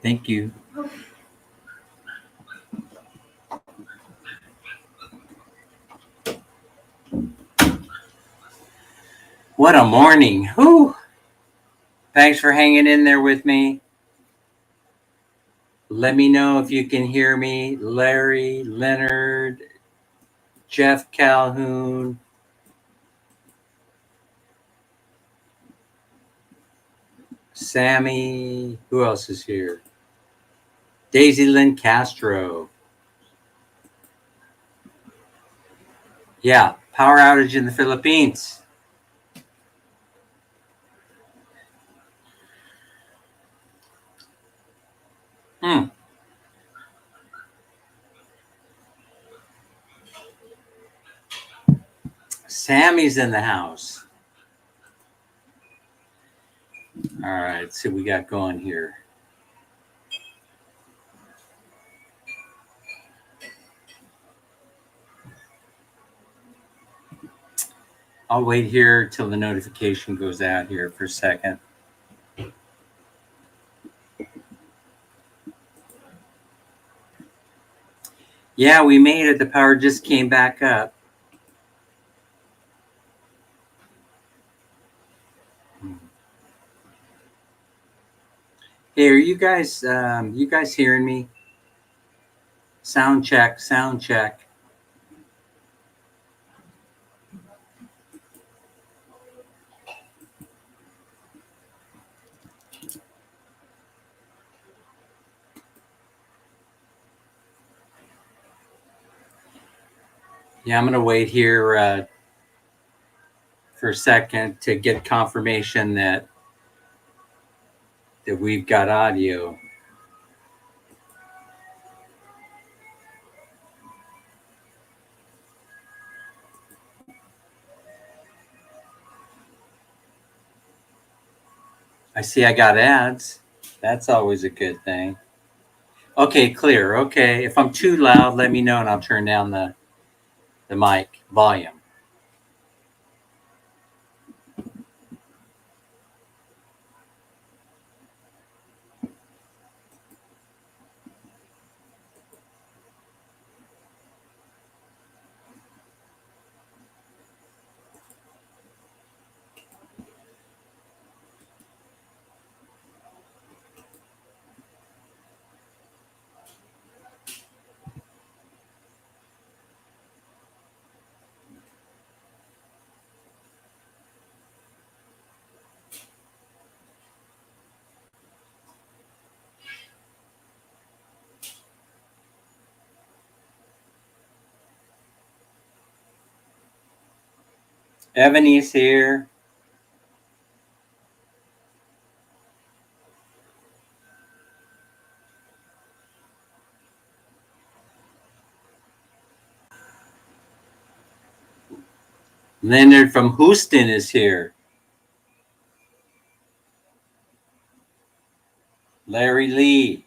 Thank you. What a morning. Whew. Thanks for hanging in there with me. Let me know if you can hear me. Larry, Leonard, Jeff Calhoun. Sammy. Who else is here? Daisy Lynn Castro. Yeah, power outage in the Philippines. Sammy's in the house. All right, let's see what we got going here. I'll wait here till the notification goes out here for a second. Yeah, we made it. The power just came back up. Hey, are you guys hearing me? Sound check, sound check. Yeah, I'm going to wait here for a second to get confirmation that we've got audio. I see I got ads. That's always a good thing. Okay, clear. Okay, if I'm too loud, let me know and I'll turn down the mic volume. Ebony's here. Leonard from Houston is here. Larry Lee.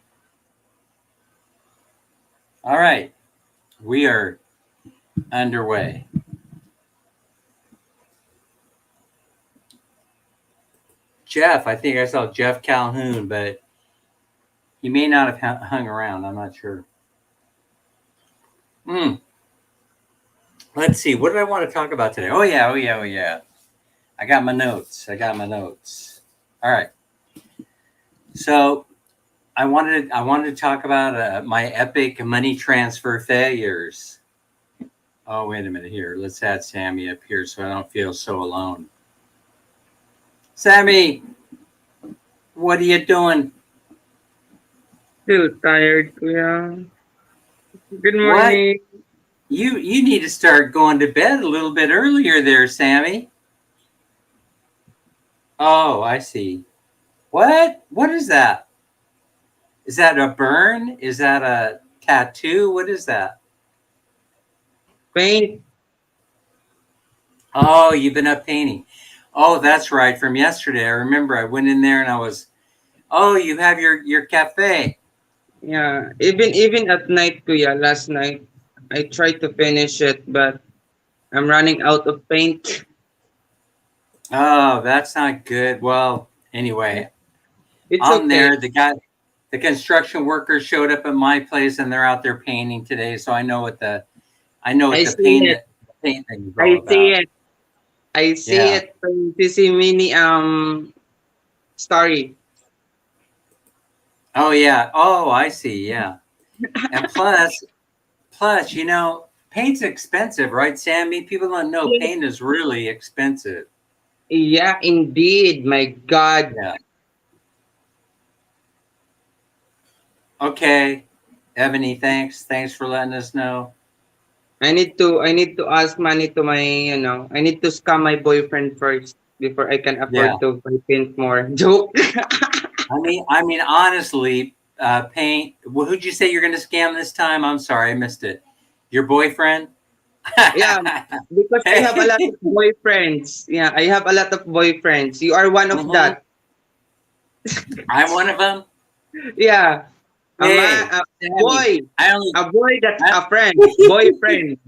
All right, we are underway. Jeff, I think I saw Jeff Calhoun, but he may not have hung around. I'm not sure. Let's see. What did I want to talk about today? Oh yeah. I got my notes. All right. So I wanted to talk about my epic money transfer failures. Oh, wait a minute here. Let's add Sammy up here so I don't feel so alone. Sammy, what are you doing? Still tired, kuya. Good morning. What? You need to start going to bed a little bit earlier there, Sammy. Oh, I see. What? What is that? Is that a burn? Is that a tattoo? What is that? Paint. Oh, you've been up painting. Oh, that's right. From yesterday. I remember I went in there and I was, oh, you have your cafe. Yeah. Even at night, kuya, last night, I tried to finish it, but I'm running out of paint. Oh, that's not good. Well, anyway, It's I'm okay. there. The guy, the construction workers showed up at my place and they're out there painting today. So I know what I the see it. paint thing is all I see about. it. I see Yeah. it from CC Mini story. Oh yeah. Oh, I see. Yeah. And plus, paint's expensive, right, Sammy? People don't know Yes. paint is really expensive. Yeah, indeed. My God. Yeah. Okay. Ebony, thanks. Thanks for letting us know. I need to ask money to my, I need to scam my boyfriend first before I can Yeah. afford to buy paint more. Joke. I mean, honestly, paint. Well, who'd you say you're going to scam this time? I'm sorry, I missed it. Your boyfriend? Yeah, because I have a Hey. lot of boyfriends. Yeah, I have a lot of boyfriends. You are one of Hmm. that. I'm one of them. Yeah. Hey, A Sammy, boy. I only, A boy that's I, a friend. Boyfriend.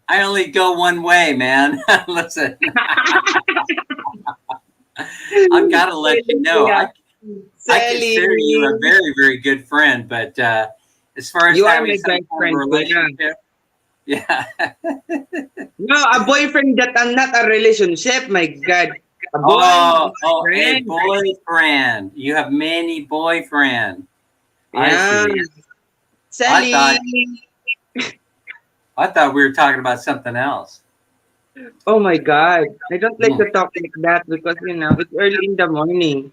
I only go one way, man. Listen, I've got to let you know. Yeah. I Sally. consider you a very, very good friend, but as far as You are having my some best kind of friend, kuya. relationship, yeah. No, a boyfriend that are not a relationship. My God. A boy, Oh, a friend. boyfriend. You have many boyfriend. I Yeah. see. I Sally. thought I thought we were talking about something else. Oh my God. I don't like Hmm. to talk like that because, it's early in the morning.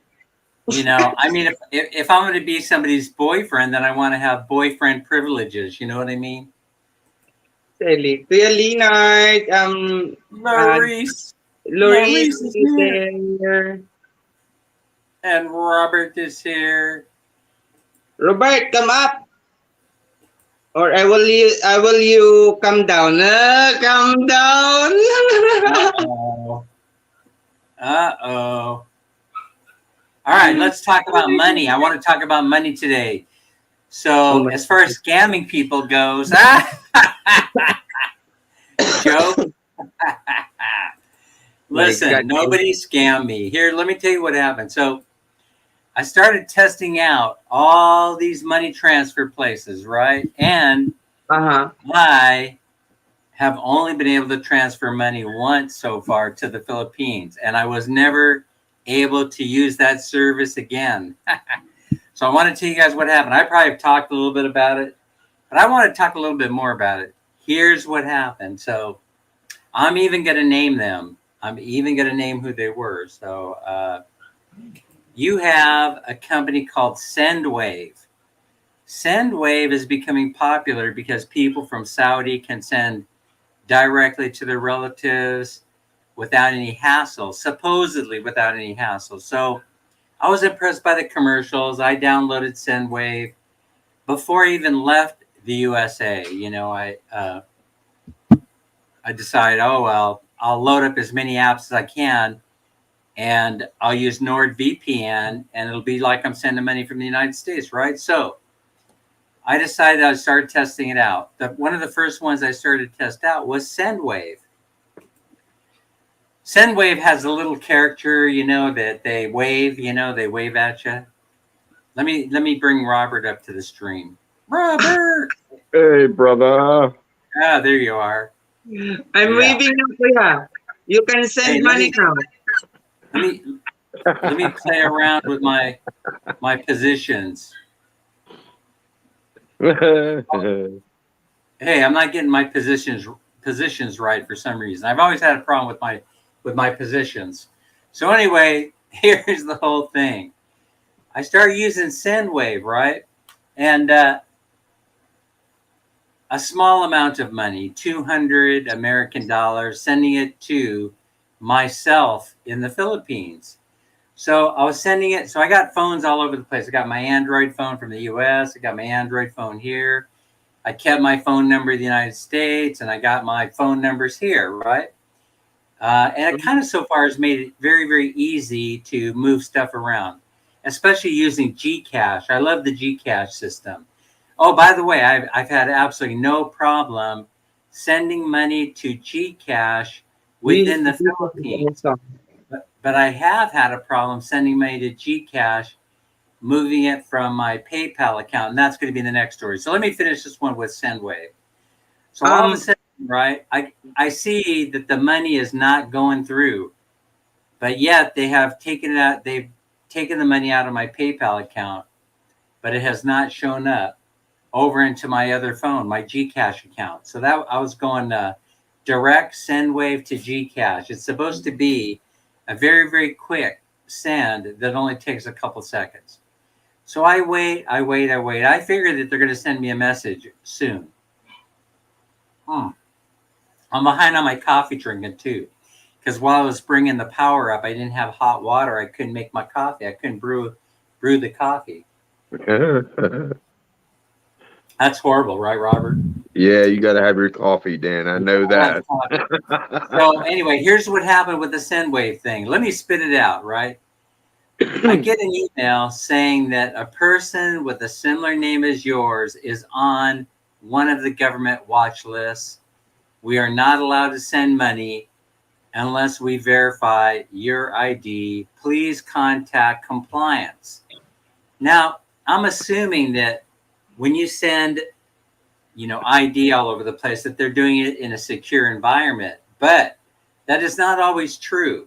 I mean, if I'm going to be somebody's boyfriend, then I want to have boyfriend privileges. You know what I mean? Sally. Kuya Leonard, uh, Maurice, Loris Maurice is is here, there. and Robert is here. Robert, come up. Or I will you come down. Come down. Uh oh. Uh oh. All right, let's talk about money. I want to talk about money today. Oh So, my as far as scamming people goes, joke. my God. Listen, nobody scammed me. Here, let me tell you what happened. So, I started testing out all these money transfer places, right? And Uh-huh. I have only been able to transfer money once so far to the Philippines, and I was never able to use that service again. So I want to tell you guys what happened. I probably have talked a little bit about it, but I want to talk a little bit more about it. Here's what happened. So I'm even going to name them. I'm even going to name who they were. So you have a company called Sendwave. Sendwave is becoming popular because people from Saudi can send directly to their relatives without any hassle, supposedly without any hassle. So I was impressed by the commercials. I downloaded Sendwave before I even left the USA. I decided, oh well, I'll load up as many apps as I can, and I'll use NordVPN, and it'll be like I'm sending money from the United States, right? So I decided I'd start testing it out. One of the first ones I started to test out was Sendwave. Sendwave has a little character, that they wave at you. Let me bring Robert up to the stream. Robert, Hey, brother. there you are. I'm Yeah. waving now, kuya. You can Hey, send let money me now. let me let me play around with my positions. Hey, I'm not getting my positions right for some reason. I've always had a problem with my positions. So anyway, here's the whole thing. I started using Sendwave, right? And a small amount of money, 200 American dollars, sending it to myself in the Philippines. So I was sending it. So I got phones all over the place. I got my Android phone from the US. I got my Android phone here. I kept my phone number in the United States, and I got my phone numbers here, right? And it kind of so far has made it very, very easy to move stuff around, especially using Gcash. I love the Gcash system. Oh, by the way, I've had absolutely no problem sending money to Gcash within the Jesus is Philippines. awesome. But I have had a problem sending money to Gcash moving it from my PayPal account, and that's going to be the next story. So let me finish this one with SendWave. So all of a Um, sudden, right, I see that the money is not going through, but yet they have taken it out. They've taken the money out of my PayPal account, but it has not shown up over into my other phone, my Gcash account. So that I was going direct SendWave to Gcash. It's supposed to be a very, very quick send that only takes a couple seconds. So I wait. I figure that they're going to send me a message soon. I'm behind on my coffee drinking too, because while I was bringing the power up, I didn't have hot water. I couldn't make my coffee. I couldn't brew the coffee. That's horrible, right, Robert? Yeah, you got to have your coffee, Dan. I know I like that. coffee. So anyway, here's what happened with the SendWave thing. Let me spit it out, right? I get an email saying that a person with a similar name as yours is on one of the government watch lists. We are not allowed to send money unless we verify your ID. Please contact compliance. Now, I'm assuming that when you send, ID all over the place, that they're doing it in a secure environment, but that is not always true.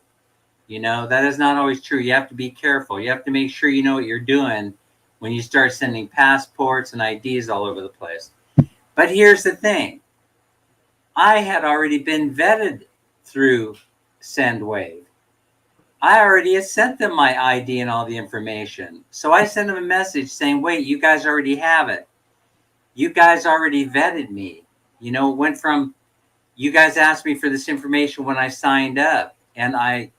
That is not always true. You have to be careful. You have to make sure you know what you're doing when you start sending passports and IDs all over the place. But here's the thing. I had already been vetted through SendWave. I already had sent them my ID and all the information. So I sent them a message saying, wait, you guys already have it. You guys already vetted me. It went from, you guys asked me for this information when I signed up, and I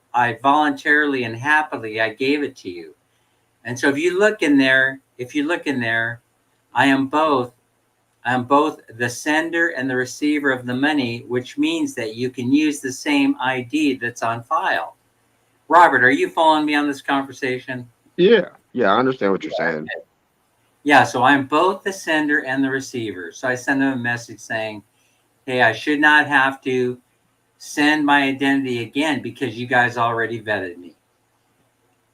voluntarily and happily, I gave it to you. And so if you look in there, I am both the sender and the receiver of the money, which means that you can use the same ID that's on file. Robert, are you following me on this conversation? Yeah, I understand what you're saying. Yeah, so I'm both the sender and the receiver. So I send them a message saying, hey, I should not have to send my identity again because you guys already vetted me.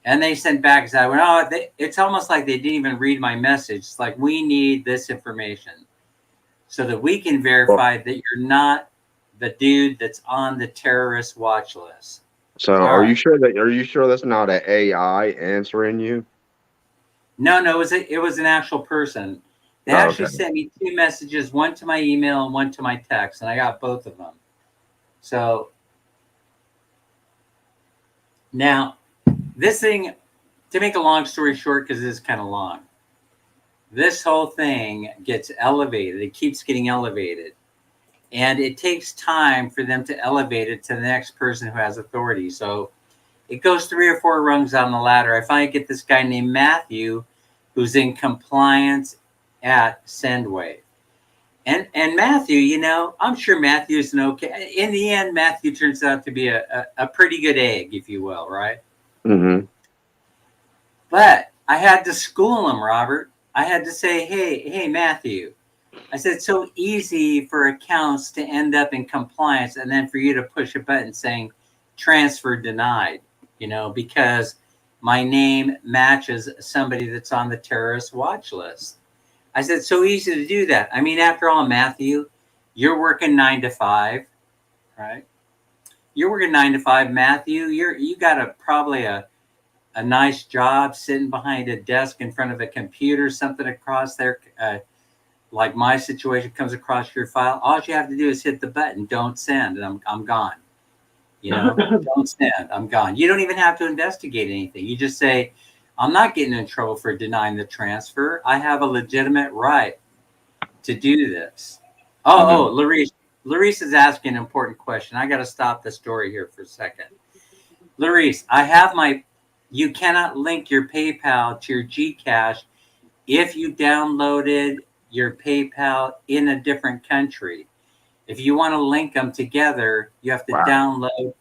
And they sent back and said, it's almost like they didn't even read my message. It's like, we need this information so that we can verify that you're not the dude that's on the terrorist watch list. So are you sure that's not an AI answering you? No, it was an actual person. They actually sent me two messages, one to my email and one to my text, and I got both of them. So now this thing, to make a long story short, because this is kind of long, this whole thing gets elevated. It keeps getting elevated. And it takes time for them to elevate it to the next person who has authority. So it goes 3 or 4 rungs on the ladder. I finally get this guy named Matthew, who's in compliance at SendWave. And Matthew, I'm sure Matthew's an okay. In the end, Matthew turns out to be a pretty good egg, if you will, right? Mm-hmm. But I had to school him, Robert. I had to say, hey, Matthew. I said, it's so easy for accounts to end up in compliance and then for you to push a button saying transfer denied, because my name matches somebody that's on the terrorist watch list. I said, so easy to do that. I mean, after all, Matthew, you're working 9 to 5, right? You're working 9 to 5, Matthew. You got probably a nice job sitting behind a desk in front of a computer, something across there. Like my situation comes across your file, all you have to do is hit the button, don't send, and I'm gone. Don't send, I'm gone. You don't even have to investigate anything. You just say, I'm not getting in trouble for denying the transfer. I have a legitimate right to do this. Larice is asking an important question. I got to stop the story here for a second. Larice, you cannot link your PayPal to your Gcash if you downloaded your PayPal in a different country. If you want to link them together, you have to download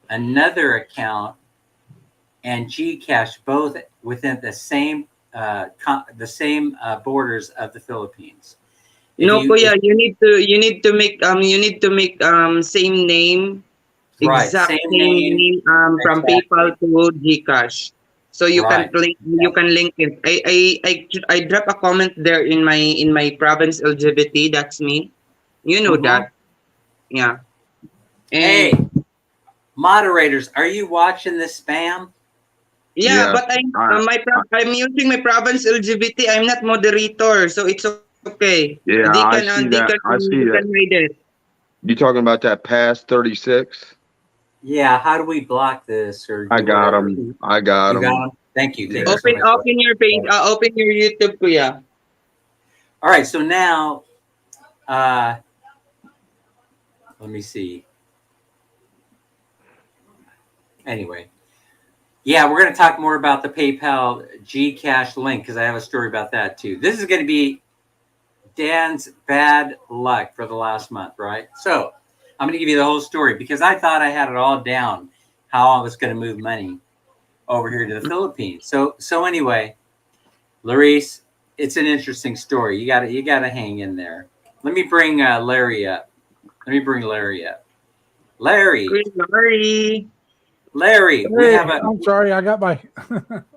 another account and Gcash both within the same borders of the Philippines. Kuya, you need to make same name, right, exact same name name from exactly. PayPal to Gcash. So you Right. can link it. I drop a comment there in my province LGBT. That's me. You know Mhm. that. Yeah. Hey, And moderators, are you watching this spam? yeah, Yeah. but I, I I'm using my province LGBT. I'm not moderator, so it's okay. yeah, I see They that. I can see that. read it. You talking about that past 36? Yeah, how do we block this or I do got whatever? him. I got You got him. them? Thank you. Thank you Yeah. so much. Open your page. Open your YouTube, kuya. All right, so now, uh, let me see. Anyway, yeah, we're going to talk more about the PayPal Gcash link because I have a story about that too. This is going to be Dan's bad luck for the last month, right? So I'm going to give you the whole story because I thought I had it all down how I was going to move money over here to the Philippines. So anyway, Larice, it's an interesting story. You gotta hang in there. Let me bring Larry up. Let me bring Larry up. Larry, Kuya Larry. Larry, we Hey, have a I'm sorry, I got my.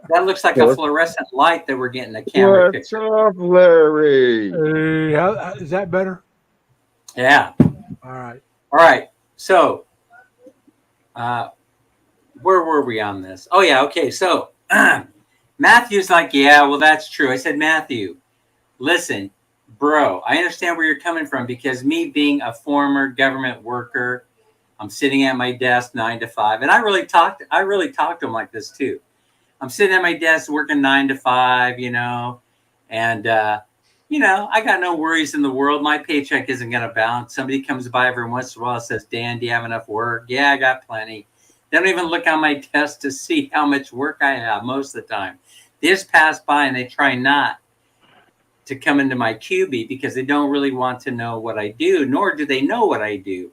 that looks like a What- fluorescent light that we're getting a camera What's picture. up, Larry? Hey, is that better? Yeah. All right. All right. So uh, where were we on this? Oh yeah. Okay. So Matthew's like, yeah, well that's true. I said, Matthew, listen, bro, I understand where you're coming from because me being a former government worker, I'm sitting at my desk 9 to 5, and I really talked to him like this too. I'm sitting at my desk working 9 to 5, and I got no worries in the world. My paycheck isn't going to bounce. Somebody comes by every once in a while and says, Dan, do you have enough work? Yeah, I got plenty. They don't even look on my desk to see how much work I have most of the time. They just pass by and they try not to come into my QB because they don't really want to know what I do, nor do they know what I do.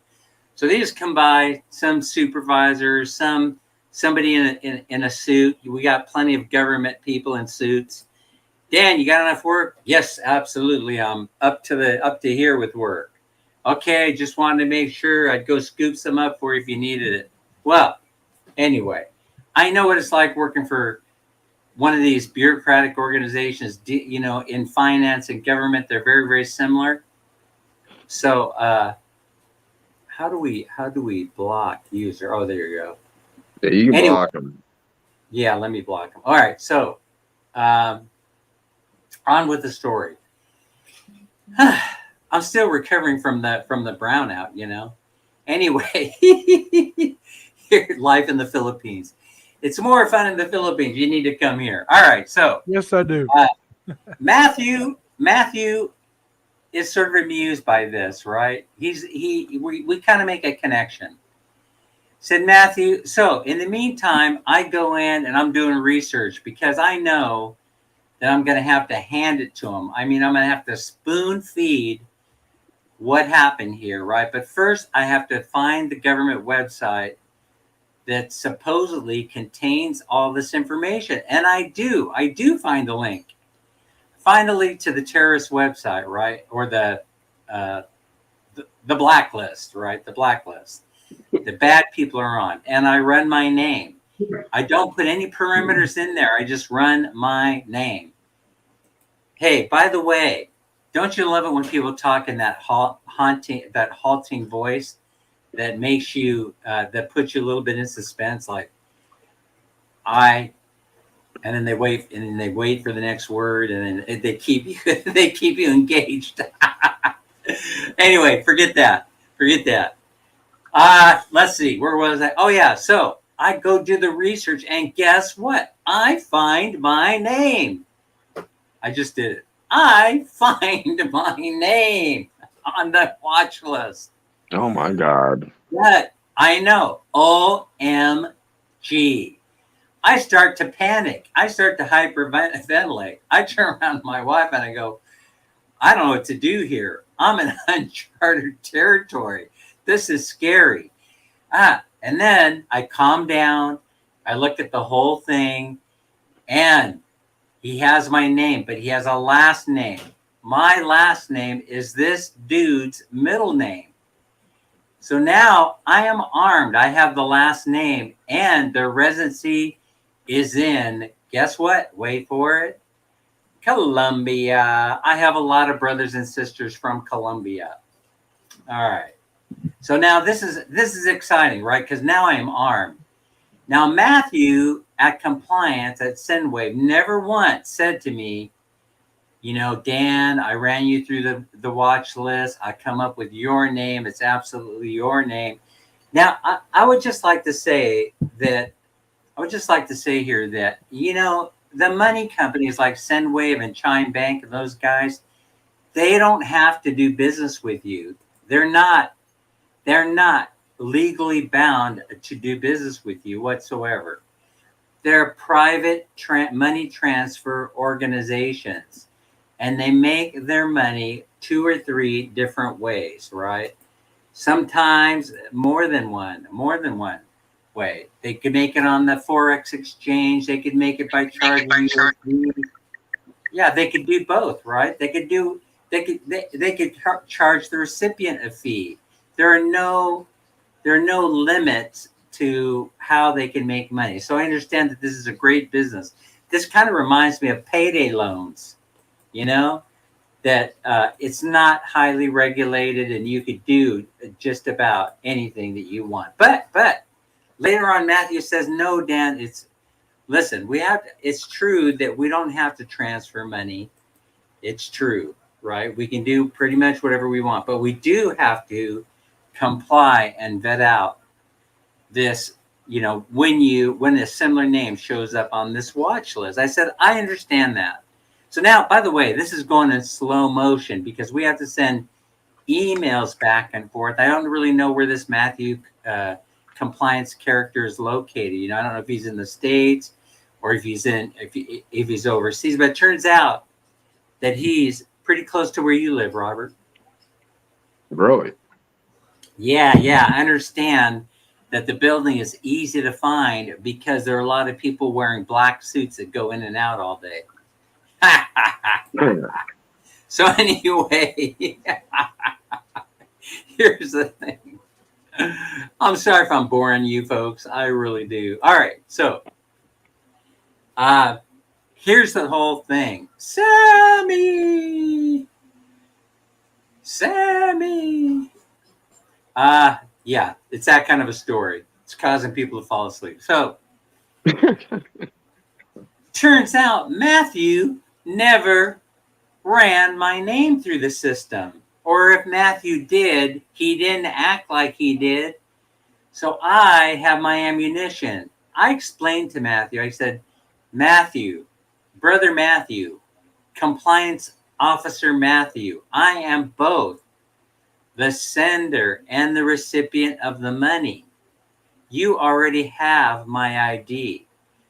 So they just come by, some supervisor, somebody in a suit. We got plenty of government people in suits. Dan, you got enough work? Yes, absolutely. I'm up to here with work. Okay, just wanted to make sure I'd go scoop some up for you if you needed it. Well, anyway, I know what it's like working for one of these bureaucratic organizations. In finance and government, they're very, very similar. So, how do we block user? Oh, there you go. Yeah, you can Anyway, block him. yeah, let me block them. All right, so on with the story. I'm still recovering from the brownout. Anyway, life in the Philippines. It's more fun in the Philippines. You need to come here. All right, so Yes, I do. Matthew is sort of amused by this, right? We kind of make a connection. Said Matthew, so in the meantime, I go in and I'm doing research because I know that I'm going to have to hand it to him. I mean, I'm going to have to spoon feed what happened here, right? But first, I have to find the government website that supposedly contains all this information. And I do find the link. Find the link to the terrorist website, right? Or the blacklist, right? The blacklist. The bad people are on. And I run my name. I don't put any perimeters in there. I just run my name. Hey, by the way, don't you love it when people talk in that halting voice that makes you that puts you a little bit in suspense, like and then they wait for the next word, and then they keep you they keep you engaged. Anyway, forget that. Let's see, where was I? Oh yeah, so I go do the research, and guess what? I find my name. I just did it. I find my name on the watch list. Oh my God. But I know. OMG. I start to panic. I start to hyperventilate. I turn around to my wife and I go, I don't know what to do here. I'm in uncharted territory. This is scary. And then I calm down. I look at the whole thing, and he has my name, but he has a last name. My last name is this dude's middle name. So now I am armed. I have the last name and the residency is in, guess what? Wait for it. Colombia. I have a lot of brothers and sisters from Colombia. All right. So now this is exciting, right? Because now I am armed. Now Matthew at compliance at Sendwave never once said to me, Dan, I ran you through the watch list. I come up with your name. It's absolutely your name. Now I would just like to say that here that the money companies like Sendwave and Chime Bank and those guys, they don't have to do business with you. They're not legally bound to do business with you whatsoever. They're private money transfer organizations, and they make their money 2 or 3 different ways, right? Sometimes more than one way. They could make it on the Forex exchange. They could make it by charging you. Yeah, they could do both, right? They could charge the recipient a fee. There are no limits to how they can make money. So I understand that this is a great business. This kind of reminds me of payday loans, that it's not highly regulated and you could do just about anything that you want. But later on, Matthew says, no, Dan, it's true that we don't have to transfer money. It's true, right? We can do pretty much whatever we want, but we do have to comply and vet out this, when a similar name shows up on this watch list. I said, I understand that. So now, by the way, this is going in slow motion because we have to send emails back and forth. I don't really know where this Matthew compliance character is located. I don't know if he's in the States or if he's overseas, but it turns out that he's pretty close to where you live, Robert. Really? Yeah, I understand that the building is easy to find because there are a lot of people wearing black suits that go in and out all day. So anyway, here's the thing. I'm sorry if I'm boring you folks. I really do. All right, so here's the whole thing. Sammy. Yeah, it's that kind of a story. It's causing people to fall asleep. So turns out Matthew never ran my name through the system. Or if Matthew did, he didn't act like he did. So I have my ammunition. I explained to Matthew, I said, Matthew, Brother Matthew, Compliance Officer Matthew, I am both the sender and the recipient of the money. You already have my ID.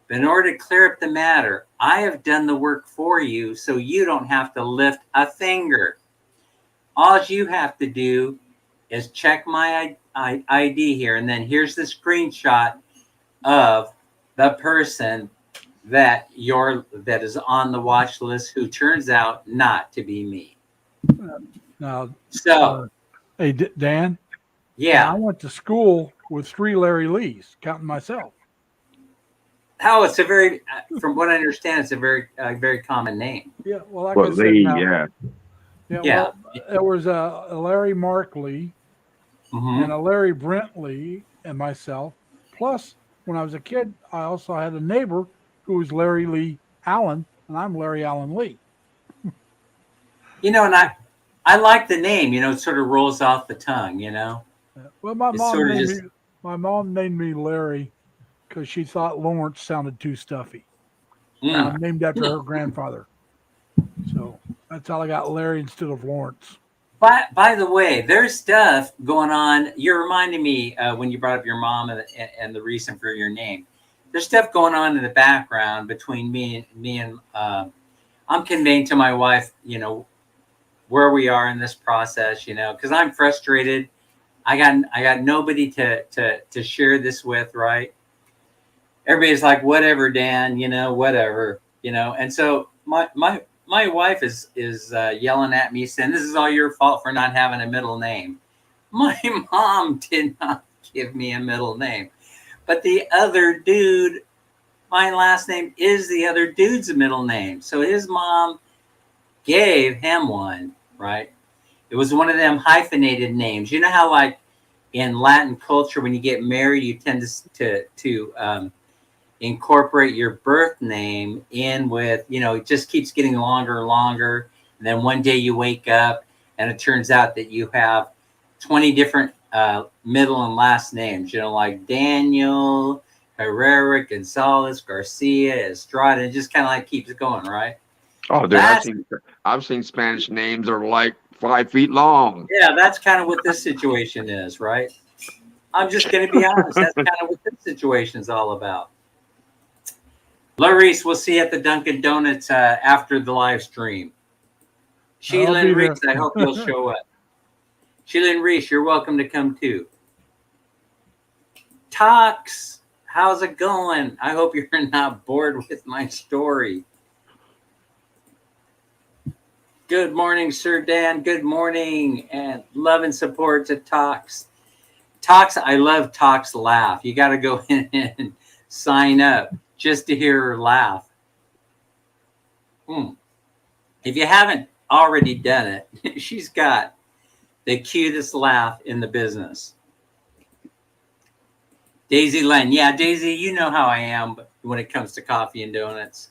But in order to clear up the matter, I have done the work for you so you don't have to lift a finger. All you have to do is check my ID here, and then here's the screenshot of the person that is on the watch list who turns out not to be me. Now, So, hey, Dan. yeah. I went to school with 3 Larry Lees, counting myself. How it's a very, from what I understand, it's a very common name. Yeah, well, like Well, I said, Lee, now, yeah. yeah. Yeah. Well, there was a Larry Mark Lee and a Larry Brent Lee and myself. Plus, when I was a kid, I also had a neighbor who was Larry Lee Allen, and I'm Larry Allen Lee. And I like the name. It sort of rolls off the tongue. Well, my It's mom sort of named just- me. My mom named me Larry because she thought Lawrence sounded too stuffy. I'm named after her grandfather, so that's how I got Larry instead of Lawrence. By the way, there's stuff going on. You're reminding me when you brought up your mom and the reason for your name. There's stuff going on in the background between me and I'm conveying to my wife, where we are in this process, because I'm frustrated. I got nobody to share this with, right? Everybody's like, whatever, Dan, whatever, and so my wife is yelling at me saying, this is all your fault for not having a middle name. My mom did not give me a middle name, but the other dude my last name is the other dude's middle name. So his mom gave him one, right? It was one of them hyphenated names. You know how like in Latin culture, when you get married, you tend to incorporate your birth name in with, it just keeps getting longer and longer. And then one day you wake up and it turns out that you have 20 different middle and last names, like Daniel, Herrera, Gonzalez, Garcia, Estrada. It just kind of like keeps going, right? Oh, dude, I've seen Spanish names that are like 5 feet long. Yeah, that's kind of what this situation is, right? I'm just going to be honest. That's kind of what this situation is all about. Larice, we'll see you at the Dunkin' Donuts after the live stream. Sheila and Reese, I hope you'll show up. Sheila and Reese, you're welcome to come too. Tox, how's it going? I hope you're not bored with my story. Good morning, Sir Dan. Good morning, and love and support to Tox. Tox, I love Tox laugh. You got to go in and sign up just to hear her laugh. If you haven't already done it, she's got the cutest laugh in the business. Daisy Len. Yeah, Daisy, you know how I am when it comes to coffee and donuts.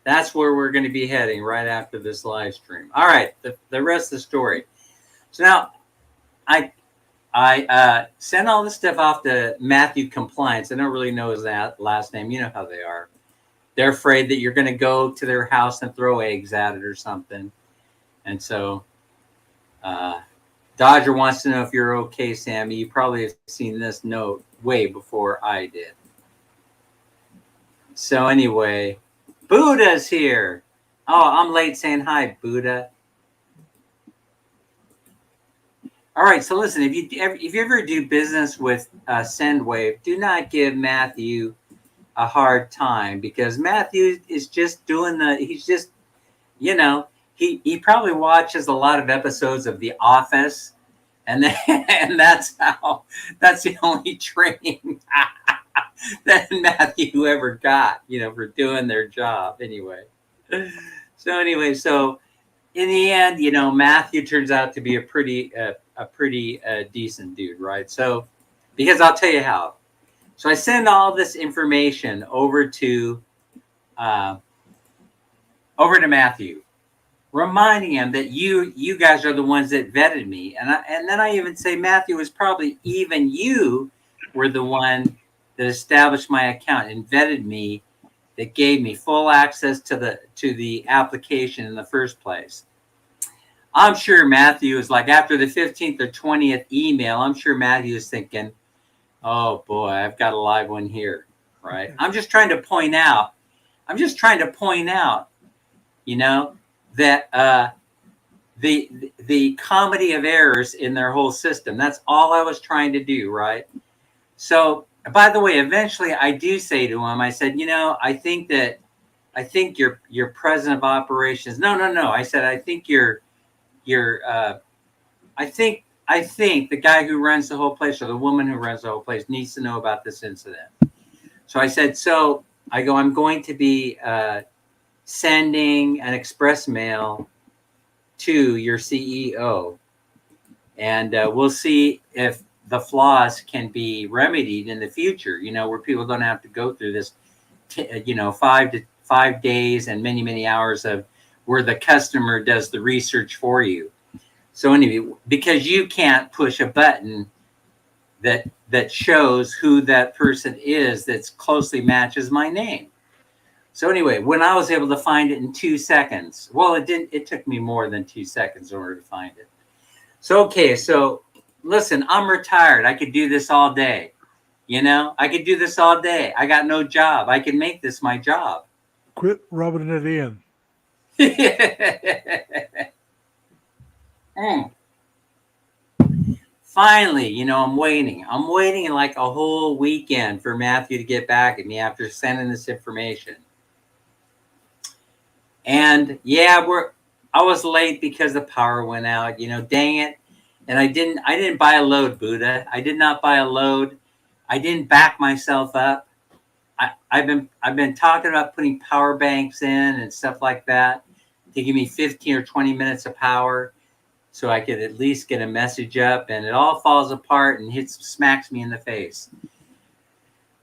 That's where we're going to be heading right after this live stream. All right, the rest of the story. So now I sent all this stuff off to Matthew Compliance. I don't really know his last name. You know how they are. They're afraid that you're going to go to their house and throw eggs at it or something. And so Dodger wants to know if you're okay, Sammy. You probably have seen this note way before I did. So anyway, Buddha's here. Oh, I'm late saying hi, Buddha. All right, so listen, if you ever do business with Sendwave, do not give Matthew a hard time, because Matthew is just he's just, he probably watches a lot of episodes of The Office, and that's the only training that Matthew ever got, for doing their job anyway. So in the end, Matthew turns out to be a pretty decent dude, right? So, because I'll tell you how. So I send all this information over to Matthew, reminding him that you guys are the ones that vetted me, and then I even say, Matthew, was probably even you were the one that established my account and vetted me, that gave me full access to the application in the first place. I'm sure Matthew is like, after the 15th or 20th email, I'm sure Matthew is thinking, oh boy, I've got a live one here, right? I'm just trying to point out, that the comedy of errors in their whole system. That's all I was trying to do, right? So, by the way, eventually I do say to him, I said, I think your president of operations. No. I said, I think I think the guy who runs the whole place, or the woman who runs the whole place, needs to know about this incident. So I said, I'm going to be sending an express mail to your CEO, and we'll see if the flaws can be remedied in the future, where people don't have to go through this, 5 days and many, many hours of where the customer does the research for you. So anyway, because you can't push a button that shows who that person is that's closely matches my name. So anyway, when I was able to find it in 2 seconds, well, it took me more than 2 seconds in order to find it. So listen, I'm retired. I could do this all day. I could do this all day. I got no job. I can make this my job. Quit rubbing it in. Finally, I'm waiting like a whole weekend for Matthew to get back at me after sending this information. And yeah, I was late because the power went out, dang it. And I didn't buy a load, Buddha. I did not buy a load. I didn't back myself up. I've been talking about putting power banks in and stuff like that to give me 15 or 20 minutes of power, so I could at least get a message up, and it all falls apart and smacks me in the face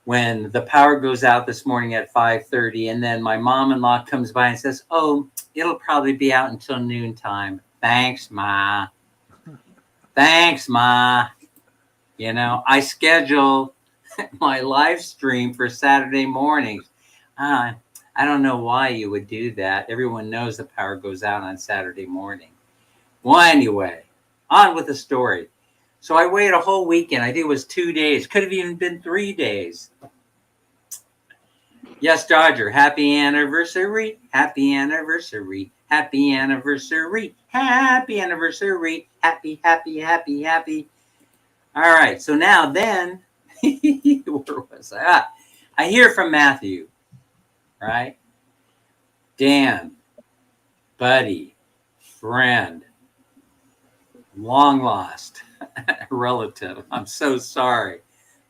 when the power goes out this morning at 5:30, and then my mom-in-law comes by and says, "Oh, it'll probably be out until noontime." Thanks, Ma. Thanks, Ma. You know, I schedule my live stream for Saturday mornings. I don't know why you would do that. Everyone knows the power goes out on Saturday morning. Well, anyway, on with the story. So I waited a whole weekend. I think it was 2 days. Could have even been 3 days. Yes, Dodger. Happy anniversary. Happy anniversary. Happy anniversary. Happy anniversary. Happy, happy, happy, happy. All right. So now then, where was I? I hear from Matthew, right? Dan, buddy, friend, long lost relative. I'm so sorry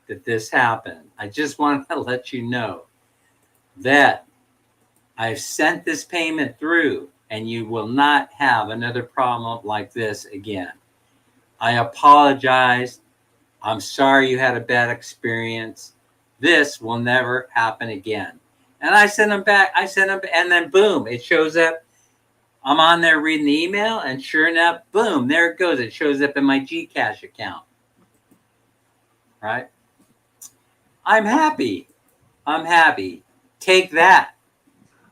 that this happened. I just want to let you know that I've sent this payment through, and you will not have another problem like this again. I apologize. I'm sorry you had a bad experience. This will never happen again. And I sent them back. And then boom, it shows up. I'm on there reading the email, and sure enough, boom, there it goes. It shows up in my Gcash account. Right? I'm happy. I'm happy. Take that.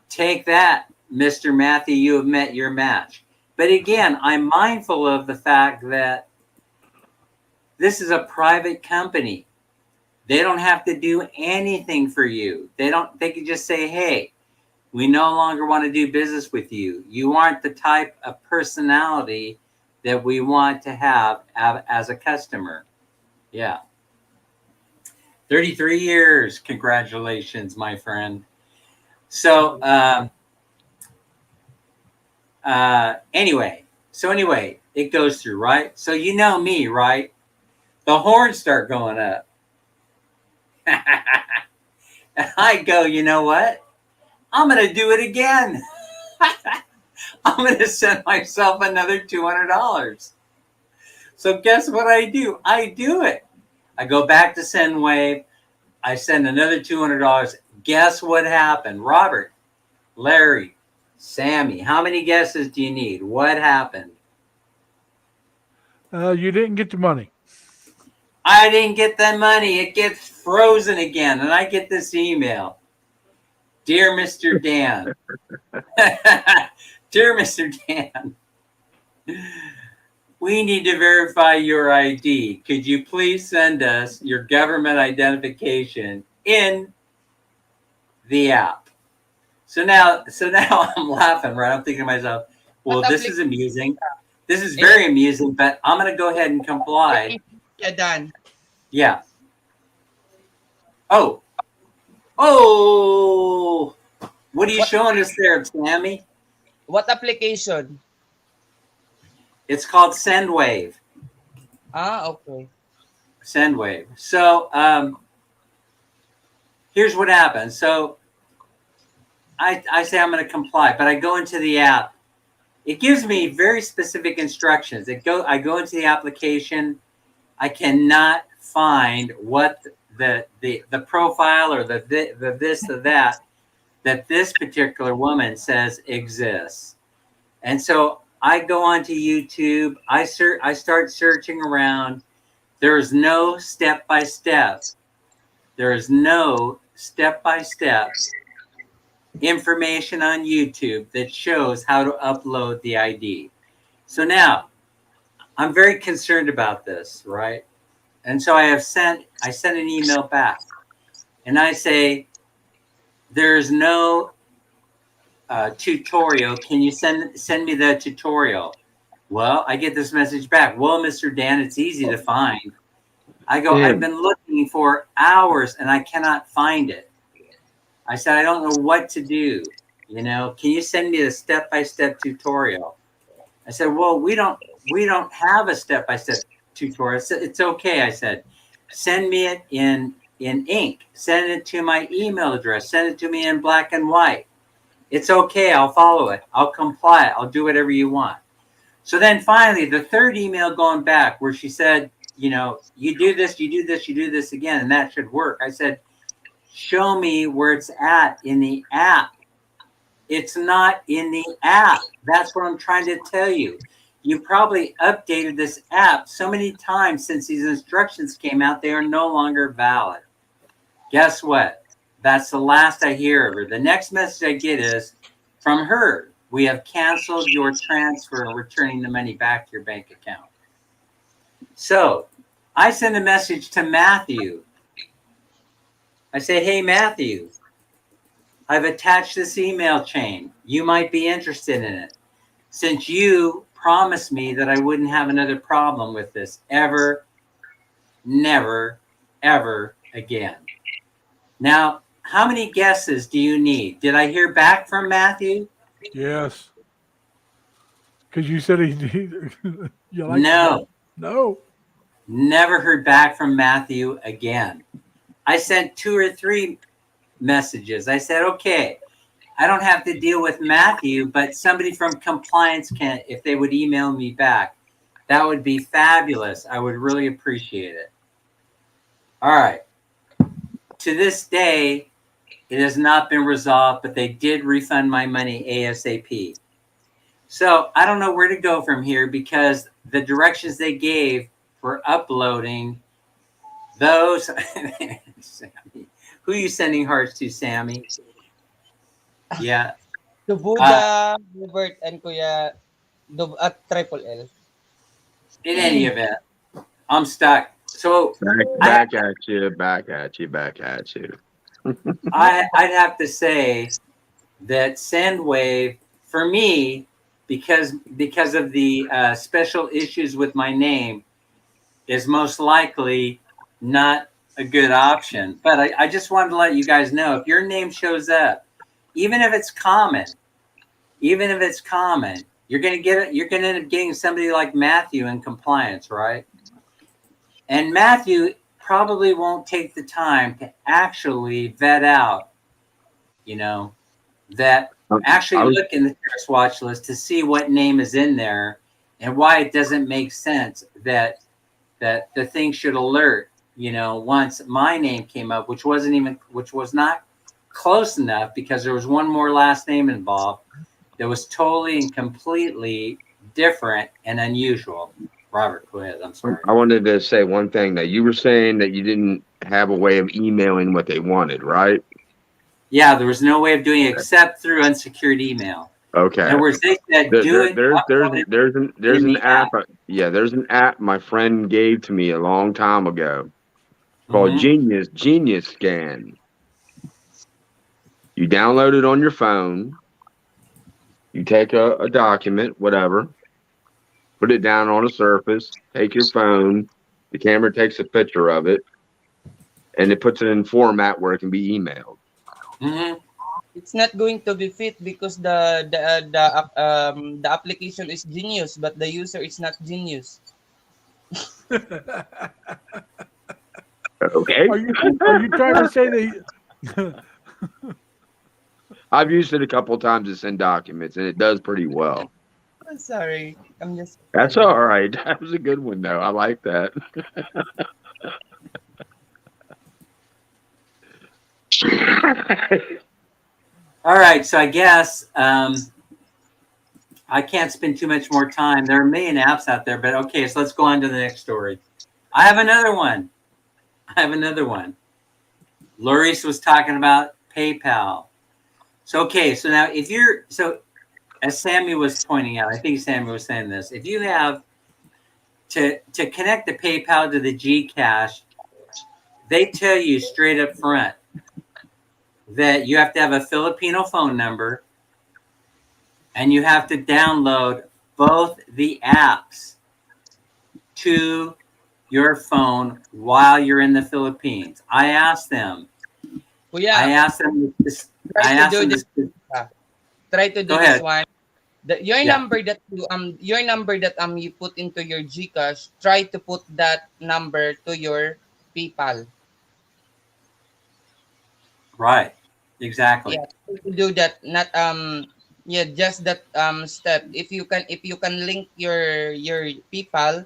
Take that, Mr. Matthew. You have met your match. But again, I'm mindful of the fact that this is a private company. They don't have to do anything for you. They can just say, hey, we no longer want to do business with you. You aren't the type of personality that we want to have as a customer. Yeah. 33 years. Congratulations, my friend. So, anyway, it goes through, right? So you know me, right? The horns start going up. And I go, you know what? I'm going to do it again. I'm going to send myself another $200. So guess what I do? I do it. I go back to SendWave. I send another $200. Guess what happened? Robert, Larry, Sammy, how many guesses do you need? What happened? You didn't get the money. I didn't get the money. It gets frozen again. And I get this email. Dear Mr. Dan. Dear Mr. Dan. We need to verify your ID. Could you please send us your government identification in the app? So now I'm laughing, right? I'm thinking to myself, well, this is amusing. This is very amusing, but I'm going to go ahead and comply. Yeah, Dan. Yeah. Oh. What are you showing us there, Sammy? What application? It's called SendWave. Okay. SendWave. So here's what happens. So I say I'm going to comply, but I go into the app. It gives me very specific instructions. I go into the application. I cannot find what the profile or the this or that this particular woman says exists. And so I go onto YouTube. I start searching around. There is no step-by-step. There is no step-by-step information on YouTube that shows how to upload the ID. So now I'm very concerned about this, right? And so I sent an email back, and I say, there's no tutorial. Can you send me the tutorial? Well, I get this message back. Well, Mr. Dan, it's easy to find. I go, I've been looking for hours and I cannot find it. I said, I don't know what to do. You know, can you send me a step-by-step tutorial? I said, well, we don't have a step-by-step tutorial. It's okay. I said, send me it in in ink. Send it to my email address. Send it to me in black and white. It's okay. I'll follow it. I'll comply. I'll do whatever you want. So then finally, the third email going back where she said, you know, you do this, you do this, you do this again, and that should work. I said, show me where it's at in the app. It's not in the app. That's what I'm trying to tell you. You probably updated this app so many times since these instructions came out, they are no longer valid. Guess what? That's the last I hear of her. The next message I get is from her. We have canceled your transfer and returning the money back to your bank account. So I send a message to Matthew. I say, hey, Matthew, I've attached this email chain. You might be interested in it. Since you promised me that I wouldn't have another problem with this ever, never, ever again. Now, how many guesses do you need? Did I hear back from Matthew? Yes. Because you said he you like No. No. Never heard back from Matthew again. I sent 2 or 3 messages. I said, okay, I don't have to deal with Matthew, but somebody from compliance can, if they would email me back, that would be fabulous. I would really appreciate it. All right. To this day, it has not been resolved, but they did refund my money ASAP. So I don't know where to go from here because the directions they gave for uploading those. Sammy. Who are you sending hearts to, Sammy? Yeah. To Buddha, Robert, and Kuya at Triple L. In any event, I'm stuck. So Back at you. I'd have to say that Sendwave, for me, because of the special issues with my name, is most likely not a good option. But I just wanted to let you guys know, if your name shows up, even if it's common, you're going to get it. You're going to end up getting somebody like Matthew in compliance, right? And Matthew probably won't take the time to actually vet out, you know, that actually look in the terrorist watch list to see what name is in there and why it doesn't make sense that the thing should alert, you know, once my name came up, which was not close enough because there was one more last name involved that was totally and completely different and unusual. Robert, go ahead. I'm sorry. I wanted to say one thing, that you were saying that you didn't have a way of emailing what they wanted, right? Yeah, there was no way of doing it except through unsecured email. Okay. In other words, they said do it. There's an app. Yeah, there's an app my friend gave to me a long time ago called Genius Scan. You download it on your phone. You take a document, whatever, put it down on a surface, take your phone, the camera takes a picture of it, and it puts it in format where it can be emailed. Mm-hmm. It's not going to be fit because the application is genius, but the user is not genius. Okay. Are you trying to say that? I've used it a couple of times to send documents, and it does pretty well. I'm sorry. I'm just. That's all right. That was a good one, though. I like that. All right, so I guess I can't spend too much more time. There are a million apps out there, but okay, so let's go on to the next story. I have another one. Loris was talking about PayPal. So, okay, so now as Sammy was pointing out, I think Sammy was saying this, if you have to connect the PayPal to the Gcash, they tell you straight up front that you have to have a Filipino phone number and you have to download both the apps to your phone while you're in the Philippines. I asked them. Well, yeah. Try to do this one. Your number that you put into your Gcash, try to put that number to your PayPal. Right. Exactly. Yeah, to do that. Not yeah, just that step. If you can link your PayPal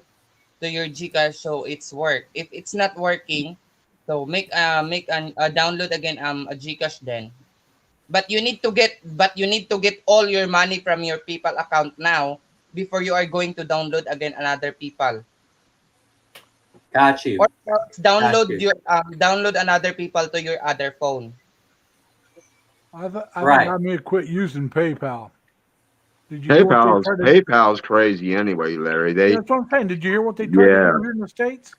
to your Gcash, so it's work. If it's not working, so make an download again a Gcash then. But you need to get all your money from your PayPal account now before you are going to download again another PayPal. Got you. Or else Got you. download another PayPal to your other phone. I think Right. I may quit using PayPal. Did you hear what they tried to? PayPal's crazy anyway, Larry. Yeah, They that's what I'm saying. Did you hear what they tried to yeah. do here in the States?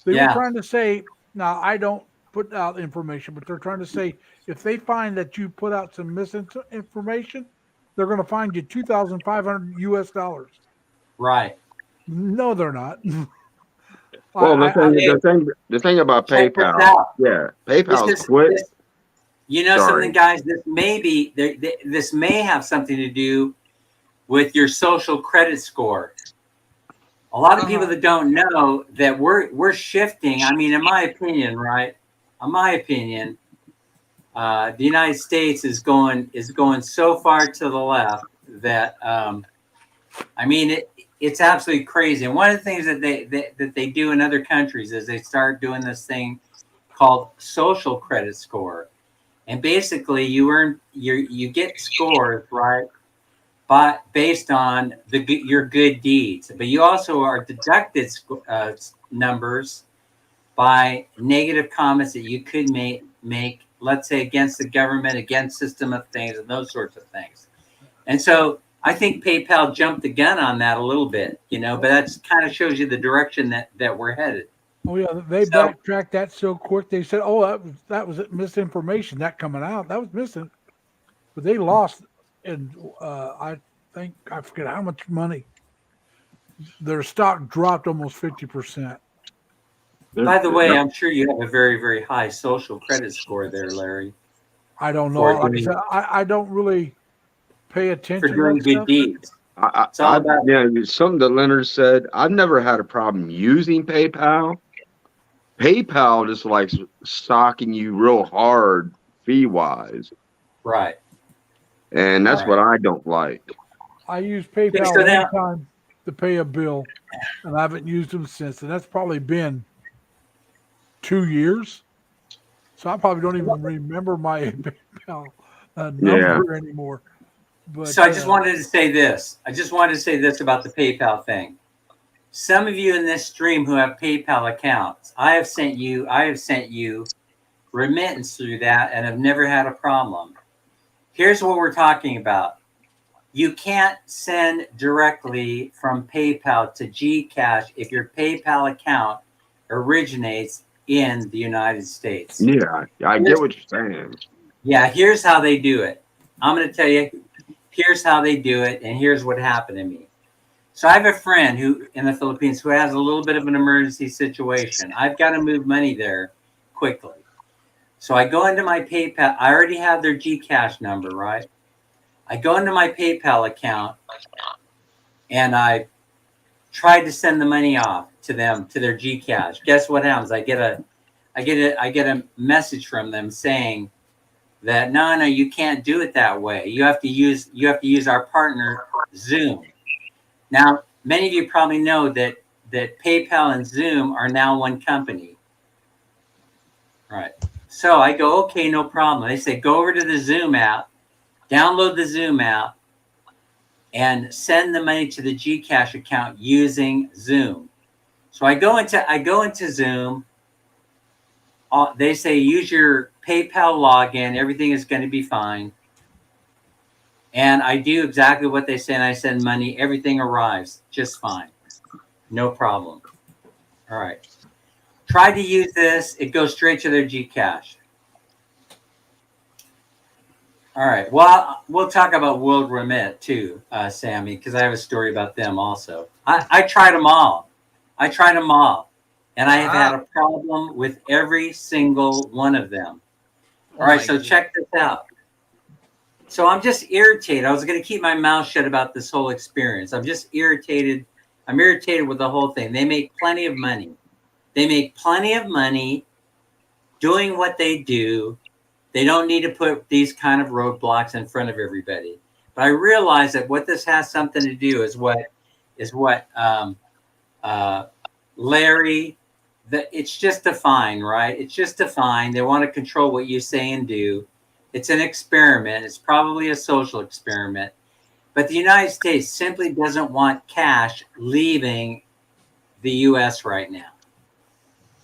They were Yeah. trying to say, now I don't put out information, but they're trying to say if they find that you put out some misinformation, they're going to find you 2,500 US dollars. Right. No, they're not. Well, I Hey, the thing about check this PayPal, out. yeah, This PayPal's is quit. this. You know something, Sorry. guys. This may have something to do with your social credit score. A lot of people Uh-huh. that don't know that we're shifting. I mean, in my opinion, right? In my opinion, the United States is going so far to the left that I mean it's absolutely crazy. And one of the things that they do in other countries is they start doing this thing called social credit score, and basically you get scores, right, but based on your good deeds, but you also are deducted numbers by negative comments that you could make, let's say, against the government, against system of things, and those sorts of things. And so I think PayPal jumped the gun on that a little bit, but that kind of shows you the direction that we're headed. Oh yeah, they So backtracked that so quick. They said, "Oh, that was misinformation that coming out. That was missing," but they lost, and I think I forget how much money. Their stock dropped almost 50%. by the way, I'm sure you have a very, very high social credit score there, Larry, I don't know. for Like I said, doing I don't really pay for attention to doing that good stuff. deeds. It's all about Something that Leonard said. I've never had a problem using PayPal. PayPal just likes socking you real hard fee wise, right. and that's Right. what I don't like. I used Okay, PayPal so one now, time to pay a bill, and I haven't used them since. And that's probably been 2 years. So I probably don't even remember my PayPal Yeah, number anymore. But so I just wanted to say this. I just wanted to say this about the PayPal thing. Some of you in this stream who have PayPal accounts, I have sent you remittance through that and have never had a problem. Here's what we're talking about. You can't send directly from PayPal to Gcash if your PayPal account originates in the United States. yeah, I get what you're saying. Yeah, here's how they do it. I'm going to tell you, here's how they do it, and here's what happened to me. So I have a friend who in the Philippines who has a little bit of an emergency situation. I've got to move money there quickly. So I go into my PayPal. I already have their Gcash number, right? I go into my PayPal account and I tried to send the money off to them to their Gcash. Guess what happens? I get a message from them saying that no, you can't do it that way. You have to use our partner Zoom. Now, many of you probably know that PayPal and Zoom are now one company. Right. So I go, okay, no problem. They say, go over to the Zoom app, download the Zoom app, and send the money to the Gcash account using Zoom. So I go into Zoom. They say, use your PayPal login. Everything is going to be fine. And I do exactly what they say, and I send money. Everything arrives just fine. No problem. All right. Try to use this. It goes straight to their Gcash. All right. Well, we'll talk about World Remit too, Sammy, because I have a story about them also. I tried them all. And I have had a problem with every single one of them. All right. So check this out. So I'm just irritated. I was going to keep my mouth shut about this whole experience. I'm just irritated. I'm irritated with the whole thing. They make plenty of money. They make plenty of money doing what they do. They don't need to put these kind of roadblocks in front of everybody. But I realize that what this has something to do is what Larry, it's just a fine, right? It's just a fine. They want to control what you say and do. It's an experiment. It's probably a social experiment. But the United States simply doesn't want cash leaving the U.S. right now.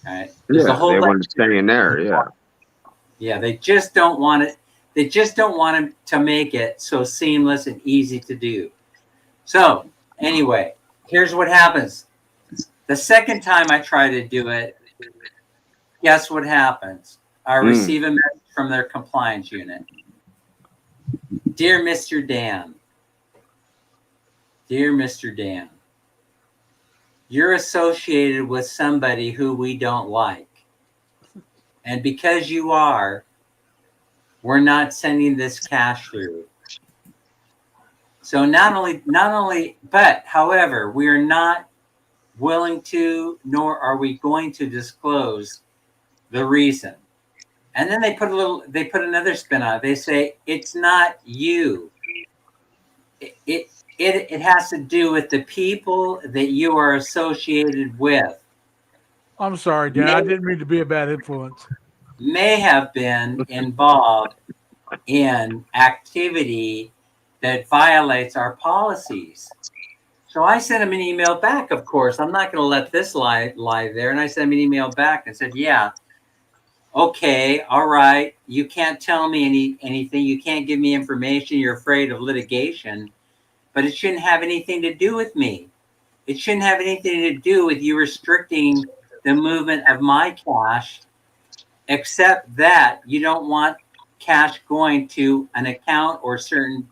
Right? There's Yeah, they want to stay in there. Yeah. Yeah, they just don't want it. They just don't want to make it so seamless and easy to do. So anyway, here's what happens. The second time I try to do it, guess what happens? I receive a message from their compliance unit. Dear Mr. Dan, you're associated with somebody who we don't like. And because you are, we're not sending this cash through. So but however, we are not willing to, nor are we going to disclose the reason. And then they put another spin on it. They say, it's not you. It has to do with the people that you are associated with. I'm sorry, Dan. I didn't mean to be a bad influence. May have been involved in activity that violates our policies. So I sent him an email back, of course. I'm not going to let this lie there. And I sent him an email back and said, yeah, okay, all right. You can't tell me anything. You can't give me information. You're afraid of litigation. But it shouldn't have anything to do with me. It shouldn't have anything to do with you restricting the movement of my cash, except that you don't want cash going to an account or certain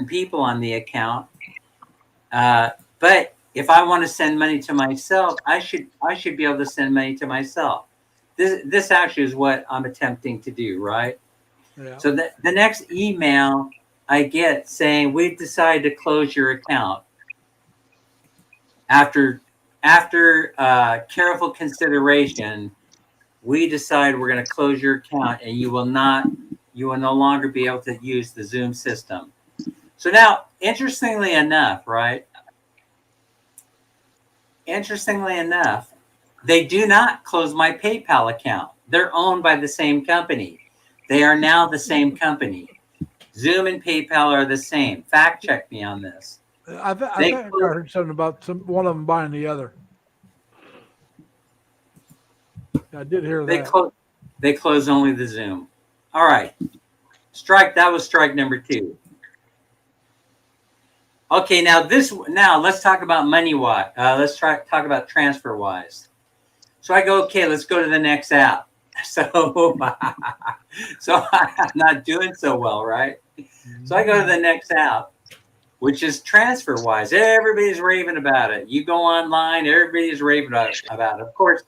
people on the account. But if I want to send money to myself, I should be able to send money to myself. This actually is what I'm attempting to do, right? Yeah. So the next email I get saying we've decided to close your account. After careful consideration, we decide we're going to close your account, and you will no longer be able to use the Zoom system. So now, interestingly enough, they do not close my PayPal account. They're owned by the same company. They are now the same company. Zoom and PayPal are the same. Fact check me on this. I think I heard something about one of them buying the other. I did hear that. They close only the Zoom. All right. That was strike number 2. Okay, now let's talk about money-wise. Let's talk about transfer-wise. So I go, okay, let's go to the next app. So I'm not doing so well, right? So I go to the next app, which is TransferWise. Everybody's raving about it. You go online, everybody's raving about it. Of course,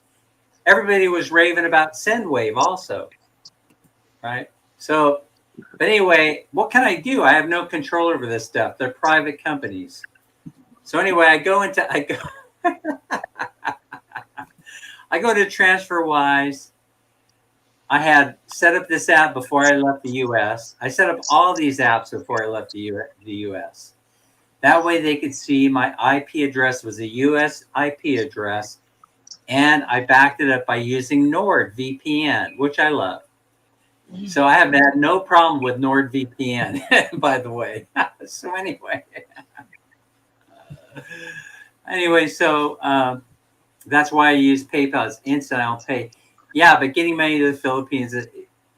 everybody was raving about SendWave also, right? So, but anyway, what can I do? I have no control over this stuff. They're private companies. So anyway, I go to TransferWise. I had set up this app before I left the U.S. I set up all these apps before I left the U.S. That way they could see my IP address was a U.S. IP address, and I backed it up by using NordVPN, which I love. So I have had no problem with NordVPN, by the way. So anyway, so that's why I use PayPal. It's instant. I'll pay. Yeah, but getting money to the Philippines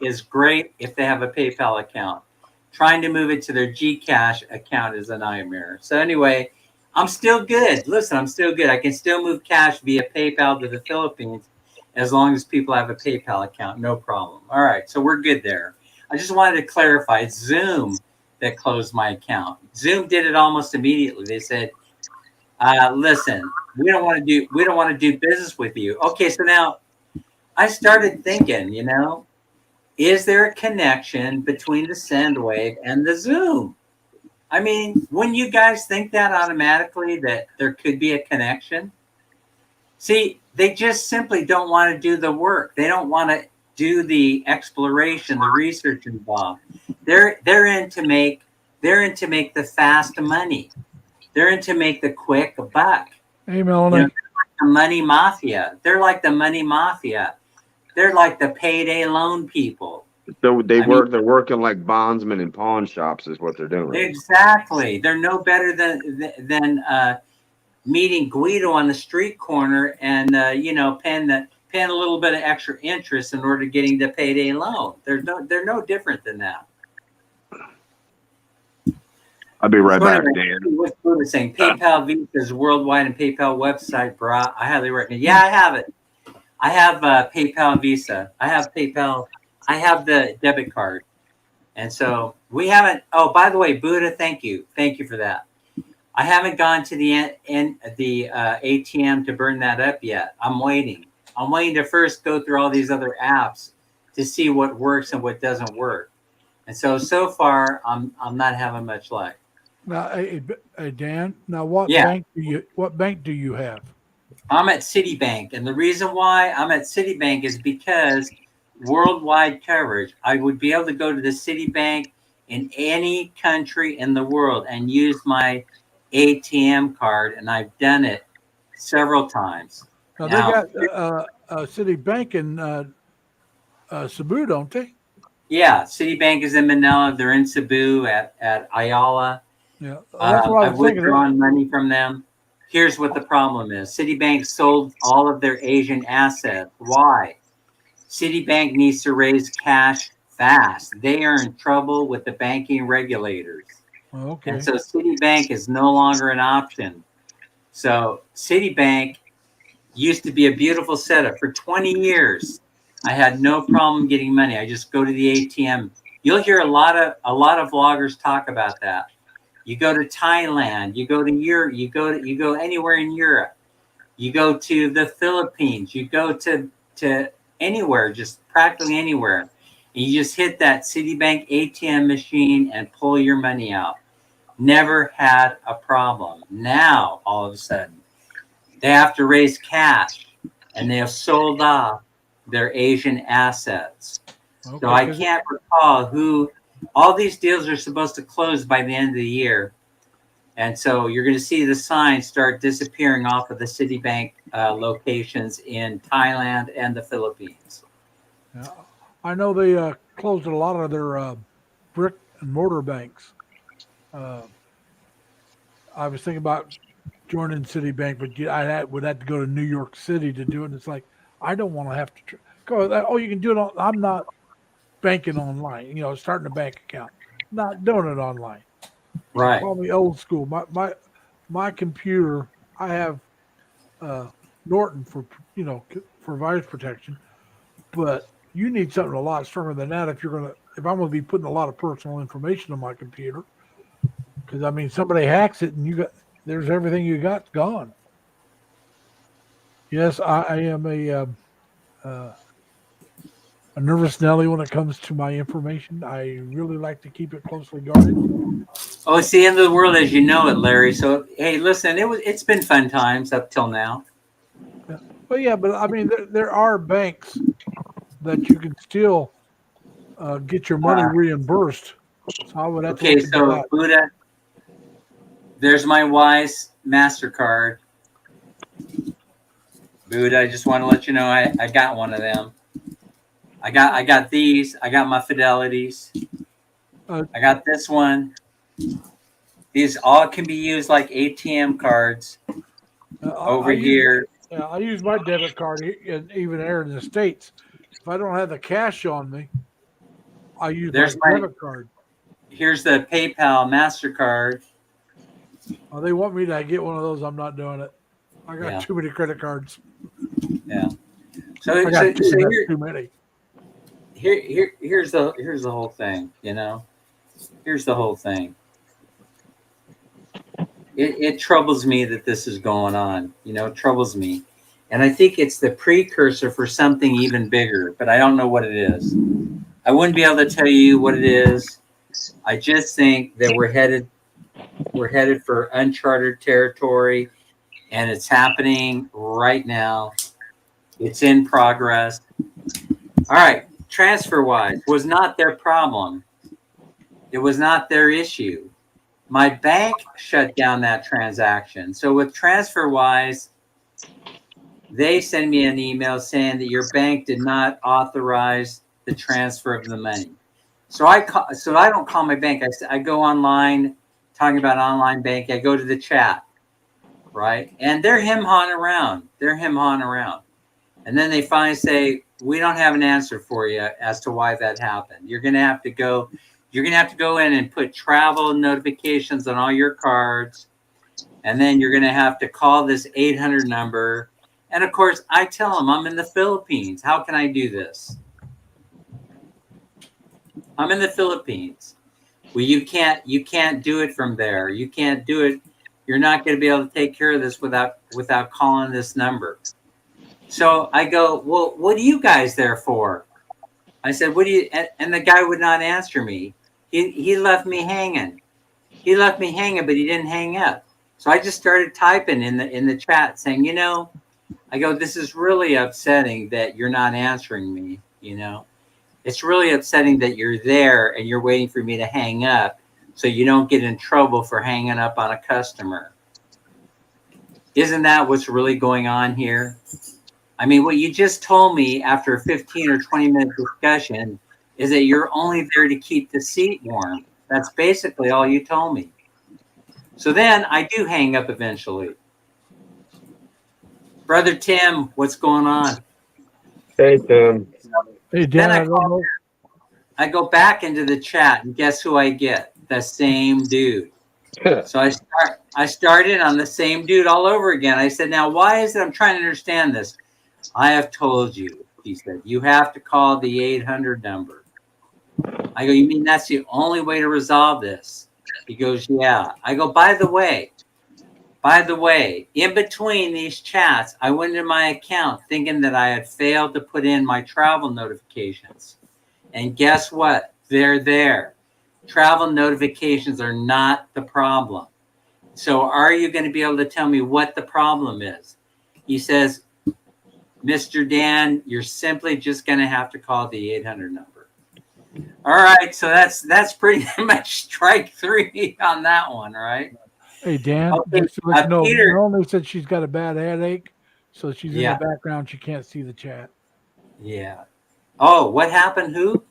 is great if they have a PayPal account. Trying to move it to their Gcash account is a nightmare. So anyway, I'm still good. Listen, I'm still good. I can still move cash via PayPal to the Philippines as long as people have a PayPal account. No problem. All right, so we're good there. I just wanted to clarify. It's Zoom that closed my account. Zoom did it almost immediately. They said, listen, we don't want to do business with you. Okay, so now I started thinking, is there a connection between the SendWave and the Zoom? I mean, wouldn't you guys think that automatically that there could be a connection? See, they just simply don't want to do the work. They don't want to do the exploration, the research involved. They're in to make the fast money. They're in to make the quick buck. Hey, Melanie. You know, the money mafia. They're like the money mafia. They're like the payday loan people. So they're working like bondsmen in pawn shops is what they're doing. Exactly. They're no better than meeting Guido on the street corner and paying a little bit of extra interest in order to getting the payday loan. They're no different than that. I'll be right back, anyway, Dan. What's Buddha saying? PayPal Visa is worldwide and PayPal website, brah. I highly recommend. Yeah, I have it. I have PayPal Visa. I have PayPal. I have the debit card. And so we haven't. Oh, by the way, Buddha, thank you for that. I haven't gone to the ATM to burn that up yet. I'm waiting to first go through all these other apps to see what works and what doesn't work. And so far, I'm not having much luck. Now, hey, Dan. Now, what bank do you have? I'm at Citibank, and the reason why I'm at Citibank is because worldwide coverage. I would be able to go to the Citibank in any country in the world and use my ATM card, and I've done it several times. Now they got Citibank in Cebu, don't they? Yeah, Citibank is in Manila. They're in Cebu at Ayala. Yeah, that's what I was I've withdrawn money from them. Here's what the problem is. Citibank sold all of their Asian assets. Why? Citibank needs to raise cash fast. They are in trouble with the banking regulators. Okay. And so Citibank is no longer an option. So Citibank used to be a beautiful setup. For 20 years, I had no problem getting money. I just go to the ATM. You'll hear a lot of vloggers talk about that. You go to Thailand, you go to Europe, you go anywhere in Europe. You go to the Philippines, you go to anywhere, just practically anywhere. And you just hit that Citibank ATM machine and pull your money out. Never had a problem. Now, all of a sudden, they have to raise cash, and they have sold off their Asian assets. Okay. So I can't recall who. All these deals are supposed to close by the end of the year. And so you're going to see the signs start disappearing off of the Citibank locations in Thailand and the Philippines. Yeah. I know they closed a lot of their brick and mortar banks. I was thinking about joining Citibank, but I would have to go to New York City to do it. And it's like, I don't want to have to go. Oh, you can do it. I'm not banking online, starting a bank account, not doing it online. Right. Call me old school. My computer, I have Norton for virus protection, but you need something a lot stronger than that if I'm going to be putting a lot of personal information on my computer. Because somebody hacks it and there's everything you got gone. Yes, I am a nervous Nelly when it comes to my information. I really like to keep it closely guarded. Oh, it's the end of the world as you know it, Larry. So, hey, listen, it's been fun times up till now. Yeah. Well, yeah, but there are banks that you can still get your money reimbursed. So I would have to look into that. Buddha, there's my Wise MasterCard. Buddha, I just want to let you know I got one of them. I got these. I got my Fidelities. I got this one. These all can be used like ATM cards over here. I use my debit card even here in the States. If I don't have the cash on me, I use my debit card. Here's the PayPal MasterCard. Oh, they want me to get one of those. I'm not doing it. I got too many credit cards. Yeah. So too many. Here's the whole thing, Here's the whole thing. It troubles me that this is going on, it troubles me. And I think it's the precursor for something even bigger, but I don't know what it is. I wouldn't be able to tell you what it is. I just think that we're headed for uncharted territory, and it's happening right now. It's in progress. All right. TransferWise was not their problem. It was not their issue. My bank shut down that transaction. So with TransferWise, they send me an email saying that your bank did not authorize the transfer of the money. So I don't call my bank. I go online, talking about online banking. I go to the chat, right? And they're him-hawing around. And then they finally say, we don't have an answer for you as to why that happened. You're going to have to go in and put travel notifications on all your cards. And then you're going to have to call this 800 number. And of course, I tell them I'm in the Philippines. How can I do this? I'm in the Philippines. Well, you can't do it from there. You can't do it. You're not going to be able to take care of this without calling this number. So I go, well, what are you guys there for? I said, what do you, and the guy would not answer me. He left me hanging. But he didn't hang up. So I just started typing in the chat saying, I go, this is really upsetting that you're not answering me, It's really upsetting that you're there and you're waiting for me to hang up so you don't get in trouble for hanging up on a customer. Isn't that what's really going on here? I mean, what you just told me after a 15 or 20-minute discussion is that you're only there to keep the seat warm. That's basically all you told me. So then I do hang up eventually. Brother Tim, what's going on? Hey, Tim. Hey, Then Dan, I go back into the chat, and guess who I get? The same dude. So I started on the same dude all over again. I said, now, why is it? I'm trying to understand this. I have told you, he said, you have to call the 800 number. I go, you mean that's the only way to resolve this? He goes, yeah. I go, by the way, in between these chats, I went into my account thinking that I had failed to put in my travel notifications. And guess what? They're there. Travel notifications are not the problem. So are you going to be able to tell me what the problem is? He says, Mr. Dan, you're simply just going to have to call the 800 number. All right. So that's pretty much strike 3 on that one, right? Hey, Dan, Okay, just to let you know, Peter. Melanie said she's got a bad headache, so she's in Yeah. the background. She can't see the chat. Yeah. Oh, what happened? Who?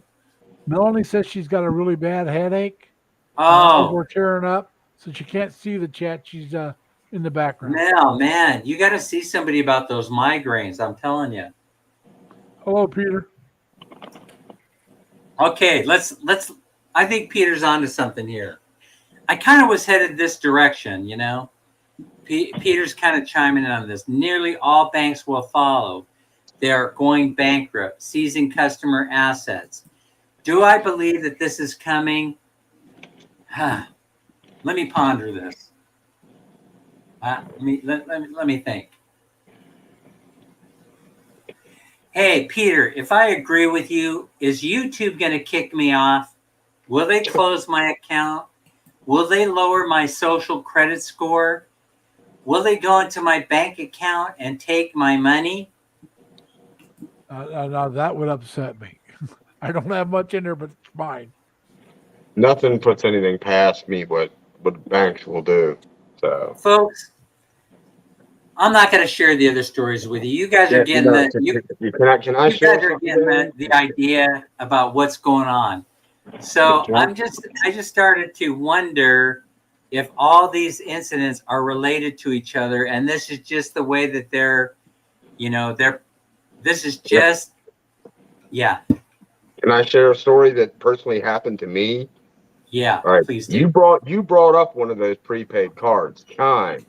Melanie says she's got a really bad headache. Oh, We're tearing up, so she can't see the chat. She's in the background. man, you got to see somebody about those migraines. I'm telling you. Hello, Peter. Okay, let's. I think Peter's onto something here. I kind of was headed this direction, Peter's kind of chiming in on this. Nearly all banks will follow. They're going bankrupt, seizing customer assets. Do I believe that this is coming? Let me ponder this. Let me think. Hey, Peter, if I agree with you, is YouTube going to kick me off? Will they close my account? Will they lower my social credit score? Will they go into my bank account and take my money? Now that would upset me. I don't have much in there, but it's fine. Nothing puts anything past me what banks will do. So, folks, I'm not going to share the other stories with you. You guys are getting the idea about what's going on. So I just started to wonder if all these incidents are related to each other, and this is just the way that this is just, yeah. Can I share a story that personally happened to me? Yeah, all right. Please do. You brought up one of those prepaid cards, Chime.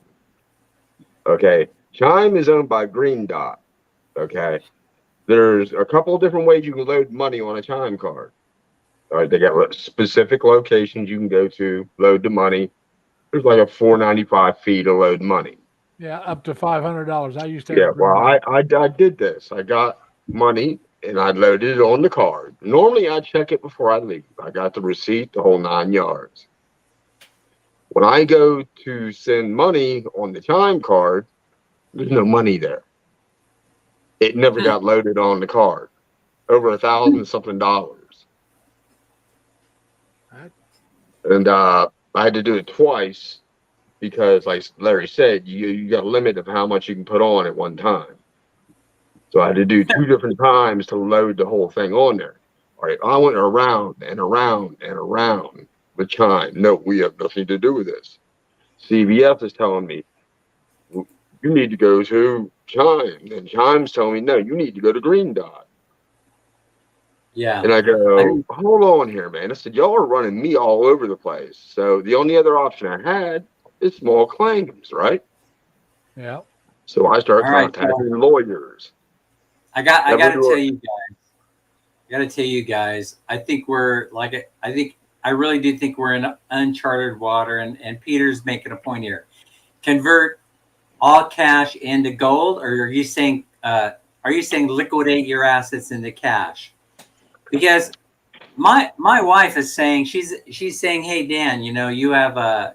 Okay, Chime is owned by Green Dot. Okay, there's a couple of different ways you can load money on a Chime card. All right, they got specific locations you can go to load the money. There's like a $4.95 fee to load money. Yeah, up to $500. I used to. Yeah, well, I did this. I got money and I loaded it on the card. Normally, I check it before I leave. I got the receipt, the whole 9 yards. When I go to send money on the Chime card, there's no money there. It never got loaded on the card. over $1,000 something. And I had to do it twice because, like Larry said, you got a limit of how much you can put on at one time. So I had to do 2 different times to load the whole thing on there. All right, I went around and around and around with Chime. No, we have nothing to do with this. CVS is telling me, you need to go to Chime. And Chime's telling me, no, you need to go to Green Dot. Yeah. And I go, hold on here, man. I said, y'all are running me all over the place. So the only other option I had is small claims, right? Yeah. So I started All right, contacting lawyers. I got to tell you guys. I got to tell you guys. I think we're like. I really do think we're in uncharted water, and Peter's making a point here. Convert all cash into gold, or are you saying liquidate your assets into cash? Because my wife is saying she's saying, hey Dan, you have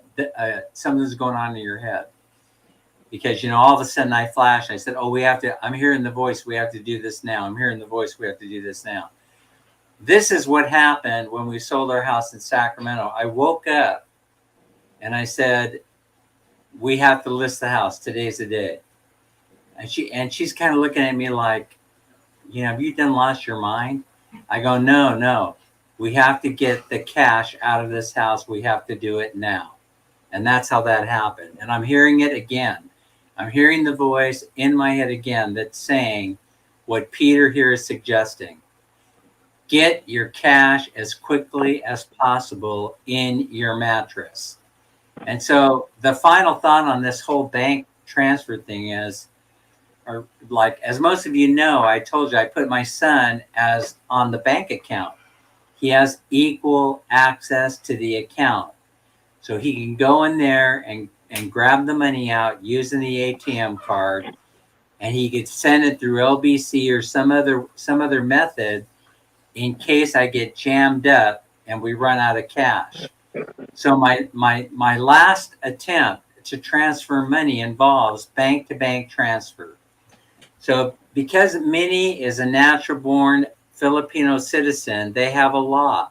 something's going on in your head. Because, all of a sudden I flashed. I said, I'm hearing the voice. We have to do this now. I'm hearing the voice. We have to do this now. This is what happened when we sold our house in Sacramento. I woke up and I said, we have to list the house. Today's the day. And she's kind of looking at me like, have you lost your mind? I go, no. We have to get the cash out of this house. We have to do it now. And that's how that happened. And I'm hearing it again. I'm hearing the voice in my head again that's saying what Peter here is suggesting. Get your cash as quickly as possible in your mattress. And so the final thought on this whole bank transfer thing is, or like, as most of you know, I told you I put my son as on the bank account. He has equal access to the account. So he can go in there and grab the money out using the ATM card, and he could send it through LBC or some other method in case I get jammed up and we run out of cash. So my last attempt to transfer money involves bank-to-bank transfer. So because Minnie is a natural-born Filipino citizen, they have a law.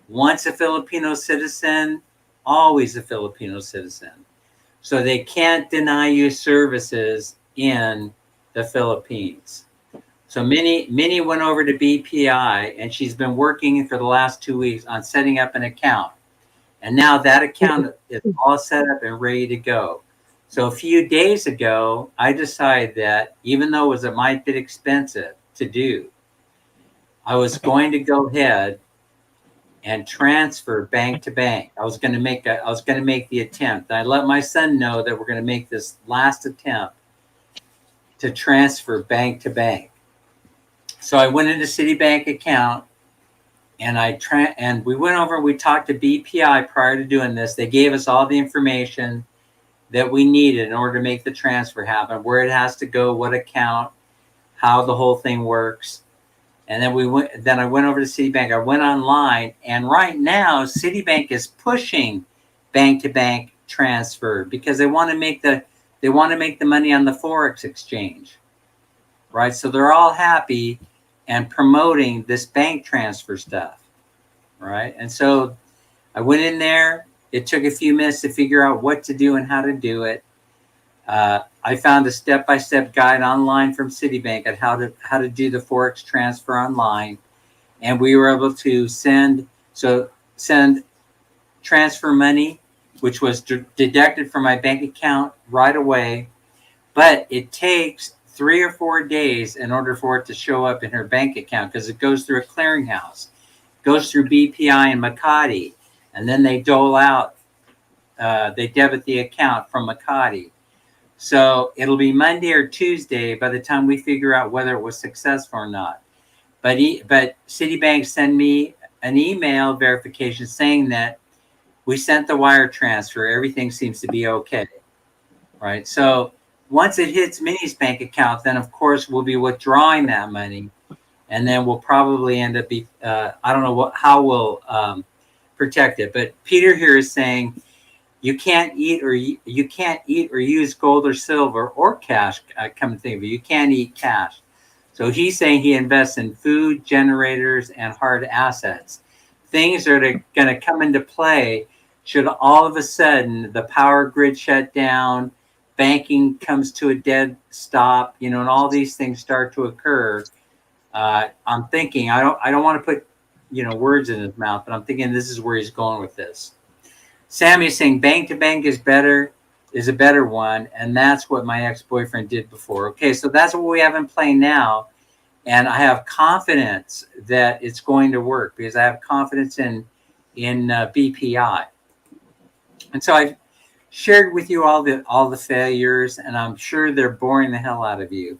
Once a Filipino citizen, always a Filipino citizen. So they can't deny you services in the Philippines. So Minnie went over to BPI, and she's been working for the last 2 weeks on setting up an account. And now that account is all set up and ready to go. So a few days ago, I decided that even though it might be expensive to do, I was going to go ahead and transfer bank to bank. I was going to make the attempt. I let my son know that we're going to make this last attempt to transfer bank to bank. So I went into Citibank account, and and we went over. We talked to BPI prior to doing this. They gave us all the information that we needed in order to make the transfer happen, where it has to go, what account, how the whole thing works. And then I went over to Citibank. I went online, and right now Citibank is pushing bank-to-bank transfer because they want to make the money on the Forex exchange, right? So they're all happy and promoting this bank transfer stuff, right? And so I went in there. It took a few minutes to figure out what to do and how to do it. I found a step-by-step guide online from Citibank on how to do the Forex transfer online, and we were able to send transfer money, which was deducted from my bank account right away. But it takes 3 or 4 days in order for it to show up in her bank account because it goes through a clearinghouse, goes through BPI and Makati, and then they dole out, they debit the account from Makati. So it'll be Monday or Tuesday by the time we figure out whether it was successful or not. But Citibank sent me an email verification saying that we sent the wire transfer. Everything seems to be okay, right? So once it hits Minnie's bank account, then of course we'll be withdrawing that money, and then we'll probably end up I don't know how we'll protect it. But Peter here is saying, you can't eat or use gold or silver or cash. Come to think of it, you can't eat cash. So he's saying he invests in food, generators, and hard assets. Things that are going to come into play should all of a sudden the power grid shut down, banking comes to a dead stop, and all these things start to occur. I'm thinking, I don't want to put, words in his mouth, but I'm thinking this is where he's going with this. Sammy's saying bank to bank is a better one, and that's what my ex-boyfriend did before. Okay, so that's what we have in play now, and I have confidence that it's going to work because I have confidence in BPI. And so I've shared with you all the failures, and I'm sure they're boring the hell out of you.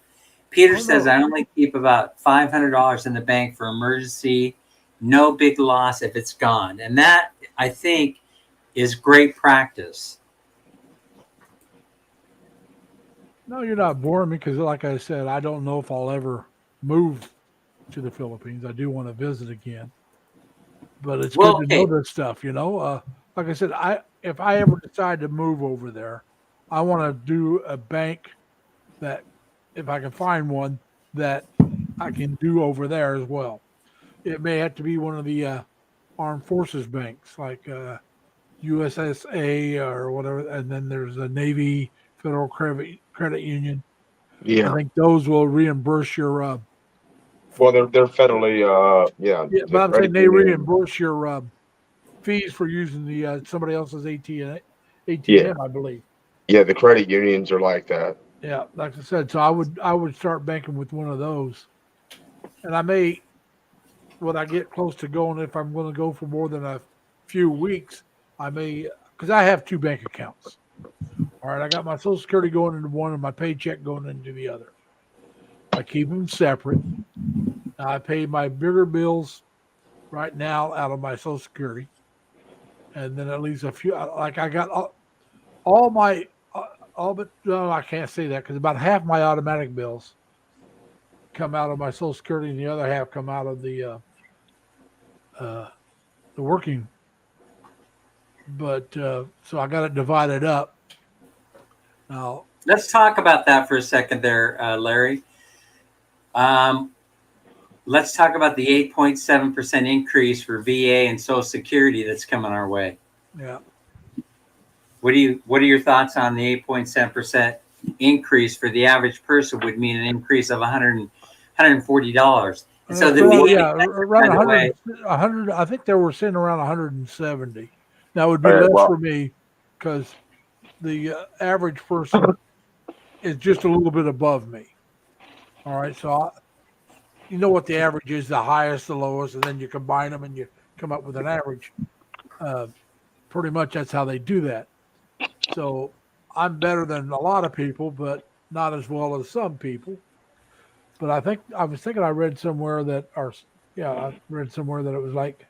Peter says I only keep about $500 in the bank for emergency, no big loss if it's gone, and that I think is great practice. No, you're not boring me because, like I said, I don't know if I'll ever move to the Philippines. I do want to visit again, but it's good to know this stuff. Like I said, if I ever decide to move over there, I want to do a bank that, if I can find one, that I can do over there as well. It may have to be one of the armed forces banks, like USSA or whatever, and then there's a Navy Federal Credit Union. Yeah. I think those will reimburse your. Well, they're federally, Yeah, but I'm saying they reimburse your fees for using the somebody else's ATM, Yeah. I believe. Yeah, the credit unions are like that. Yeah, like I said, so I would start banking with one of those, and I may, when I get close to going, if I'm going to go for more than a few weeks, I may, because I have two bank accounts. All right, I got my Social Security going into one and my paycheck going into the other. I keep them separate. I pay my bigger bills right now out of my Social Security, and then at least a few. Like I got all my, but no, I can't say that because about half my automatic bills come out of my Social Security, and the other half come out of the working. But so I got it divided up. Now let's talk about that for a second, there, Larry. Let's talk about the 8.7% increase for VA and Social Security that's coming our way. Yeah. What are your thoughts on the 8.7% increase for the average person? Would mean an increase of $140. And so the VA, around 100. I think they were saying around 170. That would be less for me because the average person is just a little bit above me. All right, so you know what the average is, the highest, the lowest, and then you combine them and you come up with an average. Pretty much that's how they do that. So I'm better than a lot of people, but not as well as some people. But I read somewhere that it was like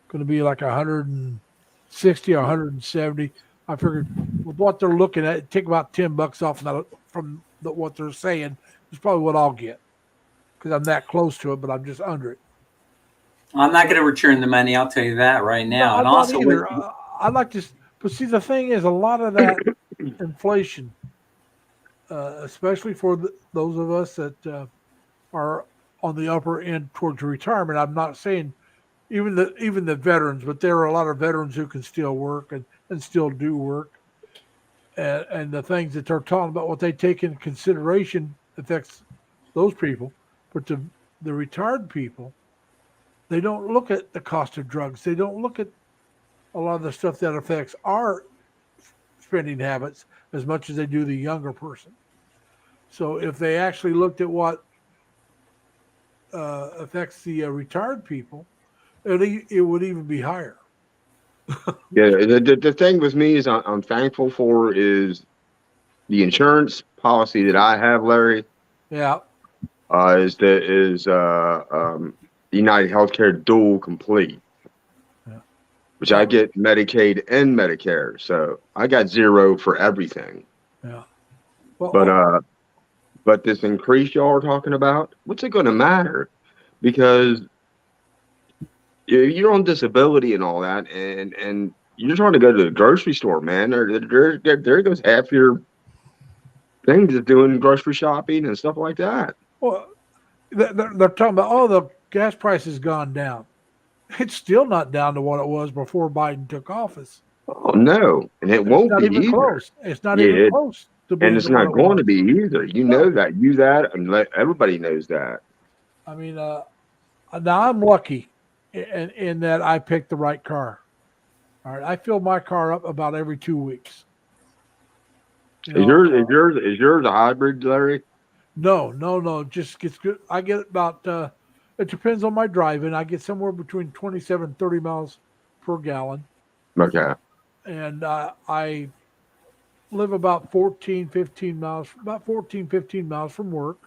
going to be like 160 or 170. I figured with what they're looking at, take about $10 off from what they're saying is probably what I'll get because I'm that close to it, but I'm just under it. I'm not going to return the money. I'll tell you that right now. No, and also, I'd like to, but see, the thing is, a lot of that inflation, especially for those of us that are on the upper end towards retirement. I'm not saying even the veterans, but there are a lot of veterans who can still work and still do work. And the things that they're talking about, what they take into consideration affects those people. But the retired people, they don't look at the cost of drugs. They don't look at a lot of the stuff that affects our spending habits as much as they do the younger person. So if they actually looked at what affects the retired people, it would even be higher. Yeah, the thing with me is I'm thankful for is the insurance policy that I have, Larry. Yeah. Is United Healthcare Dual Complete, which I get Medicaid and Medicare, so I got zero for everything. Yeah. Well, but this increase y'all are talking about, what's it going to matter? Because you're on disability and all that, and you're trying to go to the grocery store, man. There goes half your thing just doing grocery shopping and stuff like that. Well, they're talking about, oh, the gas price has gone down. It's still not down to what it was before Biden took office. Oh no, and it It's won't not be even either. close. It's not Yeah, even close to and being it's to what not it going was. to be either. You know that. You that, and everybody knows that. I mean, now I'm lucky in that I picked the right car. All right, I fill my car up about every 2 weeks. You Is know, yours a hybrid, Larry? no. Just gets good. I get about. It depends on my driving. I get somewhere between 27 and 30 miles per gallon, Okay. and I live about 14, 15 miles, about 14, 15 miles from work.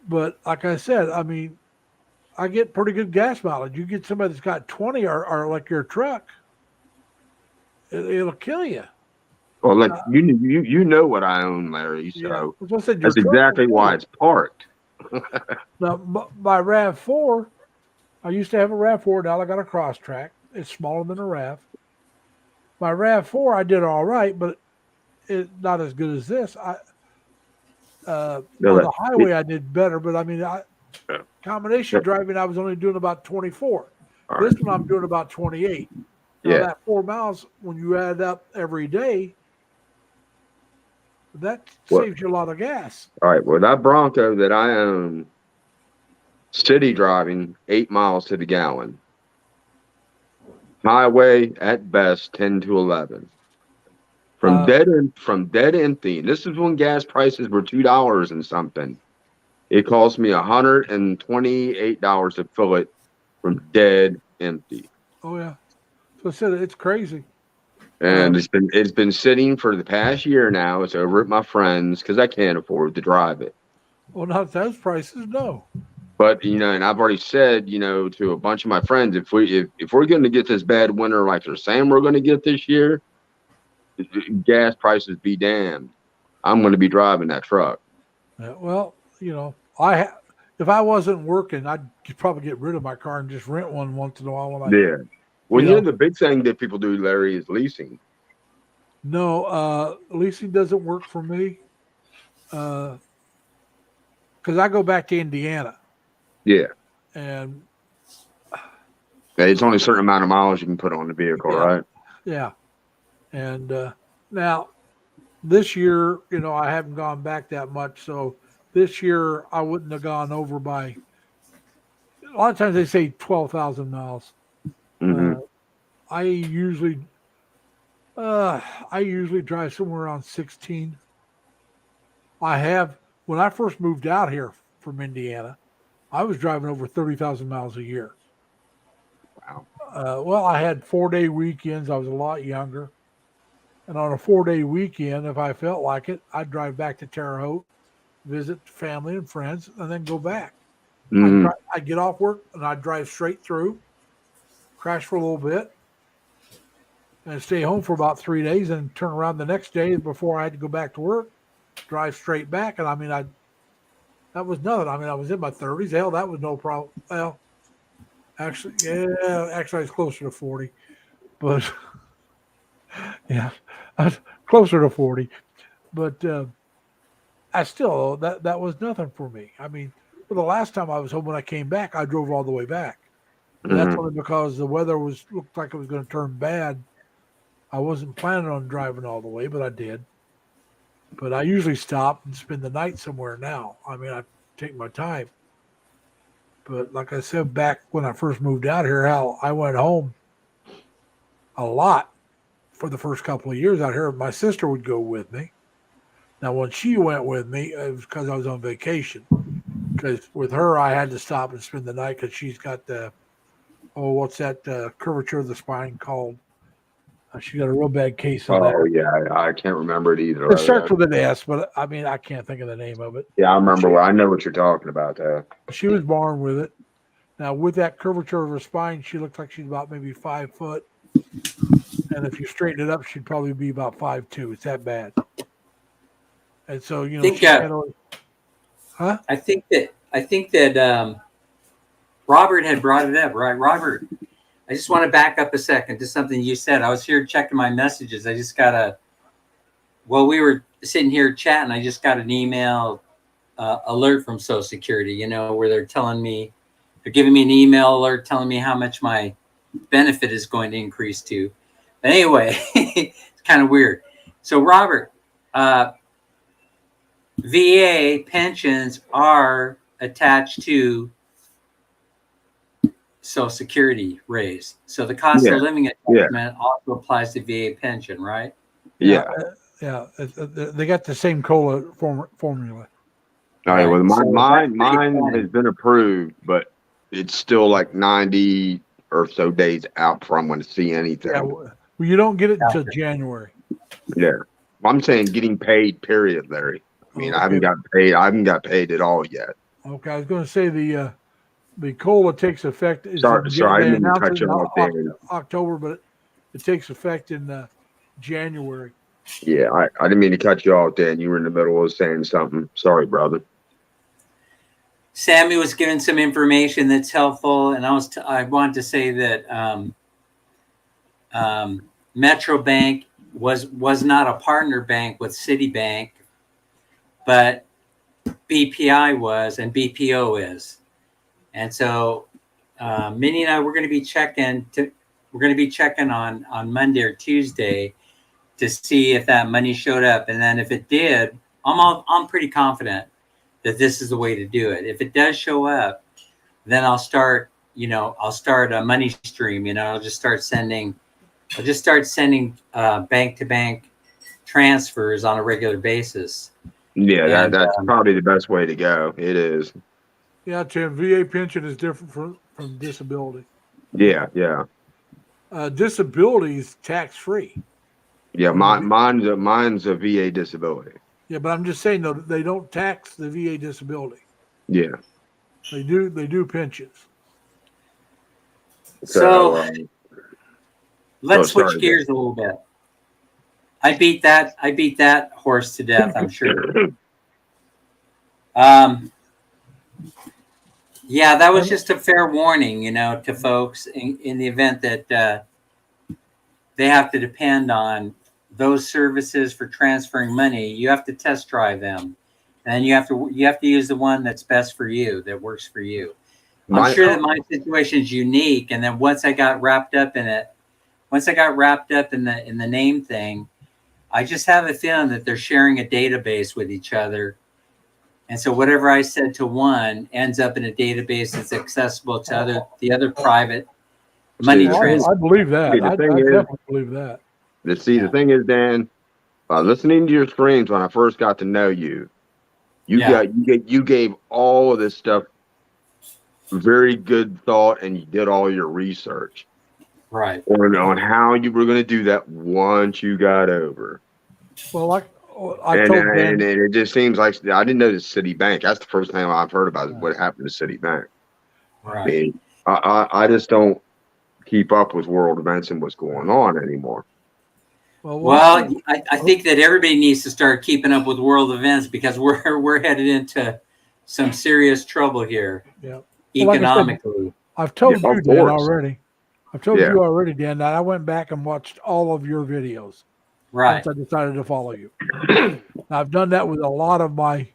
But like I said, I mean, I get pretty good gas mileage. You get somebody that's got 20 or like your truck, it'll kill you. Well, like you know what I own, Larry. Yeah. So As I said, your that's truck will exactly kill why you. it's parked. Now, my RAV4, I used to have a RAV4. Now I got a cross track. It's smaller than a RAV. My RAV4, I did all right, but it's not as good as this. No, On that, the highway, I did better, but I mean, yeah. combination driving, I was only doing about 24. All This right. one, I'm doing about 28. Now, Yeah. that 4 miles, when you add up every day, that What? saves you a lot of gas. All right. Well, that Bronco that I own, city driving 8 miles to the gallon. Highway at best 10 to 11. From dead empty. And this is when gas prices were $2 and something. It cost me $128 to fill it from dead empty. Oh, yeah. So I said, it's crazy. And it's been sitting for the past year now. It's over at my friend's because I can't afford to drive it. Well, not those prices, no. But and I've already said, to a bunch of my friends, if we're going to get this bad winter like they're saying we're going to get this year, gas prices be damned. I'm going to be driving that truck. Well, if I wasn't working, I'd probably get rid of my car and just rent one once in a while. Yeah. Well, the big thing that people do, Larry, is leasing. No, leasing doesn't work for me because I go back to Indiana. Yeah. And it's only a certain amount of miles you can put on the vehicle, right? Yeah. And now this year, I haven't gone back that much. So this year I wouldn't have gone over by, a lot of times they say 12,000 miles. Mm-hmm. I usually drive somewhere around 16. When I first moved out here from Indiana, I was driving over 30,000 miles a year. Wow. Well, I had 4-day weekends. I was a lot younger. And on a 4-day weekend, if I felt like it, I'd drive back to Terre Haute, visit family and friends, and then go back. Mm-hmm. I'd get off work and I'd drive straight through, crash for a little bit, and stay home for about 3 days and turn around the next day before I had to go back to work, drive straight back. And I mean, that was nothing. I mean, I was in my 30s. Hell, that was no problem. Well, actually, I was closer to 40, but yeah, I was closer to 40. But I still, that was nothing for me. I mean, for the last time I was home when I came back, I drove all the way back. And that's only because the weather looked like it was going to turn bad. I wasn't planning on driving all the way, but I did. But I usually stop and spend the night somewhere now. I mean, I take my time. But like I said, back when I first moved out here, I went home a lot for the first couple of years out here. My sister would go with me. Now, when she went with me, it was because I was on vacation. Because with her, I had to stop and spend the night because she's got what's that curvature of the spine called? She got a real bad case of that. Oh, yeah. I can't remember it either. It starts with an S, but I mean, I can't think of the name of it. Yeah, I remember. I know what you're talking about, though. She was born with it. Now, with that curvature of her spine, she looks like she's about maybe 5 foot. And if you straighten it up, she'd probably be about 5'2". It's that bad. And so, I think that Robert had brought it up, right? Robert, I just want to back up a second to something you said. I was here checking my messages. We were sitting here chatting. I just got an email alert from Social Security, you know, where they're giving me an email alert telling me how much my benefit is going to increase to. But anyway, it's kind of weird. So Robert, VA pensions are attached to Social Security raise. So the cost of living adjustment also applies to VA pension, right? Yeah. They got the same COLA formula. All right. Well, So mine has been approved, but it's still like 90 or so days out before I'm going to see anything. Yeah, well, you don't get it until January. Yeah. I'm saying getting paid, period, Larry. I mean, I haven't got paid. I haven't got paid at all yet. Okay, I was going to say the COLA takes effect. Sorry, I didn't mean to cut you off there. October, but it takes effect in January. Yeah, I didn't mean to cut you off, Dan. You were in the middle of saying something. Sorry, brother. Sammy was giving some information that's helpful, and I wanted to say that Metro Bank was not a partner bank with Citibank, but BPI was and BPO is, and so Minnie and I we're going to be checking on Monday or Tuesday to see if that money showed up, and then if it did, I'm pretty confident that this is the way to do it. If it does show up, then I'll start a money stream. I'll just start sending bank to bank transfers on a regular basis. Yeah, that's probably the best way to go. It is. Yeah, Tim. VA pension is different from disability. Yeah. Disability is tax free. Yeah, mine's a VA disability. Yeah, but I'm just saying though, they don't tax the VA disability. Yeah, they do pensions. So let's switch gears a little bit. I beat that horse to death, I'm sure. Yeah, that was just a fair warning, to folks in the event that they have to depend on those services for transferring money. You have to test drive them, and you have to use the one that's best for you, that works for you. I'm sure that my situation is unique, and then once I got wrapped up in the name thing, I just have a feeling that they're sharing a database with each other. And so whatever I said to one ends up in a database that's accessible to the other private money transfer. I believe that. I definitely believe that. The thing is, Dan, listening to your screams when I first got to know you, you gave all of this stuff very good thought, and you did all your research. Right. On how you were going to do that once you got over. Well, I told Dan, and it just seems like I didn't know the Citibank. That's the first time I've heard about what happened to Citibank. Right. I mean, I just don't keep up with world events and what's going on anymore. Well, I think that everybody needs to start keeping up with world events, because we're headed into some serious trouble here. Yeah. Economically. I've told you, Dan, already. I've told you already, Dan, that I went back and watched all of your videos. Right. Once I decided to follow you. I've done that with a lot of my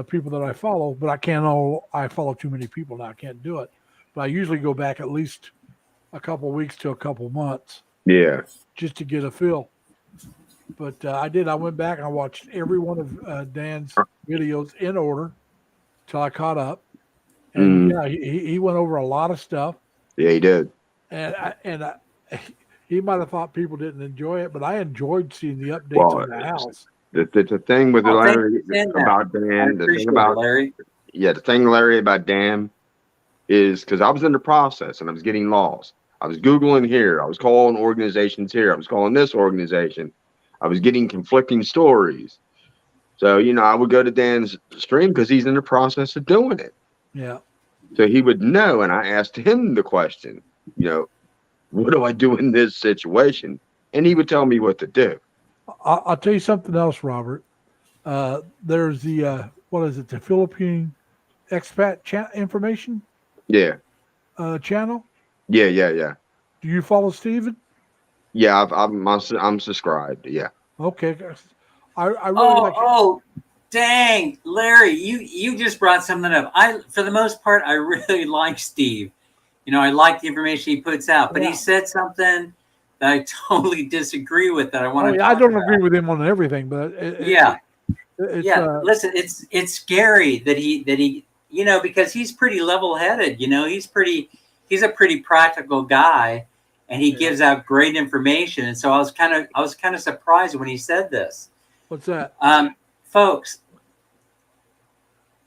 people that I follow, but I follow too many people now. I can't do it. But I usually go back at least a couple weeks to a couple months. Yeah. Just to get a feel. But I did. I went back and I watched every one of Dan's videos in order till I caught up. And he went over a lot of stuff. Yeah, he did. And he might have thought people didn't enjoy it, but I enjoyed seeing the updates on the house. The thing with Larry about Dan, the thing about Larry. Yeah, the thing, Larry, about Dan is because I was in the process and I was getting lost. I was Googling here. I was calling organizations here. I was calling this organization. I was getting conflicting stories. So, I would go to Dan's stream because he's in the process of doing it. Yeah. So he would know. And I asked him the question, what do I do in this situation? And he would tell me what to do. I'll tell you something else, Robert. There's the, the Philippine expat information? Yeah. Channel? Yeah. Do you follow Steven? Yeah, I'm subscribed. Yeah. Okay. I really like. Dang, Larry, you just brought something up. For the most part, I really like Steve. I like the information he puts out, but he said something that I totally disagree with that I want to talk I don't about. agree with him on everything, but listen, it's scary that he because he's pretty level-headed. He's a pretty practical guy, and he gives out great information. And so I was kind of surprised when he said this. What's that? Folks,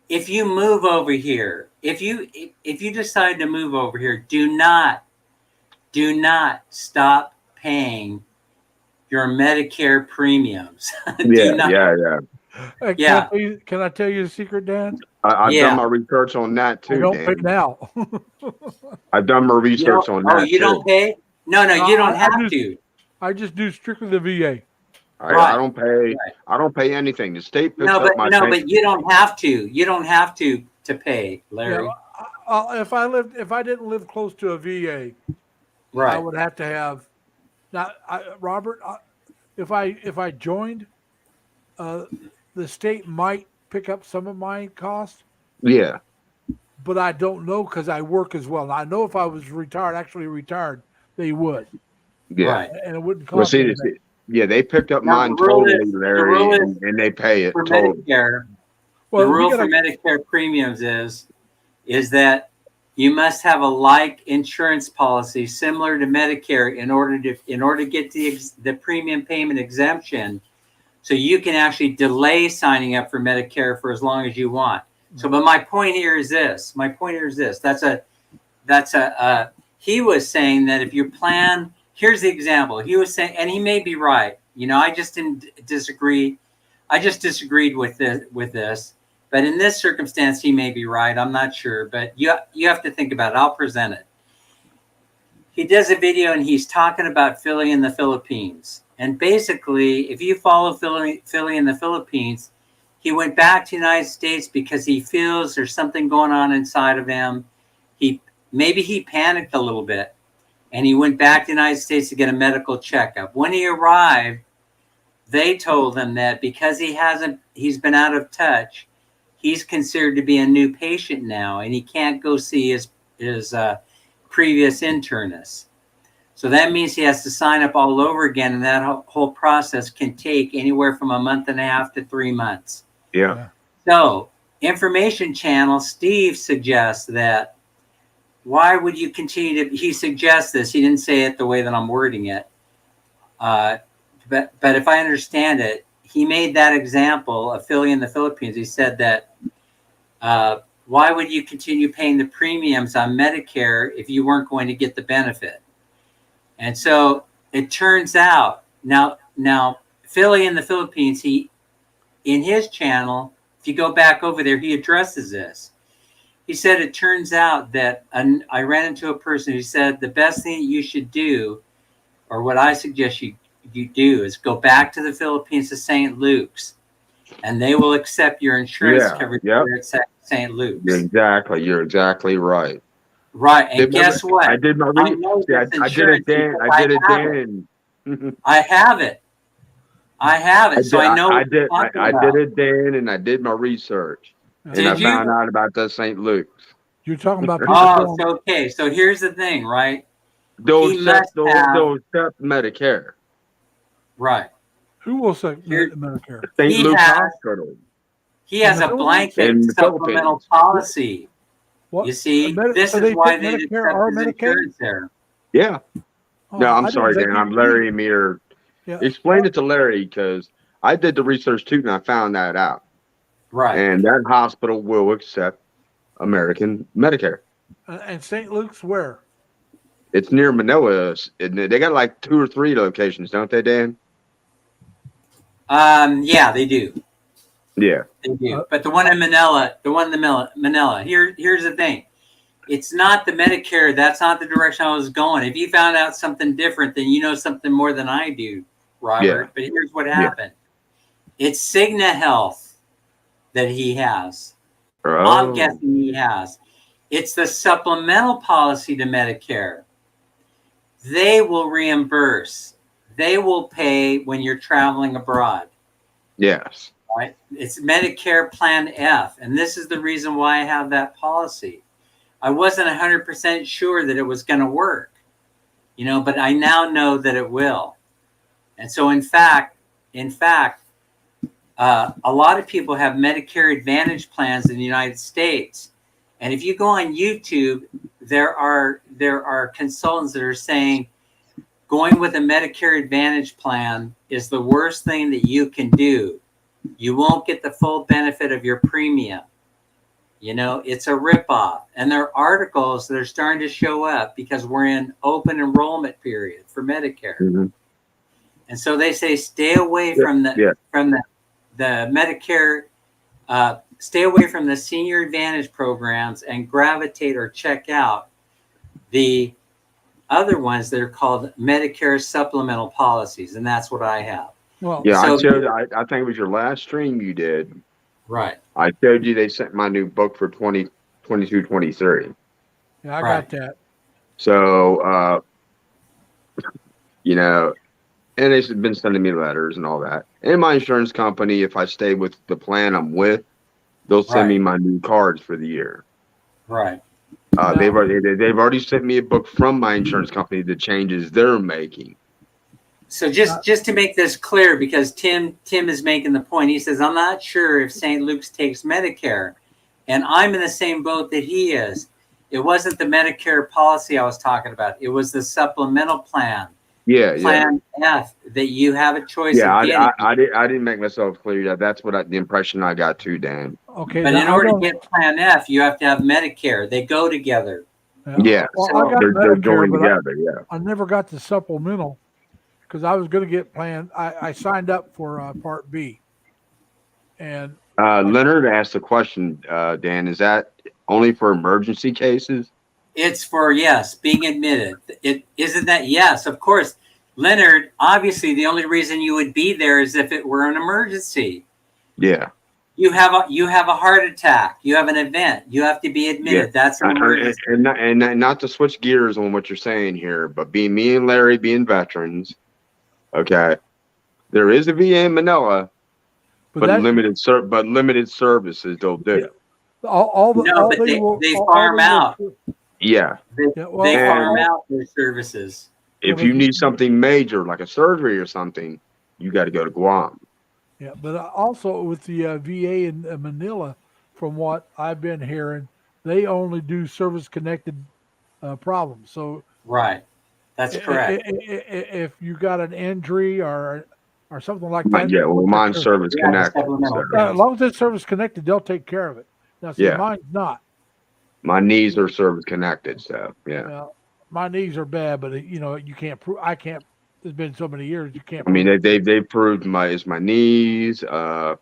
if you move over here, if you decide to move over here, do not stop paying your Medicare premiums. Yeah. Can I tell you a secret, Dan? I've done my research on that too. I don't pay now. I've done my research on that. Oh, you don't pay? No, you don't have to. I just do strictly the VA. I don't pay. Right. I don't pay anything. The state picks up my pay. But you don't have to. You don't have to pay, Larry. If I didn't live close to a VA, I would have to have. Now, Robert, if I joined, the state might pick up some of my costs. Yeah. But I don't know because I work as well. Now, I know if I was actually retired, they would. Yeah. Right. And it wouldn't cost anything. Yeah, they picked up mine totally, Larry, and they pay it totally. Medicare, the rule for Medicare premiums is that you must have a like insurance policy similar to Medicare in order to get the premium payment exemption, so you can actually delay signing up for Medicare for as long as you want. So, but my point here is this. He was saying that if you plan. Here's the example. He was saying, and he may be right. I just didn't disagree. I just disagreed with this. But in this circumstance, he may be right. I'm not sure. But you have to think about it. I'll present it. He does a video and he's talking about Philly in the Philippines. And basically, if you follow Philly in the Philippines, he went back to the United States because he feels there's something going on inside of him. Maybe he panicked a little bit. And he went back to the United States to get a medical checkup. When he arrived, they told him that because he's been out of touch, he's considered to be a new patient now, and he can't go see his previous internist. So that means he has to sign up all over again, and that whole process can take anywhere from a month and a half to 3 months. Yeah. So, Information Channel, Steve suggests that why would you continue to? He suggests this. He didn't say it the way that I'm wording it, but if I understand it, he made that example of Philly in the Philippines. He said that why would you continue paying the premiums on Medicare if you weren't going to get the benefit? And so it turns out now Philly in the Philippines. In his channel, if you go back over there, he addresses this. He said, it turns out that I ran into a person who said the best thing you should do, or what I suggest you do, is go back to the Philippines to St. Luke's, and they will accept your insurance coverage at St. Luke's. You're exactly right. Right, and guess what? I did my research. I did it then. I have it. So I know. I did it then, and I did my research. And I found out about the St. Luke's. You're talking about people. Okay. So here's the thing, right? They'll accept Medicare. Right. Who will accept Medicare? St. Luke's Hospital. He has a blanket supplemental policy. What? You see, this is why they accept his insurance there. Yeah. No, I'm sorry, Dan. I'm Larry Amir. Yeah. Explain it to Larry, because I did the research too, and I found that out. Right. And that hospital will accept American Medicare. And St. Luke's where? It's near Manila. They got like 2 or 3 locations, don't they, Dan? Yeah, they do. Yeah. They do. But the one in Manila, here's the thing. It's not the Medicare. That's not the direction I was going. If you found out something different, then you know something more than I do, Robert. Yeah. But here's what happened. Yeah. It's Cigna Health that he has. Oh. I'm guessing he has. It's the supplemental policy to Medicare. They will reimburse. They will pay when you're traveling abroad. Yes. right? It's Medicare Plan F. And this is the reason why I have that policy. I wasn't 100% sure that it was going to work, but I now know that it will. And so, in fact, a lot of people have Medicare Advantage plans in the United States. And if you go on YouTube, there are consultants that are saying going with a Medicare Advantage plan is the worst thing that you can do. You won't get the full benefit of your premium. It's a ripoff. And there are articles that are starting to show up because we're in open enrollment period for Medicare. Mm-hmm. And so they say stay away from the Medicare, stay away from the Senior Advantage programs and gravitate or check out the other ones that are called Medicare supplemental policies, and that's what I have. Well, yeah, so, I think it was your last stream you did. Right. I showed you they sent my new book for 2022, 23. Yeah, I got that. So, and they've been sending me letters and all that. And my insurance company, if I stay with the plan I'm with, they'll send me my new cards for the year. Right. They've already sent me a book from my insurance company, the changes they're making. So just to make this clear, because Tim is making the point, he says, I'm not sure if St. Luke's takes Medicare. And I'm in the same boat that he is. It wasn't the Medicare policy I was talking about. It was the supplemental plan. Plan F, that you have a choice of getting. I didn't make myself clear. That's what the impression I got too, Dan. Okay. But in order to get Plan F, you have to have Medicare. They go together. Yeah. Well, so they're going together. I never got the supplemental because I was going to get Plan. I signed up for Part B. And Leonard asked a question, Dan, is that only for emergency cases? It's for, yes, being admitted. It isn't that, yes, of course. Leonard, obviously the only reason you would be there is if it were an emergency. Yeah. You have a heart attack. You have an event. You have to be admitted. Yeah. That's an emergency. And not to switch gears on what you're saying here, but me and Larry being veterans, okay, there is a VA in Manila, but limited services they'll do. Yeah. They farm out. Yeah. They farm out their services. If you need something major, like a surgery or something, you got to go to Guam. Yeah, but also with the VA in Manila, from what I've been hearing, they only do service-connected problems. So right, that's correct. If you got an injury or something like that, yeah, well, mine's service-connected. As long as it's service-connected, they'll take care of it. Now, see, mine's not. My knees are service-connected, so yeah. Well, my knees are bad, but you can't prove. I can't. It's been so many years. You can't. I mean, they proved my knees, my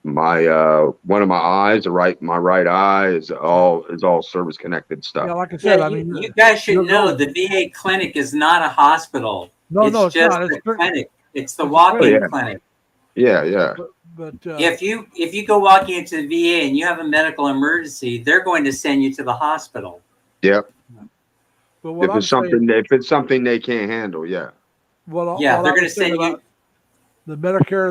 one of my eyes, my right eye is all service connected stuff. Yeah, like I said, you guys should know the VA clinic is not a hospital. It's just a clinic. It's the walk-in clinic. Yeah. But if you go walking into the VA and you have a medical emergency, they're going to send you to the hospital. Yep. But if it's something they can't handle, yeah. Well, they're going to send you the Medicare,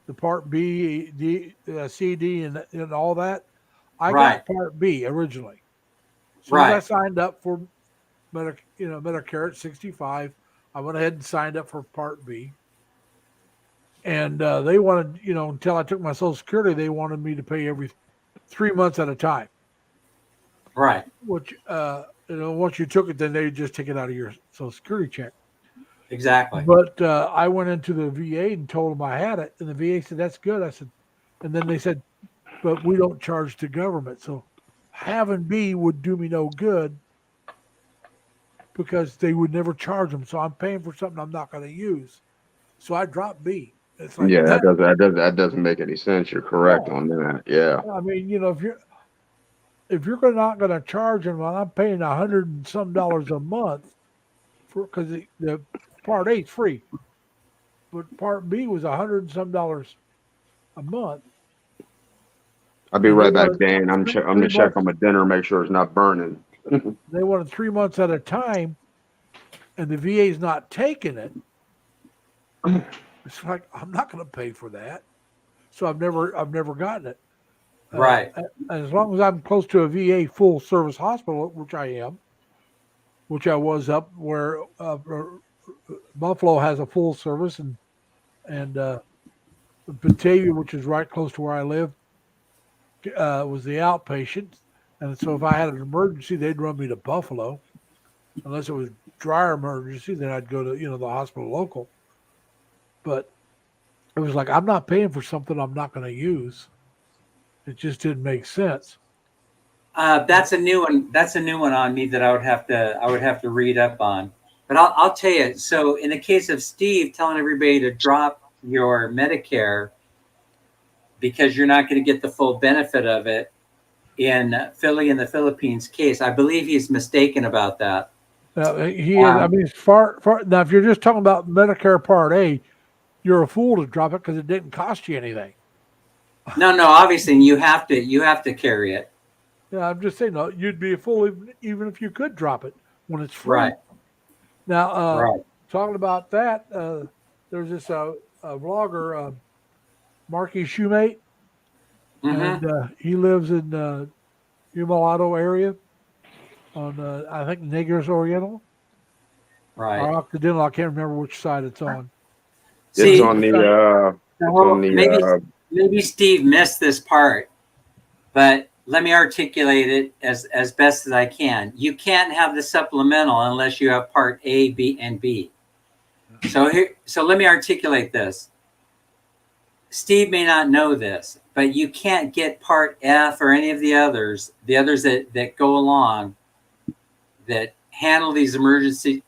the Part B, C, D, and all that. I got Part B originally. So I signed up for Medicare at 65. I went ahead and signed up for Part B. And they wanted, until I took my Social Security, they wanted me to pay every 3 months at a time. Right. Which, once you took it, then they just take it out of your Social Security check. Exactly. But I went into the VA and told them I had it. And the VA said, that's good. I said, and then they said, but we don't charge the government. So having B would do me no good because they would never charge them. So I'm paying for something I'm not going to use. So I dropped B. It's like that doesn't make any sense. You're correct on that. Yeah. I mean, if you're not going to charge them, well, I'm paying $100 and some a month because the Part A is free, but Part B was $100 and some a month. I'll be right back, Dan. I'm gonna check on my dinner, make sure it's not burning. They wanted 3 months at a time, and the VA's not taking it. It's like I'm not going to pay for that, so I've never gotten it. Right. As long as I'm close to a VA full service hospital, which I am, which I was up where Buffalo has a full service, and Batavia, which is right close to where I live, was the outpatient. And so if I had an emergency, they'd run me to Buffalo. Unless it was dire emergency, then I'd go to the hospital local. But it was like I'm not paying for something I'm not going to use. It just didn't make sense. That's a new one. That's a new one on me that I would have to read up on. But I'll tell you. So in the case of Steve telling everybody to drop your Medicare because you're not going to get the full benefit of it, in Philly in the Philippines case, I believe he's mistaken about that. He is. I mean, it's far. Now, if you're just talking about Medicare Part A, you're a fool to drop it because it didn't cost you anything. No, obviously you have to carry it. Yeah, I'm just saying, no, you'd be a fool even if you could drop it when it's free. Right. Now, talking about that, there's this vlogger, Marky Shoemate, and he lives in Umalado area on, I think, Negros Oriental. Right. Or Occidental, I can't remember which side it's on. It's on the. Maybe Steve missed this part, but let me articulate it as best as I can. You can't have the supplemental unless you have Part A, B, and B. So let me articulate this. Steve may not know this, but you can't get Part F or any of the others that go along that handle these emergency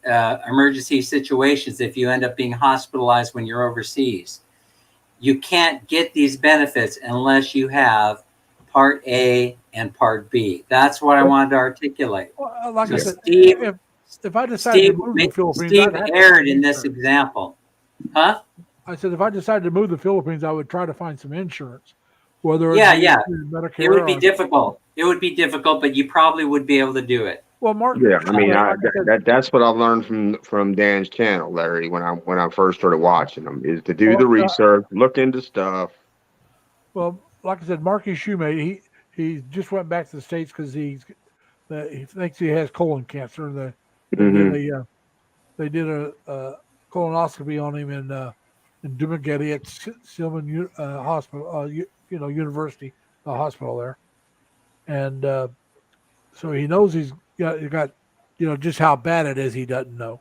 situations if you end up being hospitalized when you're overseas. You can't get these benefits unless you have Part A and Part B. That's what I wanted to articulate. Well, like So I said, Steve, if I decided to move the Philippines, Steve erred in this example. Huh? I said if I decided to move the Philippines, I would try to find some insurance. Whether Medicare, it would be difficult. It would be difficult, but you probably would be able to do it. Well, Mark. Yeah, I mean, that's what I learned from Dan's channel, Larry. When I first started watching him, is to do the research, look into stuff. Well, like I said, Marky Shoemate, he just went back to the States because he thinks he has colon cancer. And they did a colonoscopy on him in Dumaguete at Silman Hospital, University, the hospital there, and so he knows he's got just how bad it is. He doesn't know,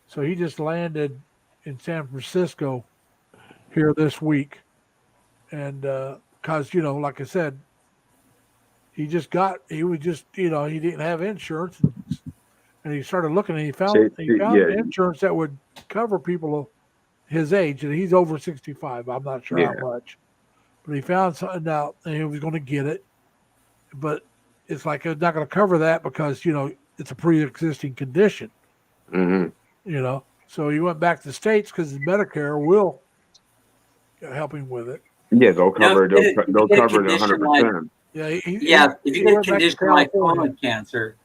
so he just landed in San Francisco here this week, and because like I said, he didn't have insurance, and he started looking, and he found insurance that would cover people his age, and he's over 65. I'm not sure how much, but he found something out, and he was going to get it, but it's like it's not going to cover that because it's a pre-existing condition. So he went back to the States because Medicare will help him with it. Yeah, they'll cover it. They'll cover it 100%. If you get a condition like colon cancer,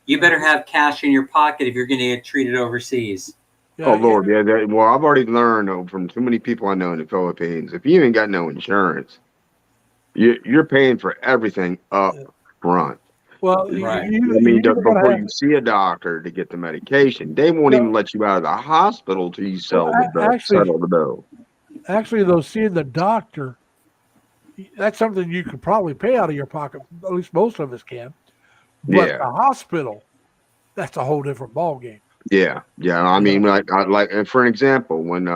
you better have cash in your pocket if you're going to get treated overseas. Lord, well, I've already learned from too many people I know in the Philippines. If you ain't got no insurance, you're paying for everything up front. Well, before you see a doctor to get the medication, they won't even let you out of the hospital till you settle the bill. Actually, though, seeing the doctor, that's something you could probably pay out of your pocket. At least most of us can. But the hospital, that's a whole different ballgame. Yeah. I mean, and for an example, when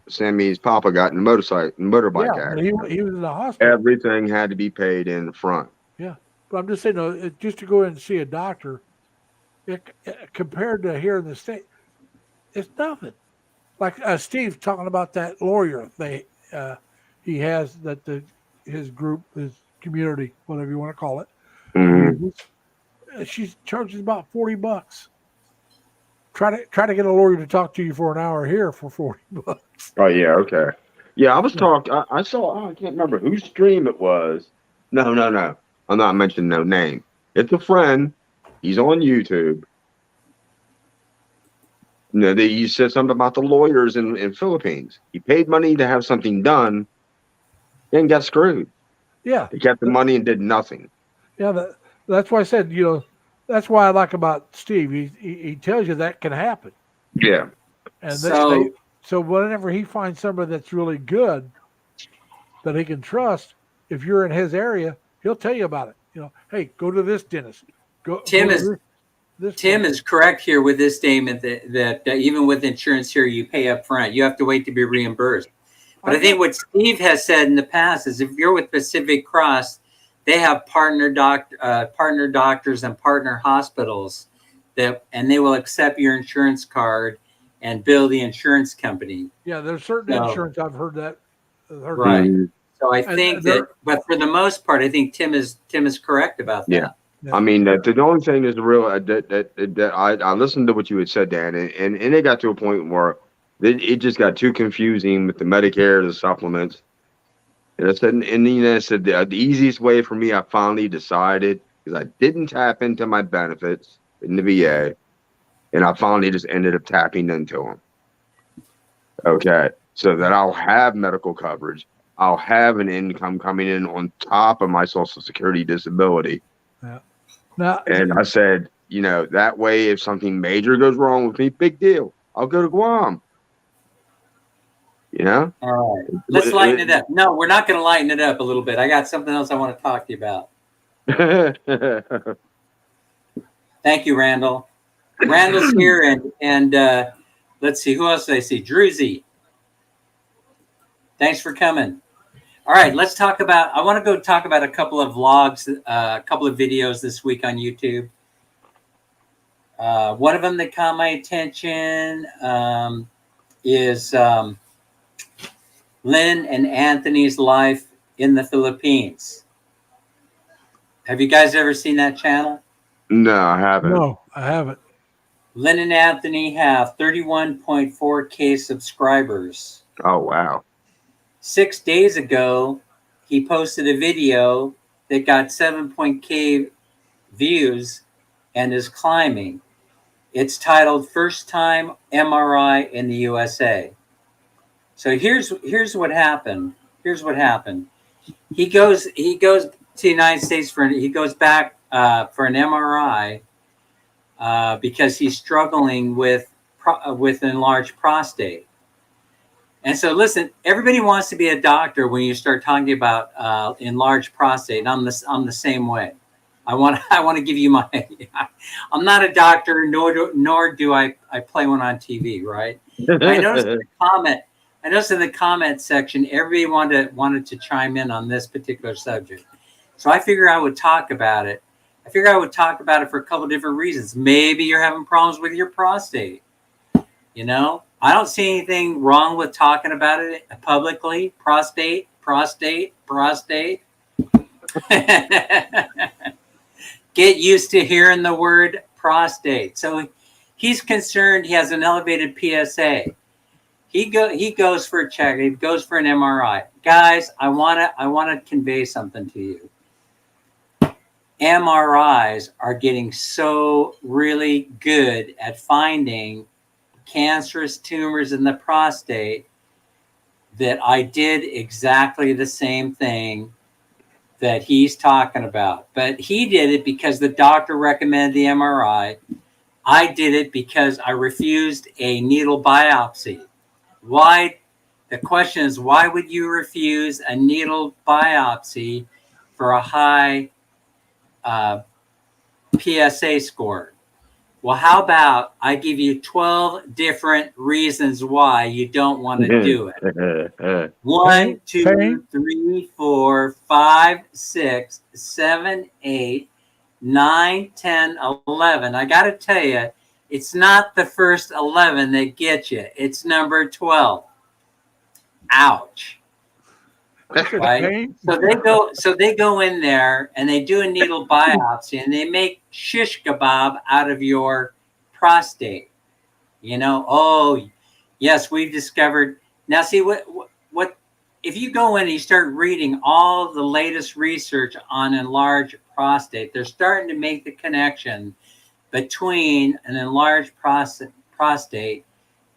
Sammy's papa got in a motorbike accident, he was in the hospital. Everything had to be paid in the front. Yeah, but I'm just saying, just to go in and see a doctor, compared to here in the state, it's nothing. Like Steve talking about that lawyer he has that his group, his community, whatever you want to call it. She charges about $40. Try to get a lawyer to talk to you for an hour here for $40. Oh yeah, okay. Yeah, I was talking. I saw. I can't remember whose stream it was. No. I'm not mentioning no name. It's a friend. He's on YouTube. You said something about the lawyers in Philippines. He paid money to have something done, then got screwed. Yeah. He kept the money and did nothing. Yeah, that's why I said, that's why I like about Steve. He tells you that can happen. Yeah. And So so whenever he finds somebody that's really good that he can trust, if you're in his area, he'll tell you about it. Hey, go to this dentist. Go Tim to is this Tim place. is correct here with this statement that even with insurance here, you pay up front. You have to wait to be reimbursed. But I think what Steve has said in the past is if you're with Pacific Cross, they have partner doctors and partner hospitals and they will accept your insurance card and bill the insurance company. Yeah, there's certain insurance I've heard that. Right. Mhm. So I think that, but for the most part, I think Tim is correct about that. Yeah. I mean, the only thing is the real that I listened to what you had said, Dan, and it got to a point where it just got too confusing with the Medicare, the supplements. And I said, I said the easiest way for me, I finally decided because I didn't tap into my benefits in the VA, and I finally just ended up tapping into them. Okay, so that I'll have medical coverage, I'll have an income coming in on top of my Social Security disability. Yeah. Now, And I said, that way, if something major goes wrong with me, big deal. I'll go to Guam. All right. Let's lighten it up. No, we're not going to lighten it up a little bit. I got something else I want to talk to you about. Thank you, Randall. Randall's here, and let's see, who else did I see? Druzy. Thanks for coming. All right, let's talk about, I want to go talk about a couple of vlogs, a couple of videos this week on YouTube. One of them that caught my attention is Lynn and Anthony's life in the Philippines. Have you guys ever seen that channel? No, I haven't. No, I haven't. Lynn and Anthony have 31.4K subscribers. Oh, wow. 6 days ago, he posted a video that got 7.K views and is climbing. It's titled First Time MRI in the USA. So here's what happened. Here's what happened. He goes to the United States he goes back for an MRI because he's struggling with enlarged prostate. And so, listen, everybody wants to be a doctor when you start talking about enlarged prostate. And I'm the same way. I want to give you my. I'm not a doctor, nor do I play one on TV. Right? I noticed in the comment section, everybody wanted to chime in on this particular subject. So I figure I would talk about it. I figure I would talk about it for a couple of different reasons. Maybe you're having problems with your prostate. I don't see anything wrong with talking about it publicly. Prostate. Get used to hearing the word prostate. So he's concerned. He has an elevated PSA. He goes for a check. He goes for an MRI. Guys, I want to convey something to you. MRIs are getting so really good at finding cancerous tumors in the prostate that I did exactly the same thing that he's talking about. But he did it because the doctor recommended the MRI. I did it because I refused a needle biopsy. Why? The question is, why would you refuse a needle biopsy for a high PSA score? Well, how about I give you 12 different reasons why you don't want to do it. 1, 2, 3, 4, 5, 6, 7, 8, 9, 10, 11. I got to tell you, it's not the first 11 that get you. It's number 12. Ouch. Right? So they go in there and they do a needle biopsy and they make shish kebab out of your prostate. Oh, yes, we've discovered. Now, see what if you go in and you start reading all the latest research on enlarged prostate, they're starting to make the connection between an enlarged prostate,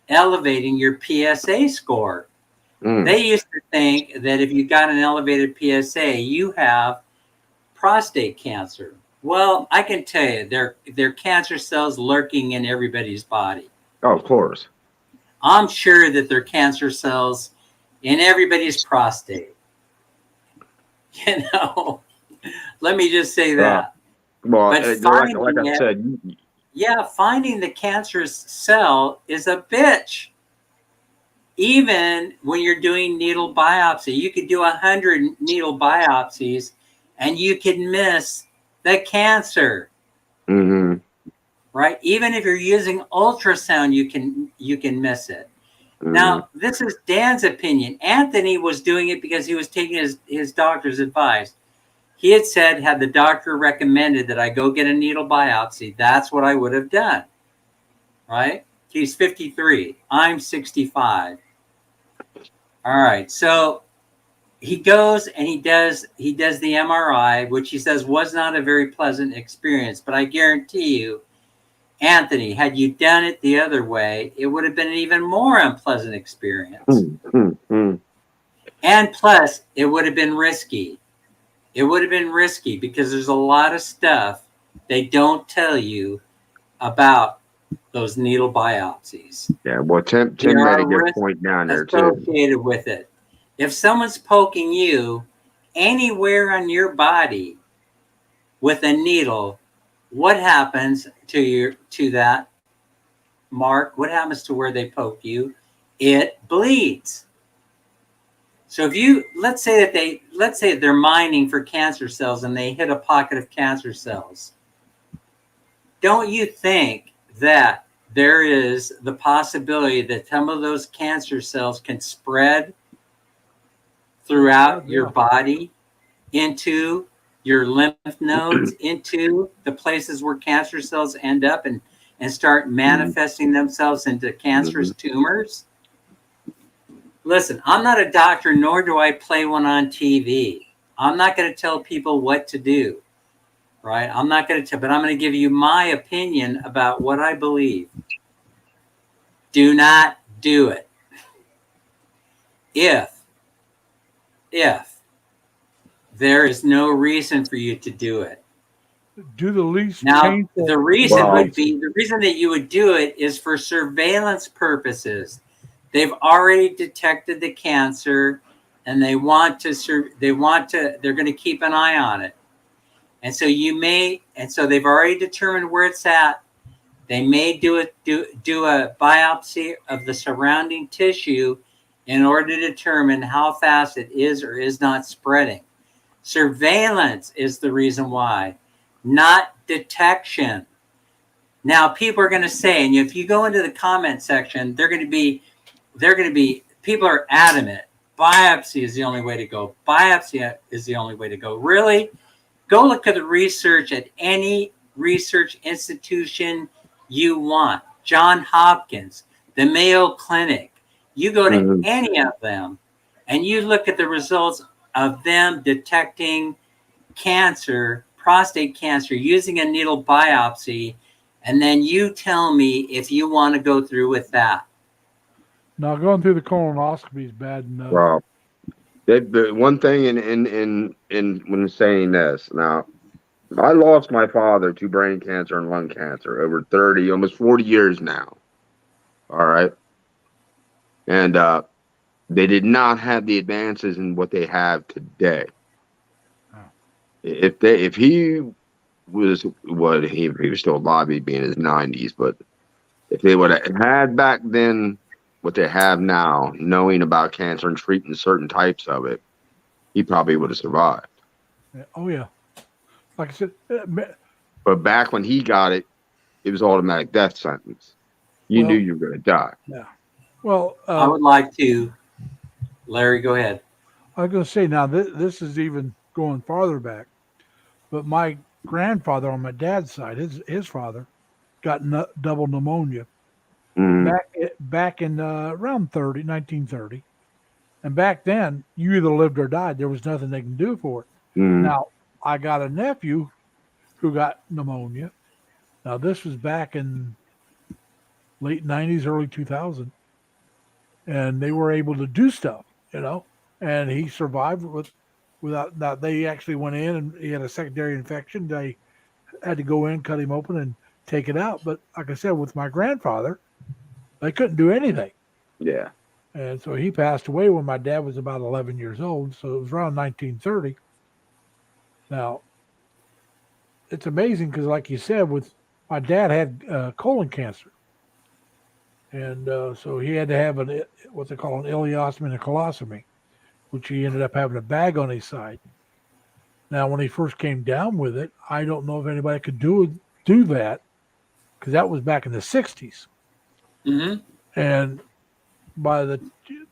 elevating your PSA score. They used to think that if you got an elevated PSA, you have prostate cancer. Well, I can tell you, there are cancer cells lurking in everybody's body. Oh, of course. I'm sure that there are cancer cells in everybody's prostate. You know, let me just say that. Well, but like I said, finding the cancerous cell is a bitch. Even when you're doing needle biopsy, you could do 100 needle biopsies and you can miss the cancer. Mm-hmm. Right? Even if you're using ultrasound, you can miss it. Mm-hmm. Now, this is Dan's opinion. Anthony was doing it because he was taking his doctor's advice. He had said, had the doctor recommended that I go get a needle biopsy, that's what I would have done. Right? He's 53. I'm 65. All right. So he goes and he does the MRI, which he says was not a very pleasant experience. But I guarantee you, Anthony, had you done it the other way, it would have been an even more unpleasant experience. Mm-hmm. And plus, it would have been risky. It would have been risky because there's a lot of stuff they don't tell you about those needle biopsies. Yeah, well, Tim made a good point down there too. Associated with it. If someone's poking you anywhere on your body with a needle, what happens to that mark? What happens to where they poke you? It bleeds. So if let's say they're mining for cancer cells and they hit a pocket of cancer cells, don't you think that there is the possibility that some of those cancer cells can spread throughout your body into your lymph nodes, into the places where cancer cells end up and start manifesting themselves into cancerous tumors? Listen, I'm not a doctor, nor do I play one on TV. I'm not going to tell people what to do, right? I'm not going to but I'm going to give you my opinion about what I believe. Do not do it. If there is no reason for you to do it. Do the least painful. The reason that you would do it is for surveillance purposes. They've already detected the cancer, and they're going to keep an eye on it. And so they've already determined where it's at. They may do a biopsy of the surrounding tissue in order to determine how fast it is or is not spreading. Surveillance is the reason why, not detection. Now, people are going to say, and if you go into the comment section, people are adamant. Biopsy is the only way to go. Biopsy is the only way to go. Really? Go look at the research at any research institution you want. Johns Hopkins, the Mayo Clinic. You go to any of them and you look at the results of them detecting cancer, prostate cancer, using a needle biopsy, and then you tell me if you want to go through with that. Now, going through the colonoscopy is bad enough. Well, the one thing in when saying this, now, I lost my father to brain cancer and lung cancer over 30, almost 40 years now. All right. And they did not have the advances in what they have today. Oh. If he was he was still alive, he'd be in his 90s, but if they would have had back then what they have now, knowing about cancer and treating certain types of it, he probably would have survived. Oh yeah. Like I said, but back when he got it, it was automatic death sentence. You knew you were going to die. Yeah. Well, I would like to, Larry, go ahead. I was going to say, now this is even going farther back, but my grandfather on my dad's side, his father, got double pneumonia back in around 1930. And back then, you either lived or died. There was nothing they can do for it. Now, I got a nephew who got pneumonia. Now, this was back in late 90s, early 2000, and they were able to do stuff, and he survived without that. They actually went in and he had a secondary infection. They had to go in, cut him open, and take it out. But like I said, with my grandfather, they couldn't do anything. Yeah. And so he passed away when my dad was about 11 years old. So it was around 1930. Now, it's amazing because, like you said, with my dad had colon cancer. And so he had to have what they call an ileostomy and a colostomy, which he ended up having a bag on his side. Now, when he first came down with it, I don't know if anybody could do that because that was back in the 60s. Mm-hmm. And by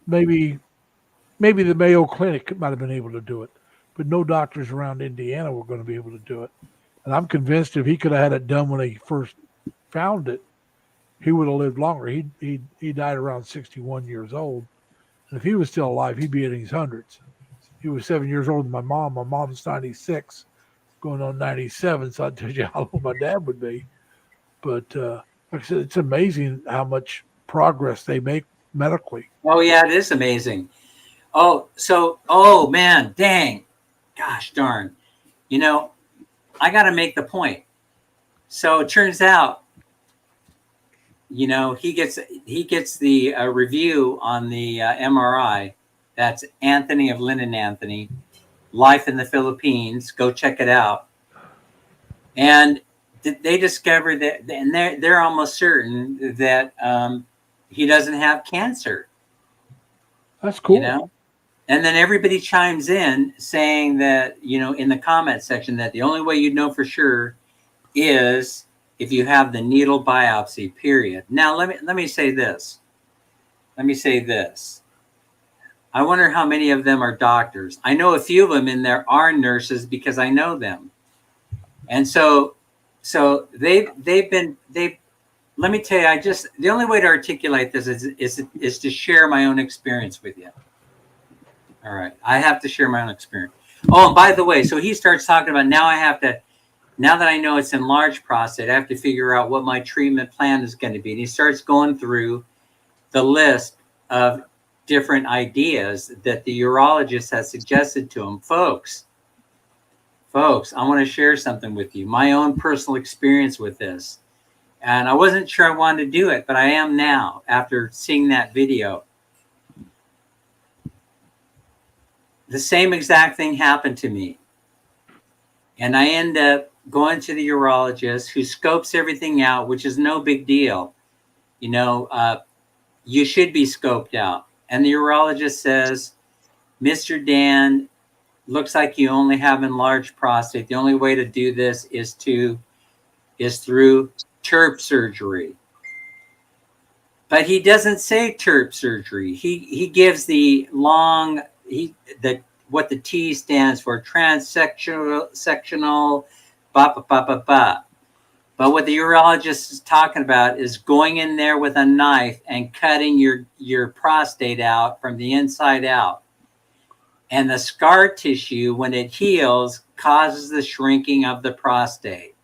maybe the Mayo Clinic might have been able to do it, but no doctors around Indiana were going to be able to do it. And I'm convinced if he could have had it done when he first found it, he would have lived longer. He died around 61 years old. And if he was still alive, he'd be in his hundreds. He was 7 years older than my mom. My mom's 96, going on 97. So I tell you how old my dad would be. But like I said, it's amazing how much progress they make medically. Oh yeah, it is amazing. Man, dang, gosh darn. I got to make the point. So it turns out, he gets the review on the MRI. That's Anthony of Lynn and Anthony, Life in the Philippines. Go check it out. And they discovered that, and they're almost certain that he doesn't have cancer. That's cool. And then everybody chimes in saying that, in the comment section, that the only way you'd know for sure is if you have the needle biopsy, period. Now, let me say this. I wonder how many of them are doctors. I know a few of them in there are nurses because I know them. And so let me tell you, the only way to articulate this is to share my own experience with you. All right. I have to share my own experience. Oh, and by the way, so he starts talking about now that I know it's enlarged prostate, I have to figure out what my treatment plan is going to be. And he starts going through the list of different ideas that the urologist has suggested to him. Folks, I want to share something with you, my own personal experience with this. And I wasn't sure I wanted to do it, but I am now after seeing that video. The same exact thing happened to me. And I end up going to the urologist who scopes everything out, which is no big deal. You should be scoped out. And the urologist says, Mr. Dan, looks like you only have enlarged prostate. The only way to do this is through TURP surgery. But he doesn't say TURP surgery. He gives what the T stands for, transsectional, ba. But what the urologist is talking about is going in there with a knife and cutting your prostate out from the inside out. And the scar tissue, when it heals, causes the shrinking of the prostate.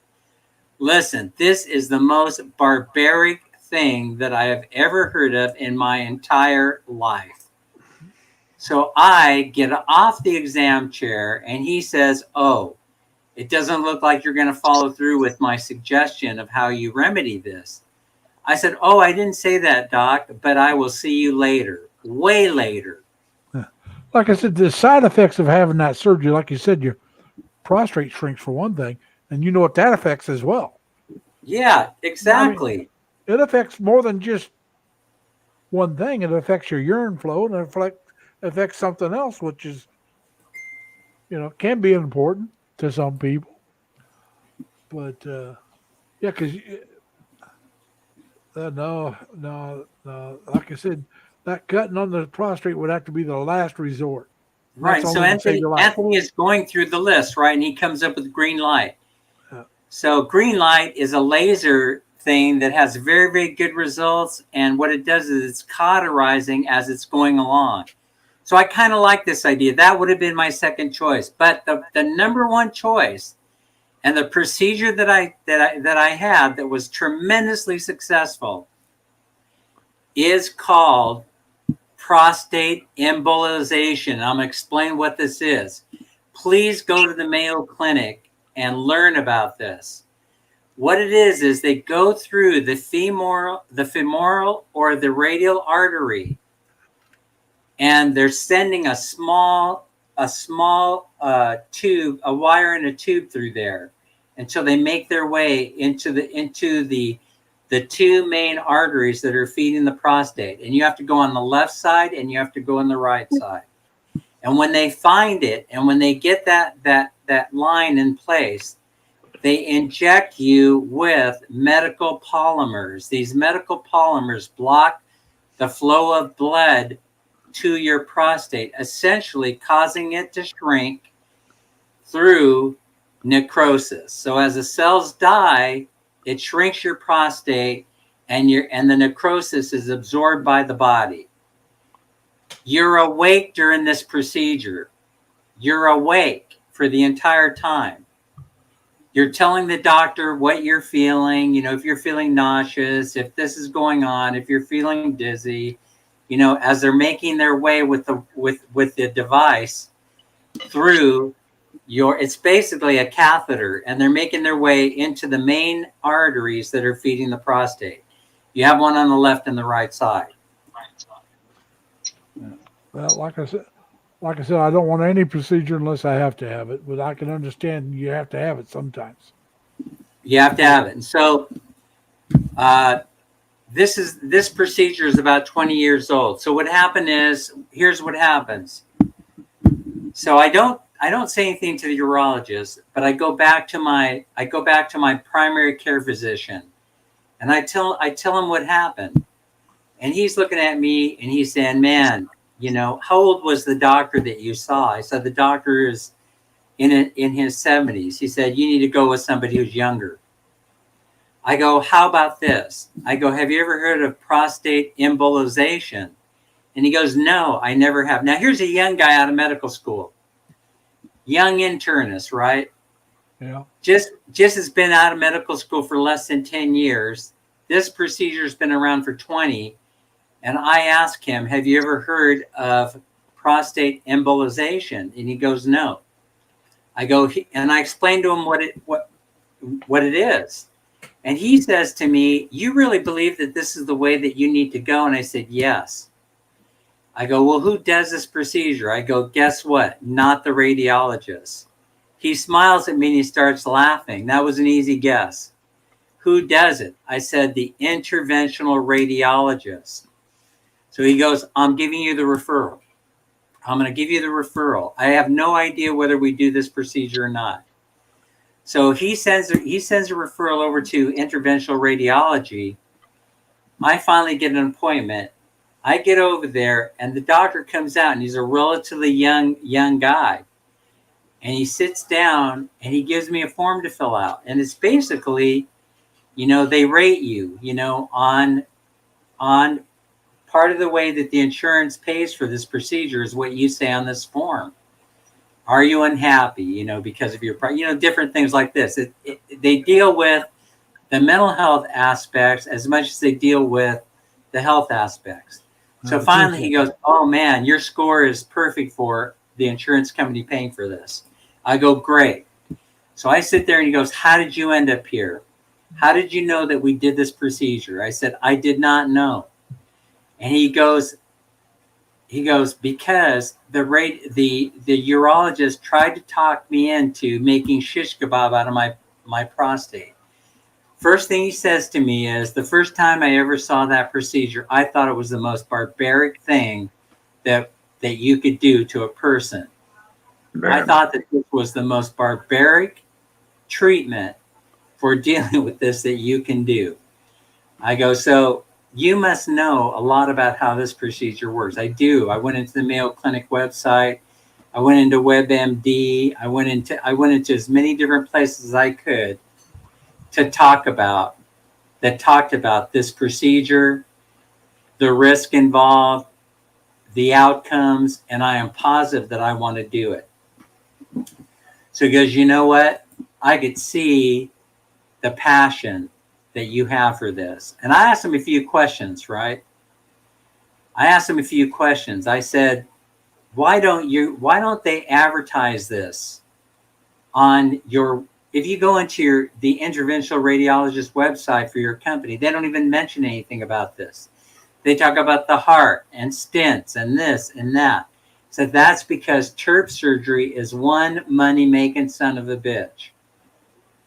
Listen, this is the most barbaric thing that I have ever heard of in my entire life. So I get off the exam chair and he says, oh, it doesn't look like you're going to follow through with my suggestion of how you remedy this. I said, oh, I didn't say that, doc, but I will see you later, way later. Like I said, the side effects of having that surgery, like you said, your prostate shrinks for one thing, and you know what that affects as well. Yeah, exactly. I mean, it affects more than just one thing. It affects your urine flow, and it affects something else, which is, can be important to some people. But yeah, because no, like I said, that cutting on the prostate would have to be the last resort. Right. So Anthony is going through the list, right? And he comes up with green light. Yeah. So green light is a laser thing that has very, very good results. And what it does is it's cauterizing as it's going along. So I kind of like this idea. That would have been my second choice. But the number one choice and the procedure that I had that was tremendously successful is called prostate embolization. I'm going to explain what this is. Please go to the Mayo Clinic and learn about this. What it is they go through the femoral or the radial artery, and they're sending a small tube, a wire and a tube through there, until they make their way into the two main arteries that are feeding the prostate. And you have to go on the left side and you have to go on the right side. And when they find it, and when they get that line in place, they inject you with medical polymers. These medical polymers block the flow of blood to your prostate, essentially causing it to shrink through necrosis. So as the cells die, it shrinks your prostate, and the necrosis is absorbed by the body. You're awake during this procedure. You're awake for the entire time. You're telling the doctor what you're feeling, if you're feeling nauseous, if this is going on, if you're feeling dizzy, as they're making their way with the device through it's basically a catheter, and they're making their way into the main arteries that are feeding the prostate. You have one on the left and the right side. Well, like I said, I don't want any procedure unless I have to have it, but I can understand you have to have it sometimes. You have to have it. And so this procedure is about 20 years old. So what happened is, here's what happens. So I don't say anything to the urologist, but I go back to my primary care physician, and I tell him what happened. And he's looking at me and he's saying, "Man, how old was the doctor that you saw?" I said, "The doctor is in his 70s. He said, "You need to go with somebody who's younger." I go, "How about this?" I go, "Have you ever heard of prostate embolization?" And he goes, "No, I never have." Now, here's a young guy out of medical school, young internist, right? Yeah. Just has been out of medical school for less than 10 years. This procedure's been around for 20. And I ask him, "Have you ever heard of prostate embolization?" And he goes, "No." I go, and I explain to him what it is. And he says to me, "You really believe that this is the way that you need to go?" And I said, "Yes." I go, "Well, who does this procedure?" I go, "Guess what? Not the radiologist." He smiles at me and he starts laughing. That was an easy guess. Who does it? I said, "The interventional radiologist." So he goes, "I'm giving you the referral. I'm going to give you the referral. I have no idea whether we do this procedure or not." So he sends a referral over to interventional radiology. I finally get an appointment. I get over there, and the doctor comes out, and he's a relatively young guy. And he sits down, and he gives me a form to fill out. And it's basically, they rate you, on part of the way that the insurance pays for this procedure is what you say on this form. Are you unhappy, because of your, different things like this. They deal with the mental health aspects as much as they deal with the health aspects. So finally he goes, "Oh man, your score is perfect for the insurance company paying for this." I go, "Great." So I sit there and he goes, "How did you end up here? How did you know that we did this procedure?" I said, "I did not know." And he goes, "Because the urologist tried to talk me into making shish kebab out of my prostate." First thing he says to me is, "The first time I ever saw that procedure, I thought it was the most barbaric thing that you could do to a person. Man. I thought that this was the most barbaric treatment for dealing with this that you can do." I go, "So you must know a lot about how this procedure works." I do. I went into the Mayo Clinic website. I went into WebMD. I went into as many different places as I could to talked about this procedure, the risk involved, the outcomes, and I am positive that I want to do it. So he goes, "You know what? I could see the passion that you have for this." And I asked him a few questions, right? I asked him a few questions. I said, why don't they advertise this on your, if you go into the interventional radiologist website for your company, they don't even mention anything about this. They talk about the heart and stents and this and that. So that's because TURP surgery is one money-making son of a bitch.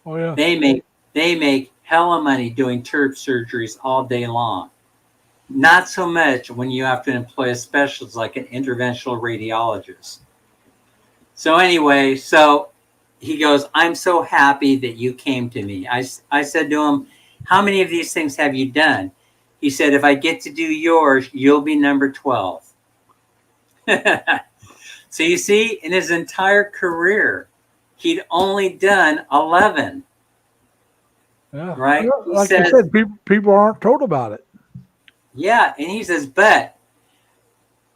Oh yeah. They make hella money doing TURP surgeries all day long. Not so much when you have to employ a specialist like an interventional radiologist. So anyway, so he goes, I'm so happy that you came to me. I said to him, how many of these things have you done? He said, if I get to do yours, you'll be number 12. So you see, in his entire career, he'd only done 11. Yeah. Right? Well, like you said, people aren't told about it. Yeah, and he says, but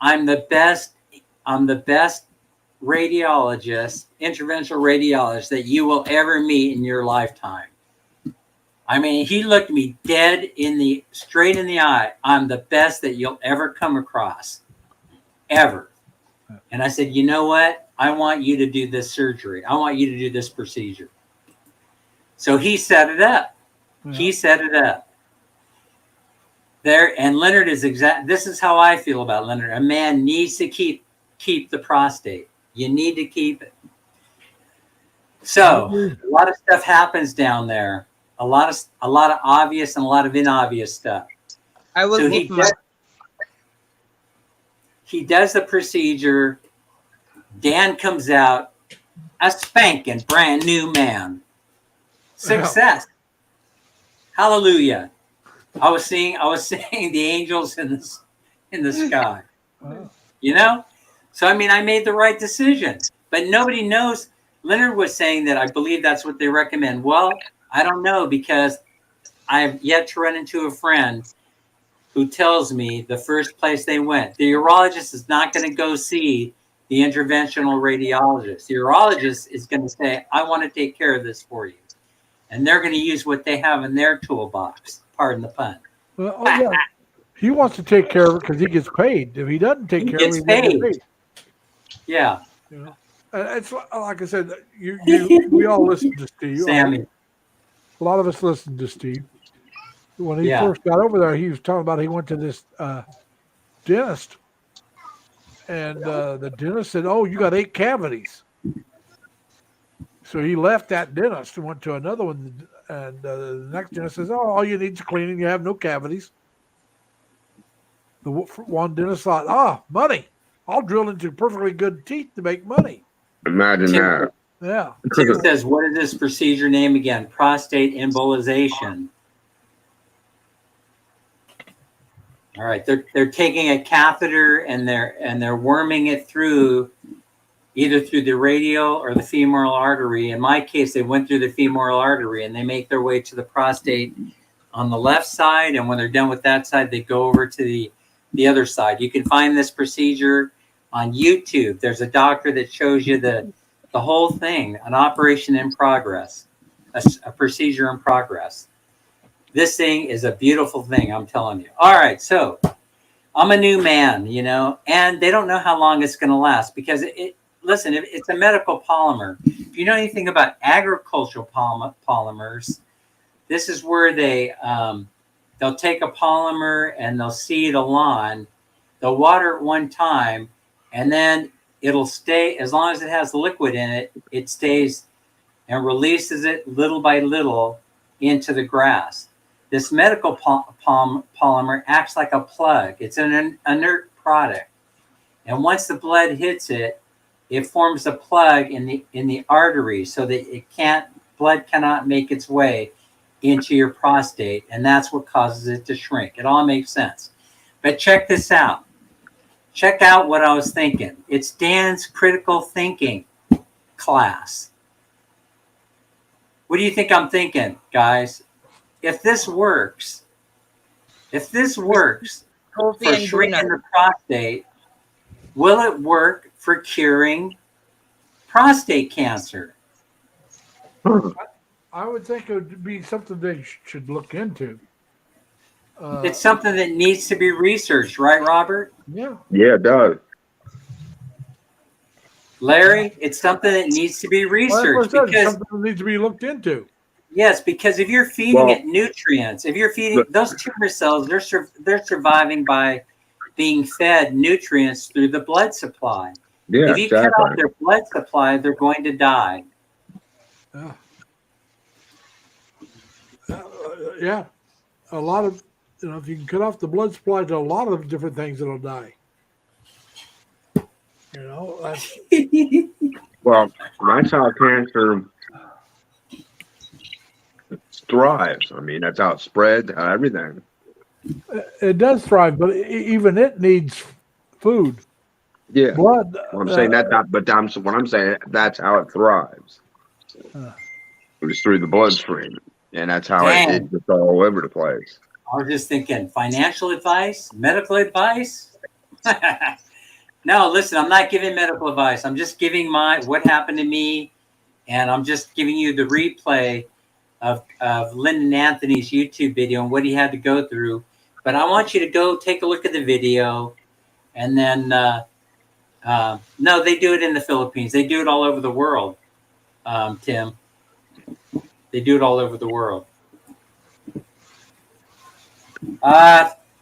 I'm the best radiologist, interventional radiologist that you will ever meet in your lifetime. I mean, he looked me straight in the eye. I'm the best that you'll ever come across, ever. And I said, you know what? I want you to do this surgery. I want you to do this procedure. So he set it up. Yeah. He set it up. There, and Leonard is this is how I feel about Leonard. A man needs to keep the prostate. You need to keep it. So a lot of stuff happens down there. A lot of obvious and a lot of inobvious stuff. I will. So he does the procedure. Dan comes out a spanking brand new man. Success. Yeah. Hallelujah. I was seeing the angels in the sky. Wow. You know? So I mean, I made the right decision. But nobody knows. Leonard was saying that I believe that's what they recommend. Well, I don't know, because I've yet to run into a friend who tells me the first place they went. The urologist is not going to go see the interventional radiologist. The urologist is going to say, I want to take care of this for you. And they're going to use what they have in their toolbox. Pardon the pun. Well, oh, yeah. He wants to take care of it because he gets paid. If he doesn't take care of it, he doesn't get paid. Yeah. You know? It's like I said, we all listen to Steve. Sammy. A lot of us listen to Steve. When he first got over there, he was talking about he went to this dentist, and the dentist said, "Oh, you got 8 cavities." So he left that dentist and went to another one, and the next dentist says, "Oh, all you need is cleaning. You have no cavities." The one dentist thought, money. I'll drill into perfectly good teeth to make money. Imagine that. Yeah. Tim says, what is this procedure name again? Prostate embolization. All right, they're taking a catheter and they're worming it through, either through the radial or the femoral artery. In my case, they went through the femoral artery, and they make their way to the prostate on the left side. And when they're done with that side, they go over to the other side. You can find this procedure on YouTube. There's a doctor that shows you the whole thing, an operation in progress, a procedure in progress. This thing is a beautiful thing, I'm telling you. All right, so I'm a new man, you know, and they don't know how long it's going to last, because listen, it's a medical polymer. If you know anything about agricultural polymers, this is where they'll take a polymer and they'll seed a lawn, they'll water it one time, and then it'll stay, as long as it has liquid in it, it stays and releases it little by little into the grass. This medical polymer acts like a plug. It's an inert product. And once the blood hits it, it forms a plug in the artery so that blood cannot make its way into your prostate. And that's what causes it to shrink. It all makes sense. But check this out. Check out what I was thinking. It's Dan's critical thinking class. What do you think I'm thinking, guys? If this works for shrinking the prostate, will it work for curing prostate cancer? I would think it would be something they should look into. It's something that needs to be researched, right, Robert? Yeah. Yeah, it does. Larry, it's something that needs to be Well, that's what I researched said. It's because something that needs to be looked into. yes, because if you're feeding it nutrients, if you're feeding those tumor cells, they're surviving by being fed nutrients through the blood supply. Yeah, If you cut off their blood supply, they're going to die. Yeah. A lot of, if you can cut off the blood supply to a lot of different things, it'll die. That's Well, that's how cancer thrives. I mean, that's how it spreads, everything. it does thrive, but even it needs food. Yeah. Blood. Well, I'm saying that's not, but what I'm saying, that's how it thrives. It's through the bloodstream. And that's how it gets all over the place. I was just thinking financial advice, medical advice. No, listen, I'm not giving medical advice. I'm just giving what happened to me. And I'm just giving you the replay of Lyndon Anthony's YouTube video and what he had to go through. But I want you to go take a look at the video. And then, no, they do it in the Philippines. They do it all over the world, Tim. They do it all over the world.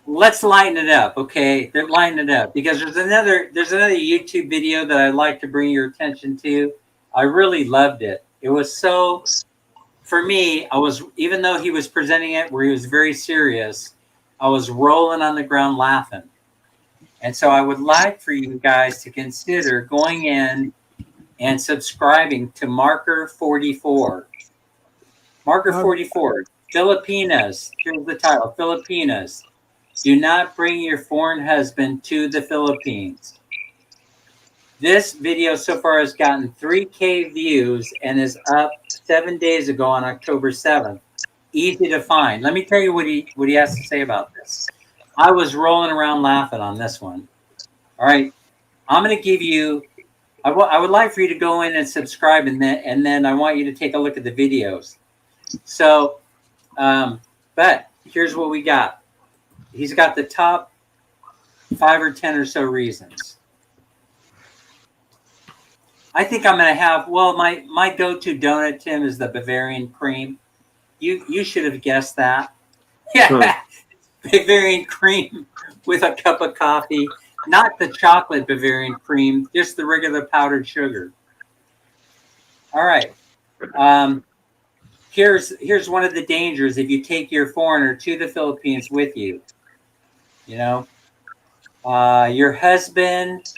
Let's lighten it up, okay? They're lightening it up because there's another YouTube video that I'd like to bring your attention to. I really loved it. It was so, for me, even though he was presenting it where he was very serious, I was rolling on the ground laughing. And so I would like for you guys to consider going in and subscribing to Marker 44. Marker 44, Filipinas. Here's the title, Filipinas. Do not bring your foreign husband to the Philippines. This video so far has gotten 3K views and is up 7 days ago on October 7th. Easy to find. Let me tell you what he has to say about this. I was rolling around laughing on this one. All right. I'm going to give you, I would like for you to go in and subscribe, and then I want you to take a look at the videos. So, but here's what we got. He's got the top 5 or 10 or so reasons. I think I'm going to have, my go-to donut, Tim, is the Bavarian cream. You should have guessed that. Yeah, Bavarian cream with a cup of coffee. Not the chocolate Bavarian cream, just the regular powdered sugar. All right. Here's one of the dangers if you take your foreigner to the Philippines with you. Your husband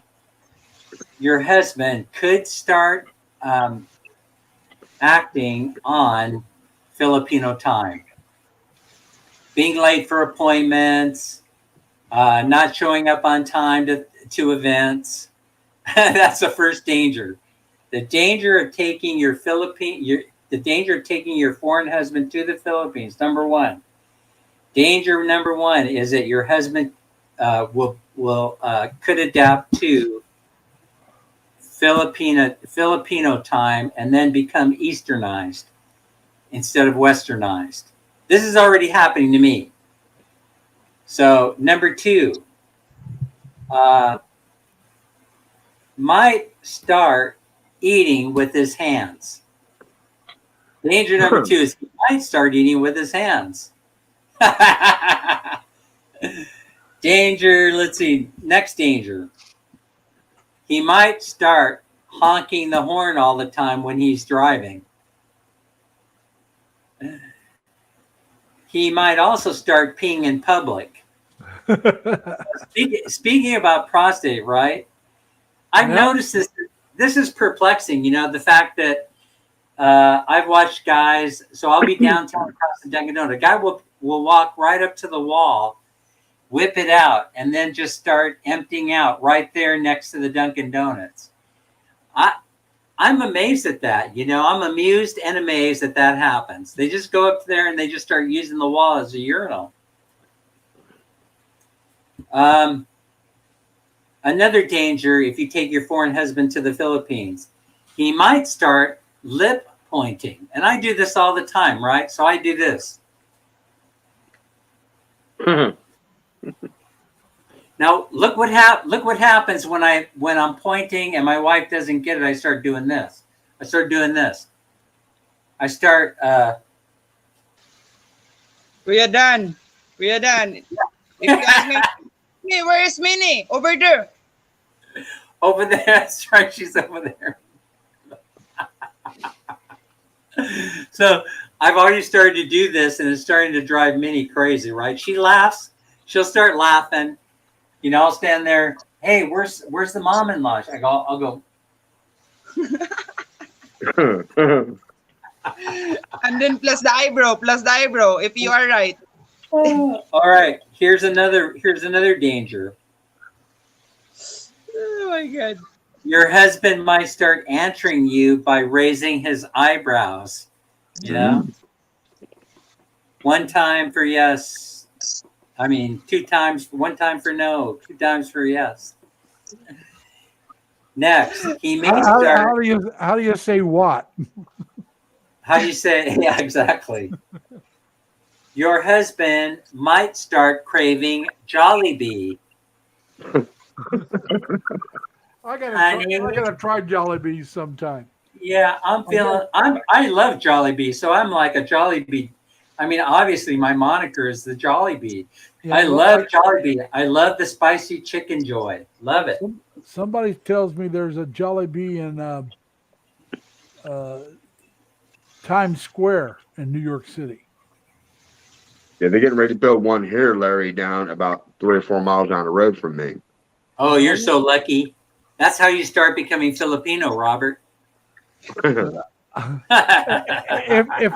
could start acting on Filipino time. Being late for appointments, not showing up on time to events. That's the first danger. The danger of taking your foreign husband to the Philippines. Number one. Danger number one is that your husband could adapt to Filipino time and then become Easternized instead of Westernized. This is already happening to me. So number two, might start eating with his hands. Danger number two is he might start eating with his hands. Danger, let's see, next danger. He might start honking the horn all the time when he's driving. He might also start peeing in public. Speaking about prostate, right? I've noticed this. This is perplexing, the fact that I've watched guys, so I'll be downtown across the Dunkin' Donuts. A guy will walk right up to the wall, whip it out, and then just start emptying out right there next to the Dunkin' Donuts. I'm amazed at that. I'm amused and amazed that happens. They just go up there and they just start using the wall as a urinal. Another danger if you take your foreign husband to the Philippines, he might start lip pointing. And I do this all the time, right? So I do this. Now look what happens when I'm pointing and my wife doesn't get it. I start doing this. I start. Kuya Dan. Kuya Dan. If you ask me, hey, where is Minnie? Over there. Over there. That's right. She's over there. So I've already started to do this, and it's starting to drive Minnie crazy. Right? She laughs. She'll start laughing. You know, I'll stand there. Hey, where's the mom-in-law? I'll go. And then plus the eyebrow. If you are right. All right. Here's another danger. Oh my God. Your husband might start answering you by raising his eyebrows. You know, one time for yes. I mean, 2 times. 1 time for no. 2 times for yes. Next, he may start. How do you say what? How do you say? Yeah, exactly. Your husband might start craving Jollibee. I gotta try Jollibees sometime. Yeah, I love Jollibee, so I'm like a Jollibee. I mean, obviously my moniker is the Jollibee. Yeah, I love Jollibee. I love the spicy chicken joy. Love it. Somebody tells me there's a Jollibee in Times Square in New York City. Yeah, they're getting ready to build one here, Larry, down about 3 or 4 miles down the road from me. Oh, you're so lucky. That's how you start becoming Filipino, Robert. If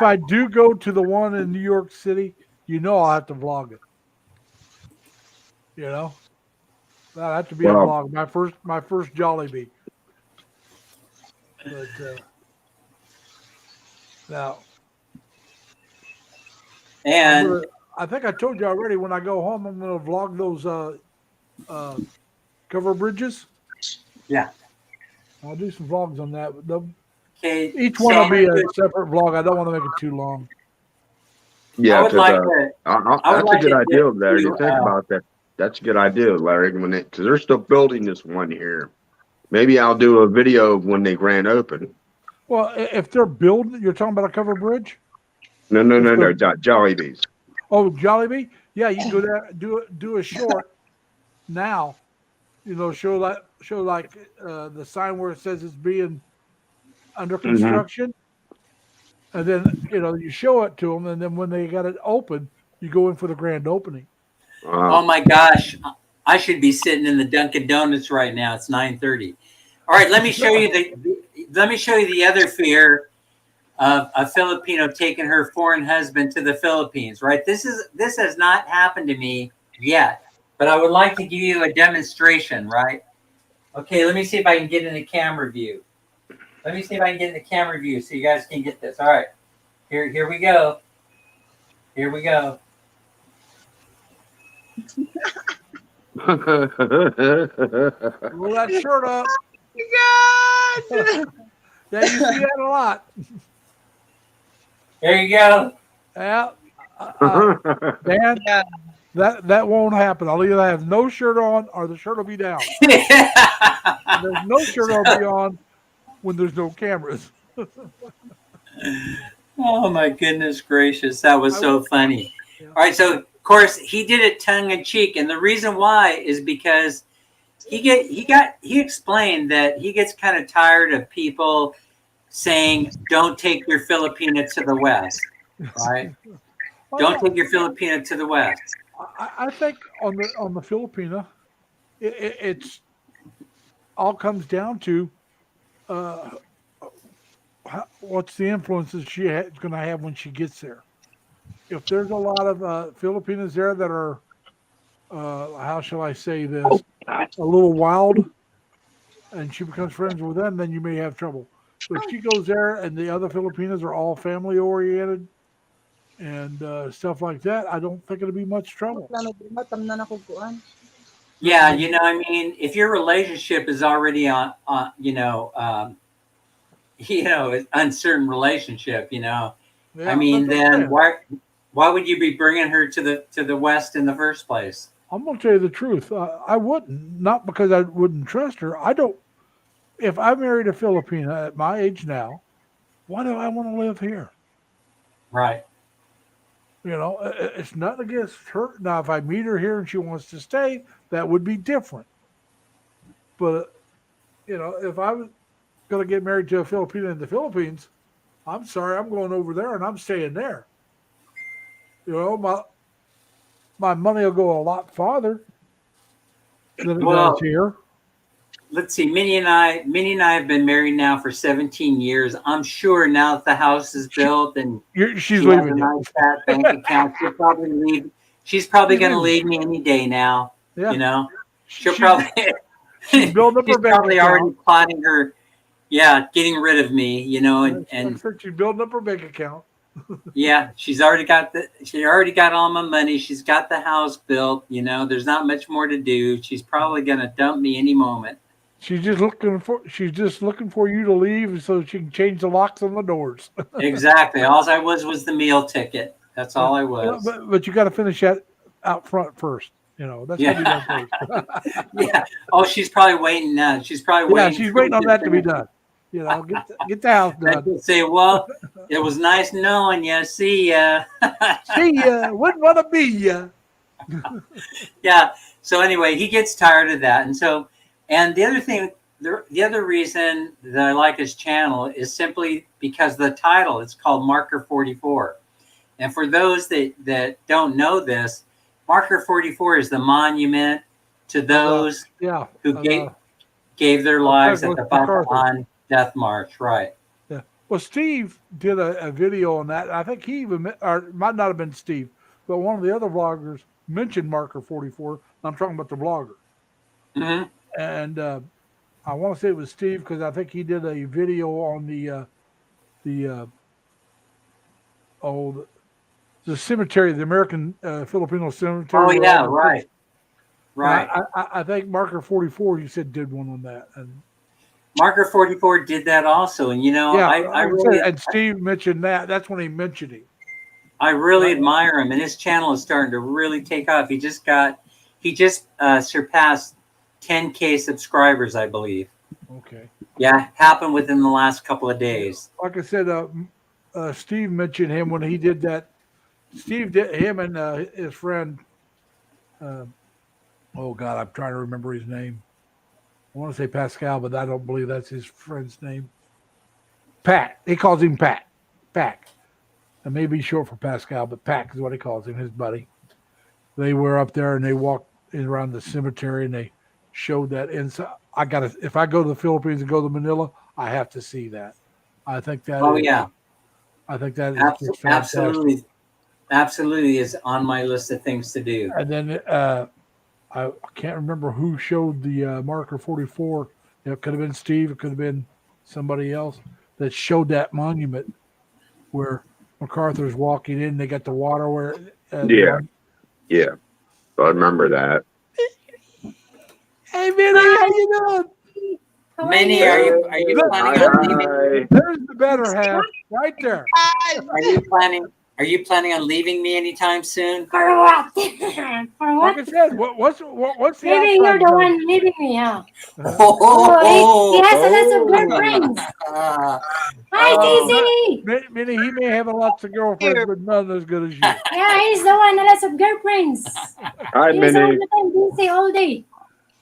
I do go to the one in New York City, you know I'll have to vlog it. You know, that'll have to be a vlog. My first Jollibee. But now, and I think I told you already. When I go home, I'm going to vlog those cover bridges. Yeah, I'll do some vlogs on that. okay, Each one will be a separate vlog. I don't want to make it too long. Yeah, that's a good idea, Larry. To think about that. That's a good idea, Larry. Because they're still building this one here. Maybe I'll do a video of when they grand open. Well, if they're building, you're talking about a cover bridge? No, Jollibees. Oh, Jollibee? Yeah, you go there, do a short now. You know, show like the sign where it says it's being under construction, and then you show it to them, and then when they got it open, you go in for the grand opening. Oh my gosh, I should be sitting in the Dunkin' Donuts right now. It's 9:30. All right, let me show you the other fear of a Filipino taking her foreign husband to the Philippines. Right, this has not happened to me yet, but I would like to give you a demonstration. Right. Okay, let me see if I can get in the camera view. So you guys can get this. All right, here we go. Roll that shirt up. God. Yeah, you see that a lot. There you go. Yeah, Dan, that won't happen. I'll either have no shirt on or the shirt will be down. There's no shirt will be on when there's no cameras. Oh my goodness gracious, that was so funny. Yeah. All right, so of course he did it tongue in cheek, and the reason why is because he explained that he gets kind of tired of people saying don't take your Filipina to the West, right? Don't take your Filipina to the West. I think on the Filipina, it's all comes down to what's the influences she's going to have when she gets there. If there's a lot of Filipinas there that are, how shall I say this, a little wild, and she becomes friends with them, then you may have trouble. But if she goes there and the other Filipinas are all family oriented and stuff like that, I don't think it'll be much trouble. Yeah, I mean, if your relationship is already on uncertain relationship, Yeah, I mean, then Why would you be bringing her to the West in the first place? I'm gonna tell you the truth. I wouldn't, not because I wouldn't trust her. I don't. If I married a Filipina at my age now, why do I want to live here? Right. You know, it's nothing against her. Now, if I meet her here and she wants to stay, that would be different. But you know, if I was going to get married to a Filipina in the Philippines, I'm sorry, I'm going over there and I'm staying there. You know, my money will go a lot farther than it does here. Let's see. Minnie and I have been married now for 17 years. I'm sure now that the house is built and She's leaving. Has a nice fat bank account, she'll probably leave. She's probably going to leave me any day now. Yeah. You know, she'll probably. She's building up her bank probably account. already plotting her. Yeah, getting rid of me. You know, and she's building up her bank account. Yeah, she already got all my money. She's got the house built. You know, there's not much more to do. She's probably going to dump me any moment. She's just looking for you to leave so she can change the locks on the doors. Exactly. All I was the meal ticket. That's all I was. Yeah, but you got to finish that out front first. You know, that's what you done first. Yeah. Oh, she's probably waiting now. She's probably waiting. Yeah, she's waiting on that to be done. You know, get the house done. Say, well, it was nice knowing you. See ya. See ya. Wouldn't want to be ya. Yeah. So anyway, he gets tired of that, and the other thing, the other reason that I like his channel is simply because of the title. It's called Marker 44, and for those that don't know this, Marker 44 is the monument to those who gave their lives at the Bataan Death March, right? Yeah. Well, Steve did a video on that. I think he even, or it might not have been Steve, but one of the other vloggers mentioned Marker 44. I'm talking about the vlogger. Mm-hmm. And I want to say it was Steve because I think he did a video on the cemetery, the American Filipino cemetery. Oh yeah, right. Right. I think Marker 44, you said, did one on that. And Marker 44 did that also. And, you know, yeah, I really... And Steve mentioned that. That's when he mentioned him. I really admire him. And his channel is starting to really take off. He just surpassed 10K subscribers, I believe. Okay. Yeah, happened within the last couple of days. Like I said, Steve mentioned him when he did that. Steve did him and his friend... oh God, I'm trying to remember his name. I want to say Pascal, but I don't believe that's his friend's name. Pat. He calls him Pat. Pac. It may be short for Pascal, but Pac is what he calls him, his buddy. They were up there and they walked around the cemetery and they showed that inside. If I go to the Philippines and go to Manila, I have to see that. I think that. Oh yeah. I think that is absolutely. Absolutely is on my list of things to do. And then I can't remember who showed the Marker 44. It could have been Steve. It could have been somebody else that showed that monument where MacArthur's walking in. They got the water where. Yeah. I remember that. Hey, Minnie, how you doing? Minnie, are you planning on leaving? There's the better half right there. Are you planning on leaving me anytime soon? For what? For what? Like I said, what's the Maybe you're the one leaving me, huh? Oh, he has a lot of girlfriends. Hi, TC. Minnie, he may have a lot of girlfriends, but none as good as you. Yeah, he's the one that has some girlfriends. Hi, He's Minnie. all the time busy all day.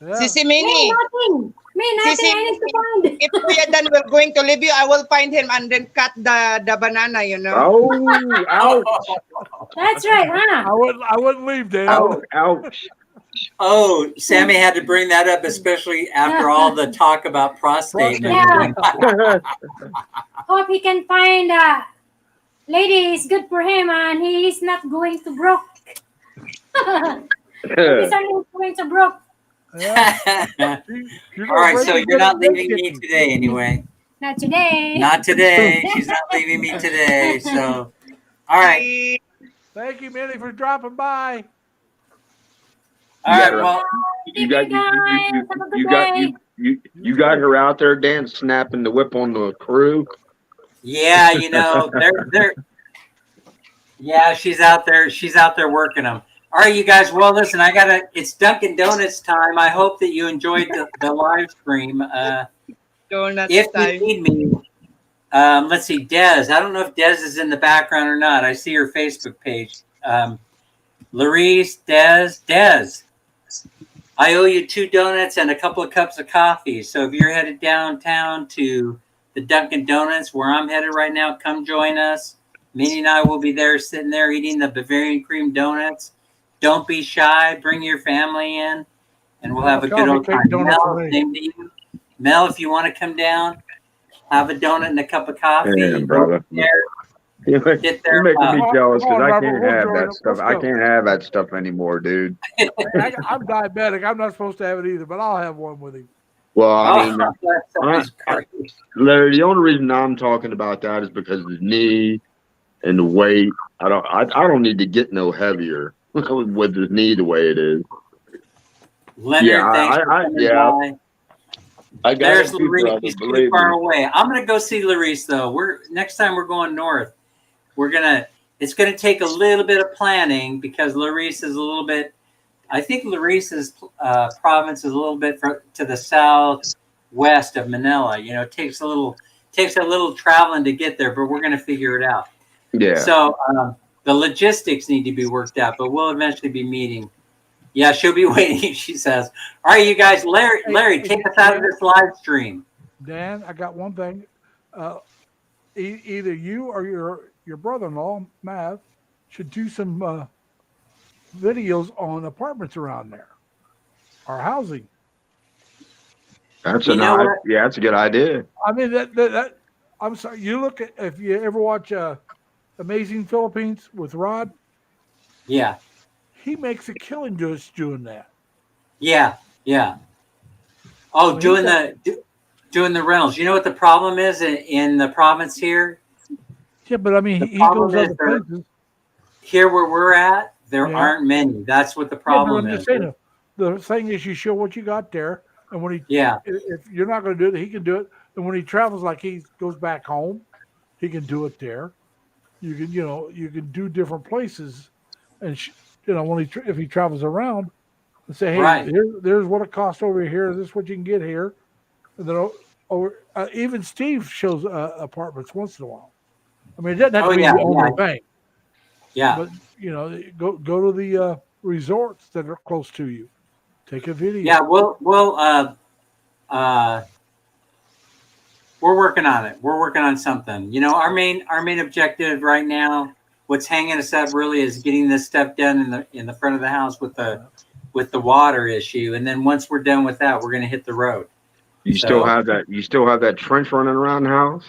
Yeah. Sisi Minnie. Nothing. Nothing. Sisi, I need to find. if we are done, we're going to leave you. I will find him and then cut the banana, you know. Oh, ouch. That's right, huh? I wouldn't leave, Dave. Ouch. Oh, Sammy had to bring that up, especially after all the talk about prostate. Yeah. Hope he can find a lady is good for him and he is not going to broke. He's only going to broke. Yeah. All right, so you're not leaving me today anyway. Not today. Not today. She's not leaving me today. So, all right. Thank you, Minnie, for dropping by. All right. Well, You got her out there, Dan, snapping the whip on the crew. yeah, you know, Yeah, she's out there. She's out there working them. All right, you guys. Well, listen, it's Dunkin' Donuts time. I hope that you enjoyed the live stream. Donuts If you time. need me, let's see, Des. I don't know if Des is in the background or not. I see her Facebook page. Larice, Des. I owe you 2 donuts and a couple of cups of coffee. So if you're headed downtown to the Dunkin' Donuts, where I'm headed right now, come join us. Minnie and I will be there, sitting there eating the Bavarian cream donuts. Don't be shy. Bring your family in, and we'll have a good old time. Mel, same to you. Mel, if you want to come down, have a donut and a cup of coffee. Damn, brother. You're making me jealous because I can't have that stuff. I can't have that stuff anymore, dude. I'm diabetic. I'm not supposed to have it either, but I'll have one with him. Well, I mean, Larry, the only reason I'm talking about that is because of the knee and the weight. I don't need to get no heavier with the knee the way it is. Leonard, there's Larice. She's too far away. I'm gonna go see Larice though. Next time we're going north. It's gonna take a little bit of planning because Larice is a little bit. I think Larice's province is a little bit to the southwest of Manila. You know, it takes a little traveling to get there, but we're gonna figure it out. Yeah. So the logistics need to be worked out, but we'll eventually be meeting. Yeah, she'll be waiting. She says, "All right, you guys, Larry, take us out of this live stream." Dan, I got one thing. Either you or your brother-in-law, Mav, should do some videos on apartments around there or housing. That's that's a good idea. I mean, that I'm sorry. You look at, if you ever watch Amazing Philippines with Rod. Yeah. He makes a killing just doing that. Yeah. Oh, doing the rentals. You know what the problem is in the province here? Yeah, but I mean, he goes other places. Here where we're at, there aren't many. That's what the problem is. The thing is, you show what you got there, and when if you're not going to do it, he can do it. And when he travels, like he goes back home, he can do it there. You can do different places, and if he travels around, and say, hey, there's what it costs over here. This is what you can get here. And then even Steve shows apartments once in a while. I mean, it doesn't have to be the only thing. Yeah. But go to the resorts that are close to you. Take a video. Yeah, we're working on it. We're working on something. You know, our main objective right now, what's hanging us up really is getting this stuff done in the front of the house with the water issue. And then once we're done with that, we're going to hit the road. You still have that trench running around the house?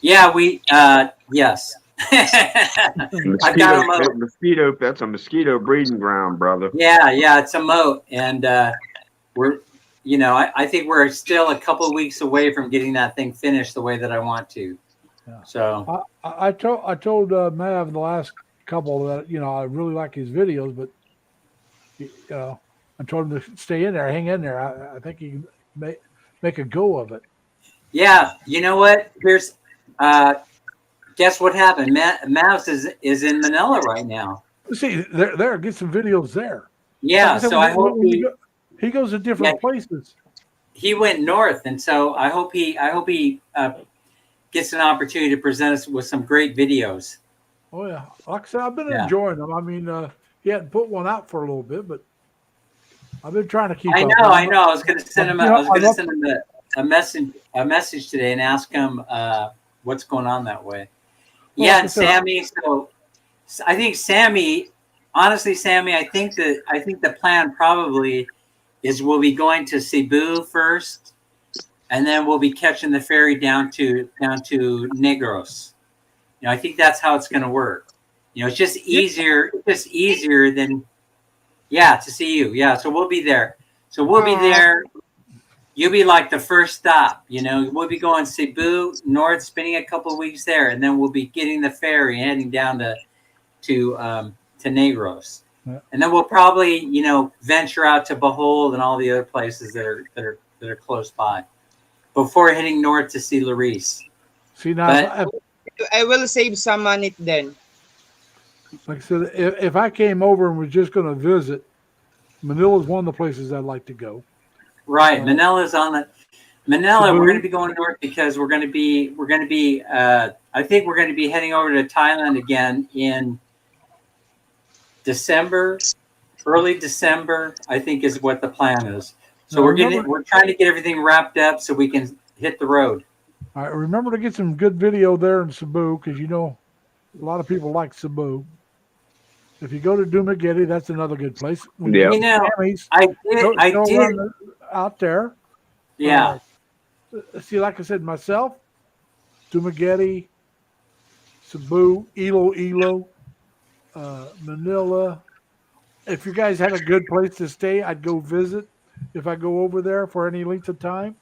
Yeah, yes. I've got a mosquito. That's a mosquito breeding ground, brother. Yeah, it's a moat, and we're, I think we're still a couple of weeks away from getting that thing finished the way that I want to. Yeah. So I told Mav the last couple that I really like his videos, but I told him to stay in there, hang in there. I think he can make a go of it. Yeah, you know what? Here's guess what happened? Mouse is in Manila right now. See, there, get some videos there. Yeah, so I hope he goes to different places. He went north, and so I hope he gets an opportunity to present us with some great videos. Oh yeah, like I said, I've been enjoying them. I mean, he hadn't put one out for a little bit, but I've been trying to keep. I know. I was going to send him. I was going to send him a message today and ask him what's going on that way. Yeah, and Sammy. So I think Sammy. Honestly, Sammy, I think the plan probably is we'll be going to Cebu first, and then we'll be catching the ferry down to Negros. I think that's how it's going to work. It's just easier. It's just easier than to see you. Yeah, so we'll be there. You'll be like the first stop. We'll be going Cebu north, spending a couple of weeks there, and then we'll be getting the ferry heading down to Negros, and then we'll probably venture out to Bohol and all the other places that are close by before heading north to see Larice. See now, I will save some money then. Like I said, if I came over and was just going to visit, Manila's one of the places I'd like to go. Right, Manila's on the Manila. Cebu. We're going to be going north because we're going to be. I think we're going to be heading over to Thailand again in December, early December. I think is what the plan is. So we're trying to get everything wrapped up so we can hit the road. All right, remember to get some good video there in Cebu because a lot of people like Cebu. If you go to Dumaguete, that's another good place. When Yeah. You know, Sammy's, I did. Out there. Yeah. See, like I said, myself, Dumaguete, Cebu, Iloilo, Manila. If you guys had a good place to stay, I'd go visit. If I go over there for any length of time,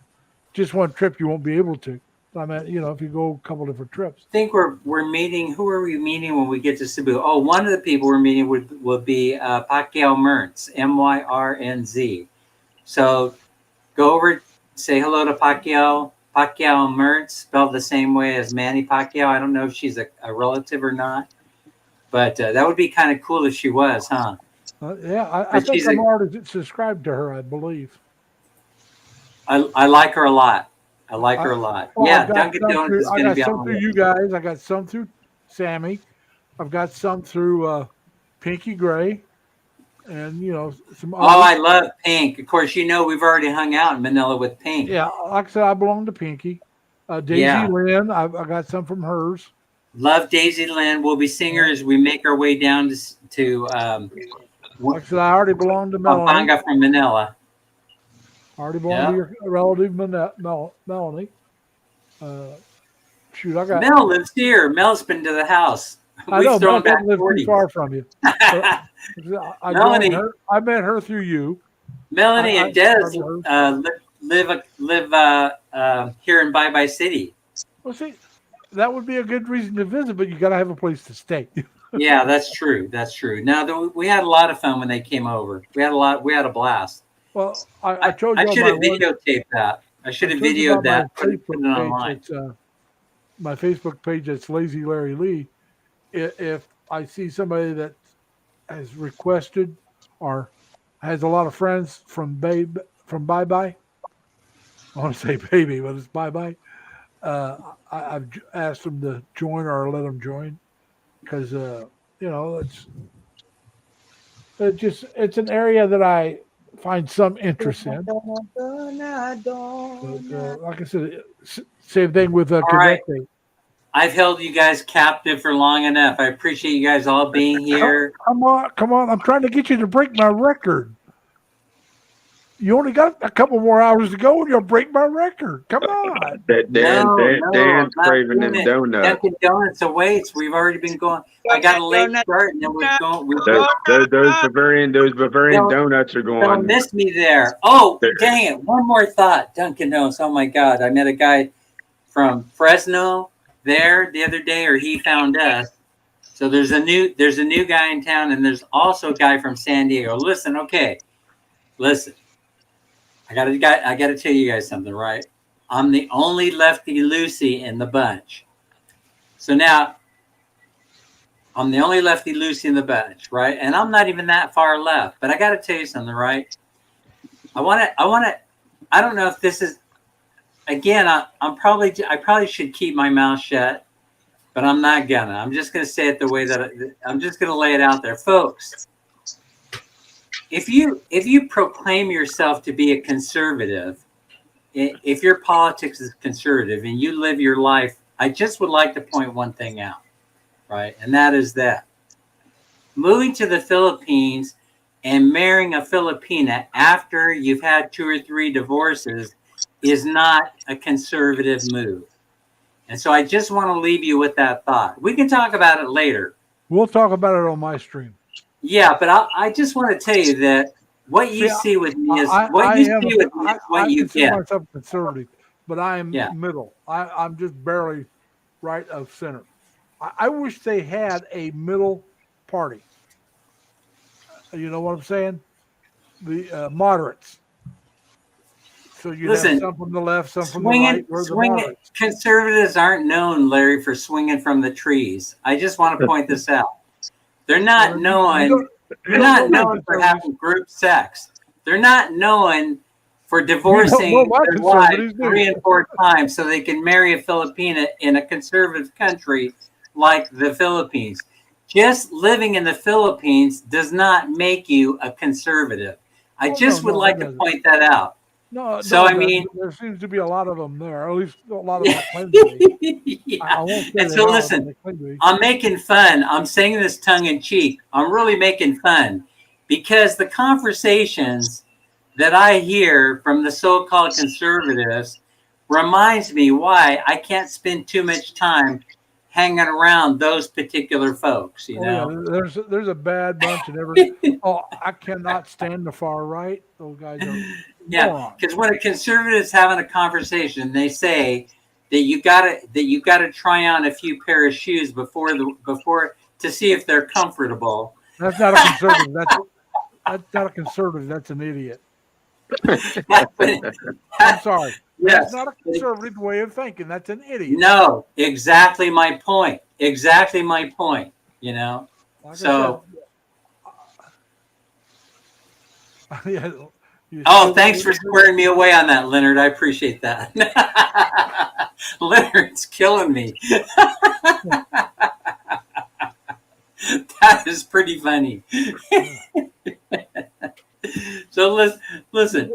just one trip, you won't be able to. I mean, if you go a couple different trips. I think we're meeting. Who are we meeting when we get to Cebu? Oh, one of the people we're meeting will be Pacquiao Myrnz, Myrnz. So go over, say hello to Pacquiao Myrnz, spelled the same way as Manny Pacquiao. I don't know if she's a relative or not, but that would be kind of cool if she was, huh? Yeah, I think I'm already subscribed to her, I believe. I like her a lot. I like her a lot. Well, yeah, Dunkin' Donuts is going to be on. I got some through you guys. I got some through Sammy. I've got some through Pinky Gray. And, some others. Oh, I love Pink. Of course, we've already hung out in Manila with Pink. Yeah, like I said, I belong to Pinky. Daisy Lynn, I got some from hers. Love Daisy Lynn. We'll be singing her as we make our way down to like I said, I already belong to Melanie. Pampanga from Manila. I already belong to your relative Melanie. Shoot, I got Mel lives here. Mel's been to the house. I know Mel doesn't live too far from you. Melanie, I met her through you. Melanie and Des live here in Bye Bye City. Well, see, that would be a good reason to visit, but you got to have a place to stay. Yeah, that's true. That's true. Now, we had a lot of fun when they came over. We had a blast. Well, I told you I should have videotaped that. I should have videoed that. Put it online. My Facebook page, it's Lazy Larry Lee. If I see somebody that has requested or has a lot of friends from Bye Bye, I want to say baby, but it's Bye Bye. I've asked them to join or let them join because it's an area that I find some interest in. But, like I said, same thing with Quebec. I've held you guys captive for long enough. I appreciate you guys all being here. Come on. I'm trying to get you to break my record. You only got a couple more hours to go and you'll break my record. Come on. Dan's craving them donuts. Dunkin' Donuts awaits. We've already been going. I got a late start and then we're going. Those Bavarian donuts are going. Don't miss me there. Oh, dang it. One more thought. Dunkin' Donuts. Oh, my God. I met a guy from Fresno there the other day, or he found us. So there's a new guy in town, and there's also a guy from San Diego. Listen. I gotta tell you guys something, right? I'm the only lefty Lucy in the bunch. So now I'm the only lefty Lucy in the bunch, right? And I'm not even that far left, but I gotta tell you something, right? I don't know if this is, again, I probably should keep my mouth shut, but I'm not gonna. I'm just gonna say it the way that I'm just gonna lay it out there, folks. If you proclaim yourself to be a conservative, if your politics is conservative and you live your life, I just would like to point one thing out, right? And that is that moving to the Philippines and marrying a Filipina after you've had 2 or 3 divorces is not a conservative move. And so I just want to leave you with that thought. We can talk about it later. We'll talk about it on my stream. Yeah, but I just want to tell you that what you see with me is what you get. I myself conservative, but I am middle. I'm just barely right of center. I wish they had a middle party. You know what I'm saying? The moderates. So you have some from the left, some from the right. Conservatives aren't known, Larry, for swinging from the trees. I just want to point this out. They're not You known. don't- They're you not don't know known my for conservatives. having group sex. They're not known for You don't know divorcing my their wives conservatives, do 3 you? and 4 times so they can marry a Filipina in a conservative country like the Philippines. Just living in the Philippines does not make you a conservative. I just would like to point that out. No, So, no, I mean, there seems to be a lot of them there. At least a lot of them that claim to be. yeah. I won't say And they so are, but listen, they claim to be. I'm making fun. I'm saying this tongue in cheek. I'm really making fun because the conversations that I hear from the so-called conservatives reminds me why I can't spend too much time hanging around those particular folks, you know? Yeah, there's a bad bunch in every. Oh, I cannot stand the far right. Those guys are Yeah, morons. because when a conservative's having a conversation, they say that you gotta try on a few pair of shoes before to see if they're comfortable. That's not a conservative. That's not a conservative. That's an idiot. I'm sorry. Yes. That's not a conservative way of thinking. That's an idiot. No, exactly my point. Exactly my point. You know. Like So. I said, yeah, Oh, thanks for squaring me away on that, Leonard. I appreciate that. Leonard's killing me. That is pretty funny. So listen.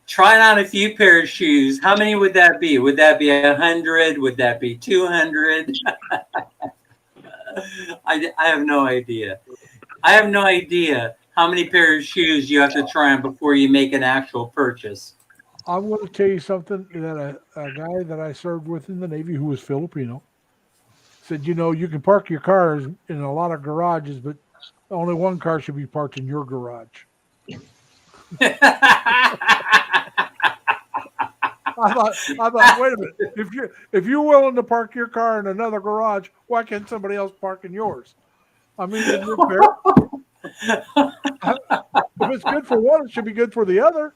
Trying on a few pair of shoes. How many would that be? Would that be 100? Would that be 200? I have no idea. I have no idea how many pairs of shoes you have to try on before you make an actual purchase. I'm going to tell you something that a guy that I served with in the Navy who was Filipino said, you know, you can park your cars in a lot of garages, but only one car should be parked in your garage. I thought, wait a minute. If you're willing to park your car in another garage, why can't somebody else park in yours? I mean, isn't it fair? If it's good for one, it should be good for the other.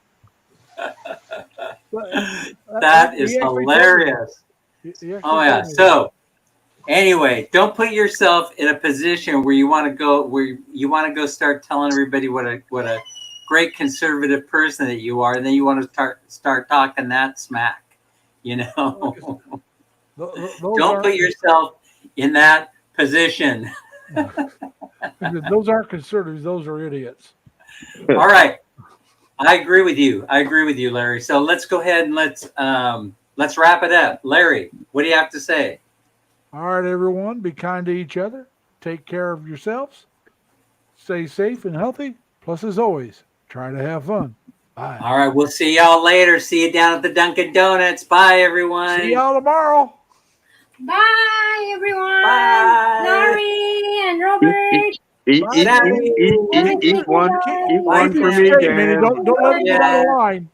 That is hilarious. Oh yeah. So anyway, don't put yourself in a position where you want to go start telling everybody what a great conservative person that you are, and then you want to start talking that smack. You know. Don't put yourself in that position. Those aren't conservatives, those are idiots. All right. I agree with you, Larry. So let's go ahead and let's wrap it up. Larry, what do you have to say? All right, everyone, be kind to each other. Take care of yourselves. Stay safe and healthy. Plus, as always, try to have fun. Bye. All right, we'll see y'all later. See you down at the Dunkin' Donuts. Bye, everyone. See y'all tomorrow. Bye, everyone. Bye. Larry and Robert. Eat one for me, Dan. Don't let it get out of line.